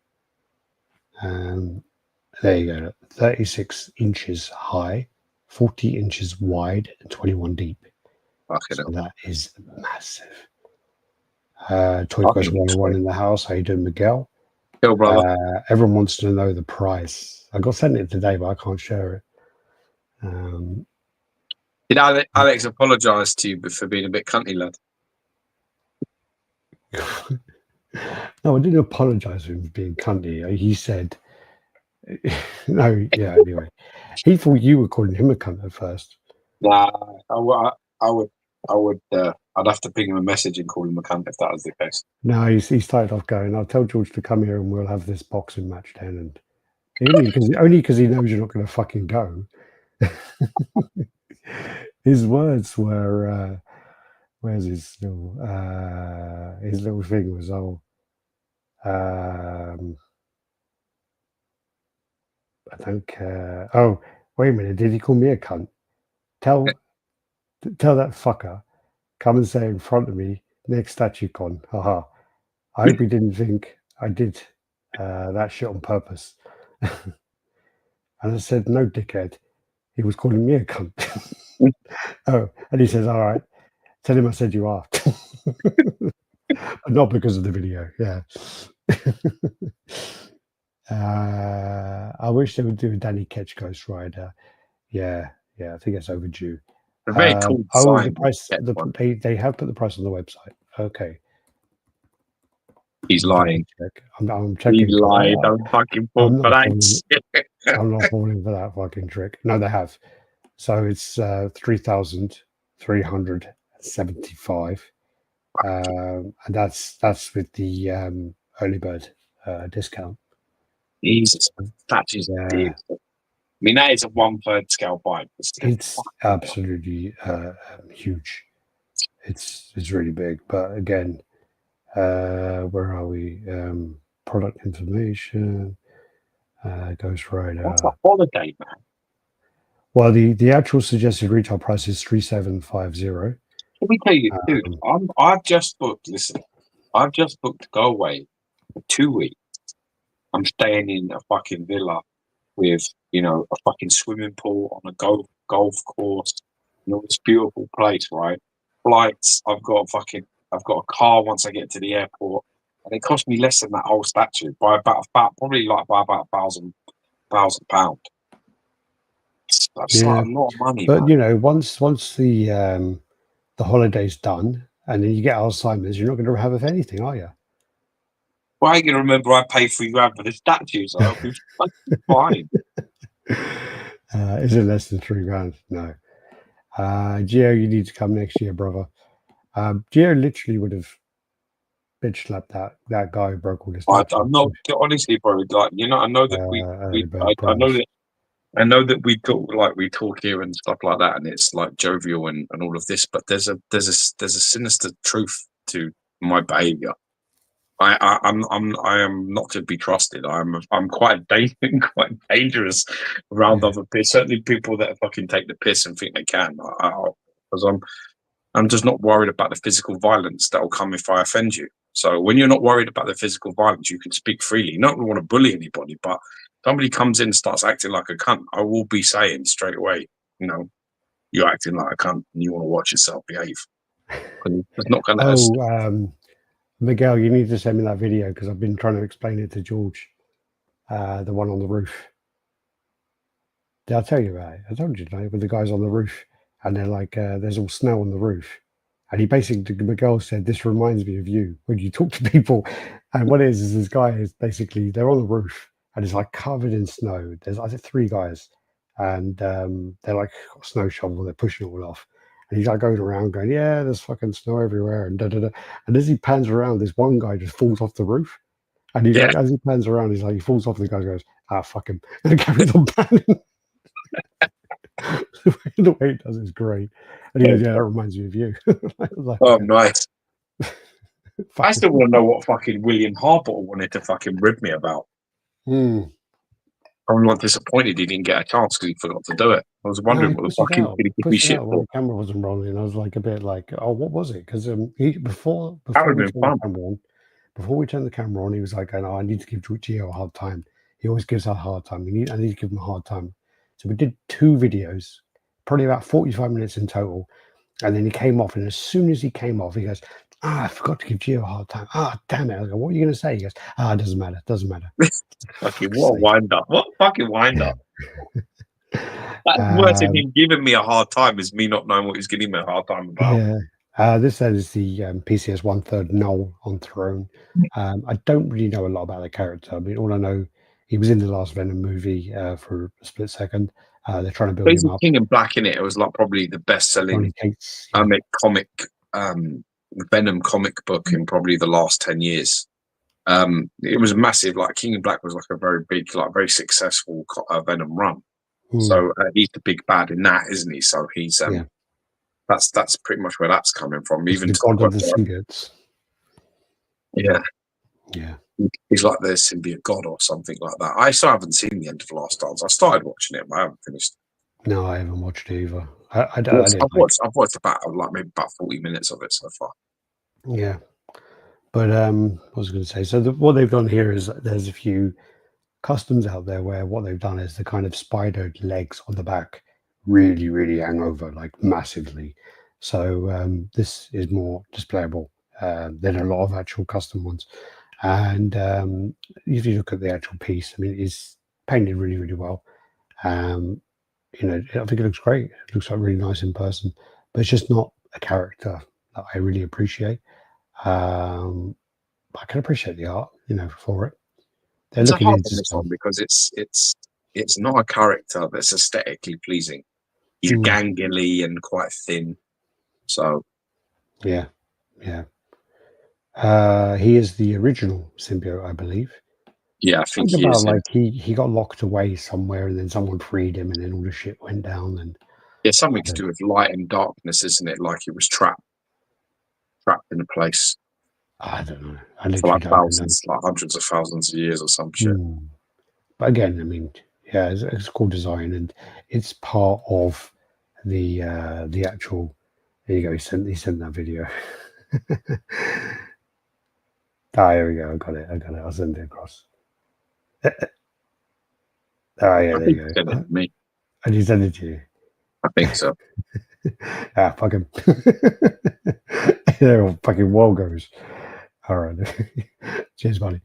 There you go, 36 inches high, 40 inches wide, and 21 deep. So that is massive. Toy Quest 101 in the house. How you doing, Miguel? Yo, brother. Everyone wants to know the price. I got sent it today, but I can't share it. Did Alex apologise to you for being a bit cunty, lad? No, I didn't apologise for him for being cunty. He said, no, yeah, anyway. He thought you were calling him a cunt at first. Nah, I'd have to ping him a message and call him a cunt if that was the case. No, he started off going, "I'll tell George to come here and we'll have this boxing match then." And only because he knows you're not going to fucking go. His words were, where's his little thing was, I don't care. Oh, wait a minute. Did he call me a cunt? Tell that fucker, come and say in front of me next StatueCon. Haha. I hope he didn't think I did that shit on purpose. And I said, "No, dickhead." He was calling me a cunt. Oh, and he says, "All right, tell him I said you are." Not because of the video, yeah. I wish they would do a Danny Ketch Ghost Rider. Yeah, I think it's overdue. Very cool the price. They have put the price on the website. Okay. He's lying. I'm checking. He lied. I'm fucking falling for that shit. I'm not falling for that fucking trick. No, they have. So it's 3,375, and that's with the early bird discount. Jesus, that is big. I mean, that is a 1/3 scale bike. It's absolutely huge. It's really big, but again, Where are we? Product information. Ghost Rider. That's a holiday, man. Well, the actual suggested retail price is 3,750. Let me tell you, dude. I've just booked. Listen, I've just booked to go away for 2 weeks. I'm staying in a fucking villa with, a fucking swimming pool on a golf course, this beautiful place, right? Flights. I've got a car once I get to the airport, and it cost me less than that whole statue by about probably like by about £1,000. That's like a lot of money, but man. once the holiday's done, and then you get Alzheimer's, you're not going to have anything, are you? Well, I can remember I paid £3,000 for the statues, so I'll be fine. Is it less than £3,000? No. Geo, you need to come next year, brother. Geo literally would have bitch slapped that guy who broke all his statues. I'm not honestly, bro. Like, I know that I know that we talk here and stuff like that, and it's like jovial and all of this, but there's a sinister truth to my behaviour. I am not to be trusted. I'm quite dangerous around other people. Certainly people that fucking take the piss and think they can. Because I'm just not worried about the physical violence that will come if I offend you. So when you're not worried about the physical violence, you can speak freely. Not want to bully anybody, but somebody comes in and starts acting like a cunt, I will be saying straight away, you're acting like a cunt and you want to watch yourself behave. It's not going to. Miguel, you need to send me that video because I've been trying to explain it to George. The one on the roof. Did I tell you about it? I told you, with the guys on the roof, and they're like, there's all snow on the roof. And he basically, Miguel said, this reminds me of you when you talk to people. And what it is this guy is basically, they're on the roof and it's like covered in snow. There's, I think, 3 guys, and they're like got a snow shovel, they're pushing it all off. And he's like going around going, yeah, there's fucking snow everywhere. And da-da-da. And as he pans around, this one guy just falls off the roof. And he's like, as he pans around, he's like, he falls off, and the guy goes, fuck him. And carries on panning. The way he does is great. And he goes, yeah, that reminds me of you. Like, oh, nice. I still want to know what fucking William Harbottle wanted to fucking rib me about. I'm not disappointed he didn't get a chance because he forgot to do it. I was wondering what the fuck he was going to give me shit for. The camera wasn't rolling. I was like a bit like, oh, what was it? Because before we turned the camera on, he was like, I need to give Geo a hard time. He always gives us a hard time. I need to give him a hard time. So we did 2 videos, probably about 45 minutes in total. And then he came off, and as soon as he came off, he goes, I forgot to give Geo a hard time. Damn it. I go, what are you going to say? He goes, it doesn't matter. Fucking what a wind-up. What fucking wind-up. That's worse than him giving me a hard time is me not knowing what he's giving me a hard time about. Yeah. This is the PCS 1/3 Null on Throne. I don't really know a lot about the character. I mean, all I know, he was in the last Venom movie for a split second. They're trying to build him up. King in Black in it. It was like probably the best-selling comic Venom comic book in probably the last 10 years. It was massive. Like King in Black was like a very big, like very successful Venom run. So he's the big bad in that, isn't he? So he's that's pretty much where that's coming from. Even the god of the symbiotes. Yeah. He's like the symbiote god or something like that. I still haven't seen the end of Last Dance. I started watching it, but I haven't finished. No, I haven't watched it either. I've watched about maybe about 40 minutes of it so far. Yeah, but what was I going to say? So what they've done here is there's a few customs out there where what they've done is the kind of spidered legs on the back really, really hang over like massively. So this is more displayable than a lot of actual custom ones. And if you look at the actual piece, I mean, it's painted really, really well. I think it looks great. It looks like really nice in person, but it's just not a character that I really appreciate. I can appreciate the art, for it. They're looking into this one because it's not a character that's aesthetically pleasing. He's gangly and quite thin. So yeah. He is the original symbiote, I believe. Yeah, I think he is. Like he got locked away somewhere, and then someone freed him, and then all the shit went down. And something to do with light and darkness, isn't it? Like he was trapped in a place. I don't know. I For literally like don't know. thousands, like hundreds of thousands of years or some shit. But again, I mean, yeah, it's cool design, and it's part of the actual. There you go. He sent that video. Here we go. I got it. I'll send it across. Yeah, there you go. Send it to me. And he sent it to you. I think so. Fuck him. There, fucking wall goes. All right. Cheers, buddy.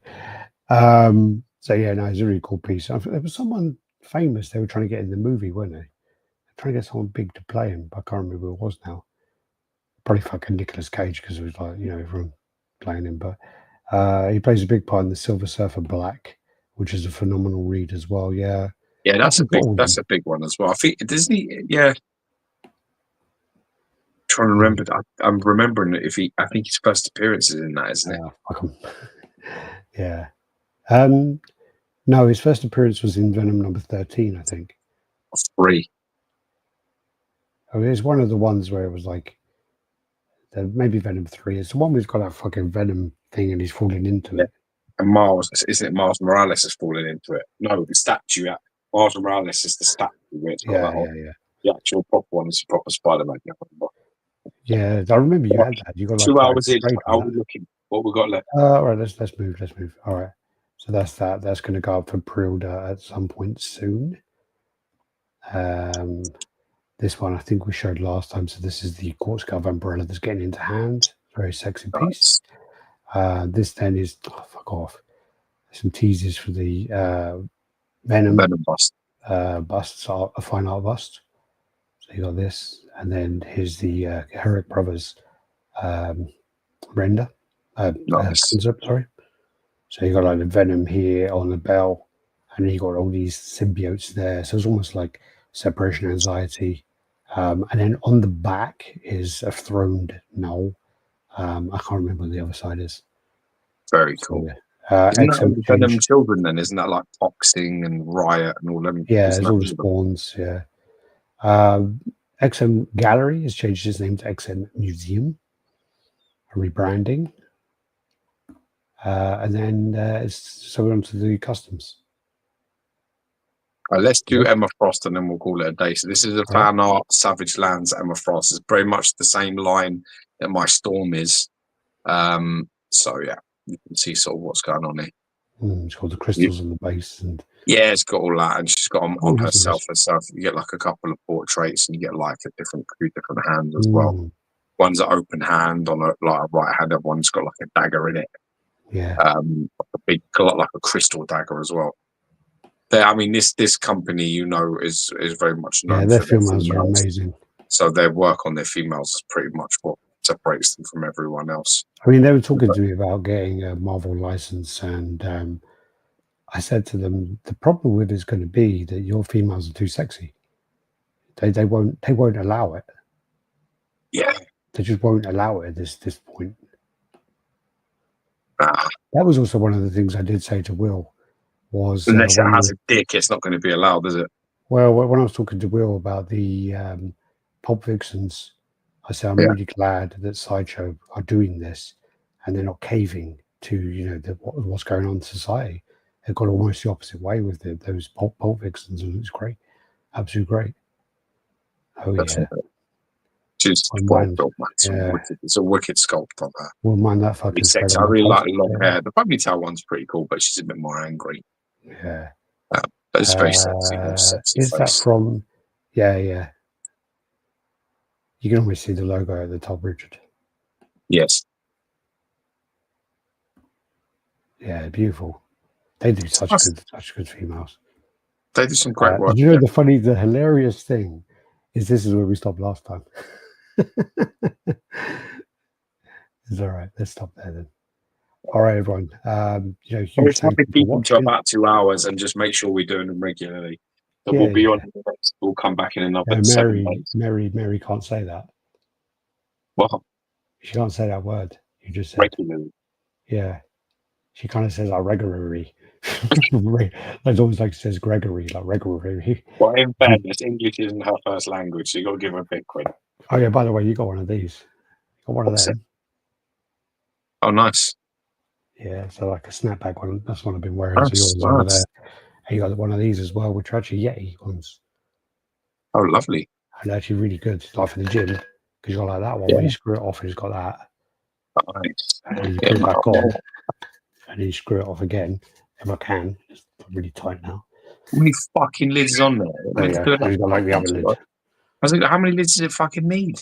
So yeah, no, it's a really cool piece. There was someone famous they were trying to get in the movie, weren't they? Trying to get someone big to play him. I can't remember who it was now. Probably fucking Nicolas Cage, because it was like, everyone playing him. But he plays a big part in the Silver Surfer Black, which is a phenomenal read as well. Yeah. Yeah, that's a big one as well. I think Disney. Yeah. Trying to remember. I'm remembering I think his first appearance is in that, isn't it? Fuck him. Yeah. No, his first appearance was in Venom number 13, I think. 3. Oh, it's one of the ones where it was like, maybe Venom 3. It's the one who's got that fucking Venom thing and he's falling into it. And isn't it Miles Morales is falling into it? No, the statue. Miles Morales is the statue. Where it's got yeah. The actual proper one is a proper Spider-Man. Yeah, I remember you had that. You got like 2 hours in. How are we looking? What we got left? All right, let's move. All right. So that's that. That's going to go up for pre-order at some point soon. This one I think we showed last time. So this is the Quartz Cove umbrella that's getting into hand. Very sexy piece. This then is fuck off. Some teases for the Venom bust. Busts, a fine art bust. So you got this, and then here's the Herrick Brothers render. Concept, sorry. So you got like the Venom here on the bell, and then you got all these symbiotes there. So it's almost like separation anxiety. And then on the back is a throned Null. I can't remember what the other side is. Very cool. Isn't that Venom children then? Isn't that like Toxing and Riot and all them? Yeah, there's all the spawns, yeah. XM Gallery has changed its name to XM Museum. A rebranding. And then so we're on to the customs. Let's do Emma Frost and then we'll call it a day. So this is a fan art Savage Lands Emma Frost. It's very much the same line that my Storm is. So yeah, you can see sort of what's going on here. It's got the crystals on the base, and yeah, it's got all that, and she's got on herself. You get like a couple of portraits, and you get like a different hands as well. One's an open hand on a right hand, and one's got like a dagger in it. Yeah, a big, like a crystal dagger as well. I mean, this company, is very much known. Yeah, their females are amazing. So their work on their females is pretty much what separates them from everyone else. I mean, they were talking to me about getting a Marvel license, and I said to them, the problem with it is going to be that your females are too sexy. They won't allow it. Yeah, they just won't allow it at this point. That was also one of the things I did say to Will. Was unless it has a dick, it's not going to be allowed, is it? Well, when I was talking to Will about the Pulp Vixens, I said I'm really glad that Sideshow are doing this, and they're not caving to what's going on in society. They've got almost the opposite way with those Pulp Vixens, and it's great, absolutely great. Oh yeah, it's a wicked sculpt on her. Wouldn't mind that fucking. I really like the long hair. The ponytail one's pretty cool, but she's a bit more angry. Yeah, but it's very sexy. Is that from? Yeah. You can always see the logo at the top, Richard. Yes. Yeah, beautiful. They do such good females. They do some great work. The hilarious thing is this is where we stopped last time. It's all right. Let's stop there then. All right, everyone. Huge thank you for watching. To about 2 hours and just make sure we're doing them regularly. So we'll be on. We'll come back in another 7 days. Mary can't say that. What? She can't say that word. You just said regularly. Yeah. She kind of says regularly. It's always like says Gregory, like regularly. Well, in fairness, English isn't her first language, so you got to give her a big credit. Oh yeah, by the way, you got one of these. You got one of them. Oh, nice. Yeah, so like a snapback one. That's one I've been wearing. So yours over there. And you got one of these as well, which are actually Yeti ones. Oh, lovely. And they're actually really good, like for the gym, because you got like that one where you screw it off and it's got that. Nice. And then you put it back on, and then you screw it off again. If I can, it's really tight now. How many fucking lids is on there? There you go. Got like the other lid. I was like, how many lids does it fucking need?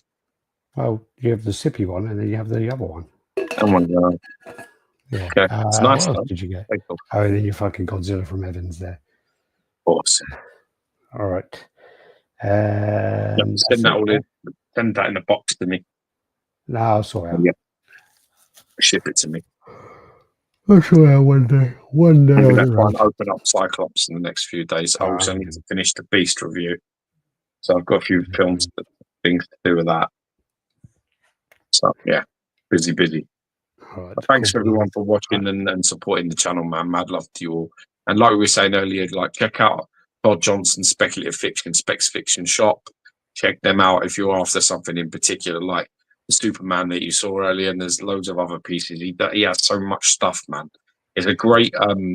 Well, you have the sippy one, and then you have the other one. Oh my god. Yeah. Okay. It's nice. What else did you get? Cool. Oh, and then you fucking Godzilla from Evans there. Awesome. All right. Send that all in. Send that in a box to me. No, sorry. Yeah. Ship it to me. I'll sure one day. One day. I'm going to try and open up Cyclops in the next few days. I also need to finish the Beast review. So I've got a few things to do with that. So yeah, busy. Right, thanks everyone for watching and supporting the channel, man. Mad love to you all. And like we were saying earlier, like check out Todd Johnson's Speculative Fiction, Specs Fiction shop. Check them out if you're after something in particular, like the Superman that you saw earlier. And there's loads of other pieces. He has so much stuff, man. It's a great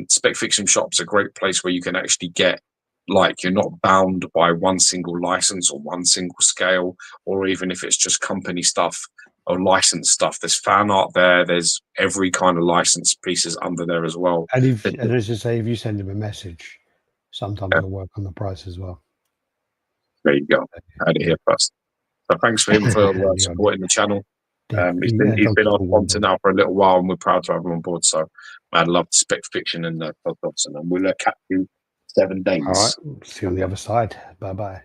Spec Fiction shop's a great place where you can actually get, like, you're not bound by one single license or one single scale, or even if it's just company stuff or licensed stuff. There's fan art there. There's every kind of licensed pieces under there as well. And as I say, if you send him a message, sometimes it'll work on the price as well. There you go. I had it here first. So thanks for him for supporting the channel. He's been on sponsor now for a little while, and we're proud to have him on board. So I'd love to Spec Fiction and Todd Dobson, and we'll catch you 7 days. All right. See you on the other side. Bye-bye.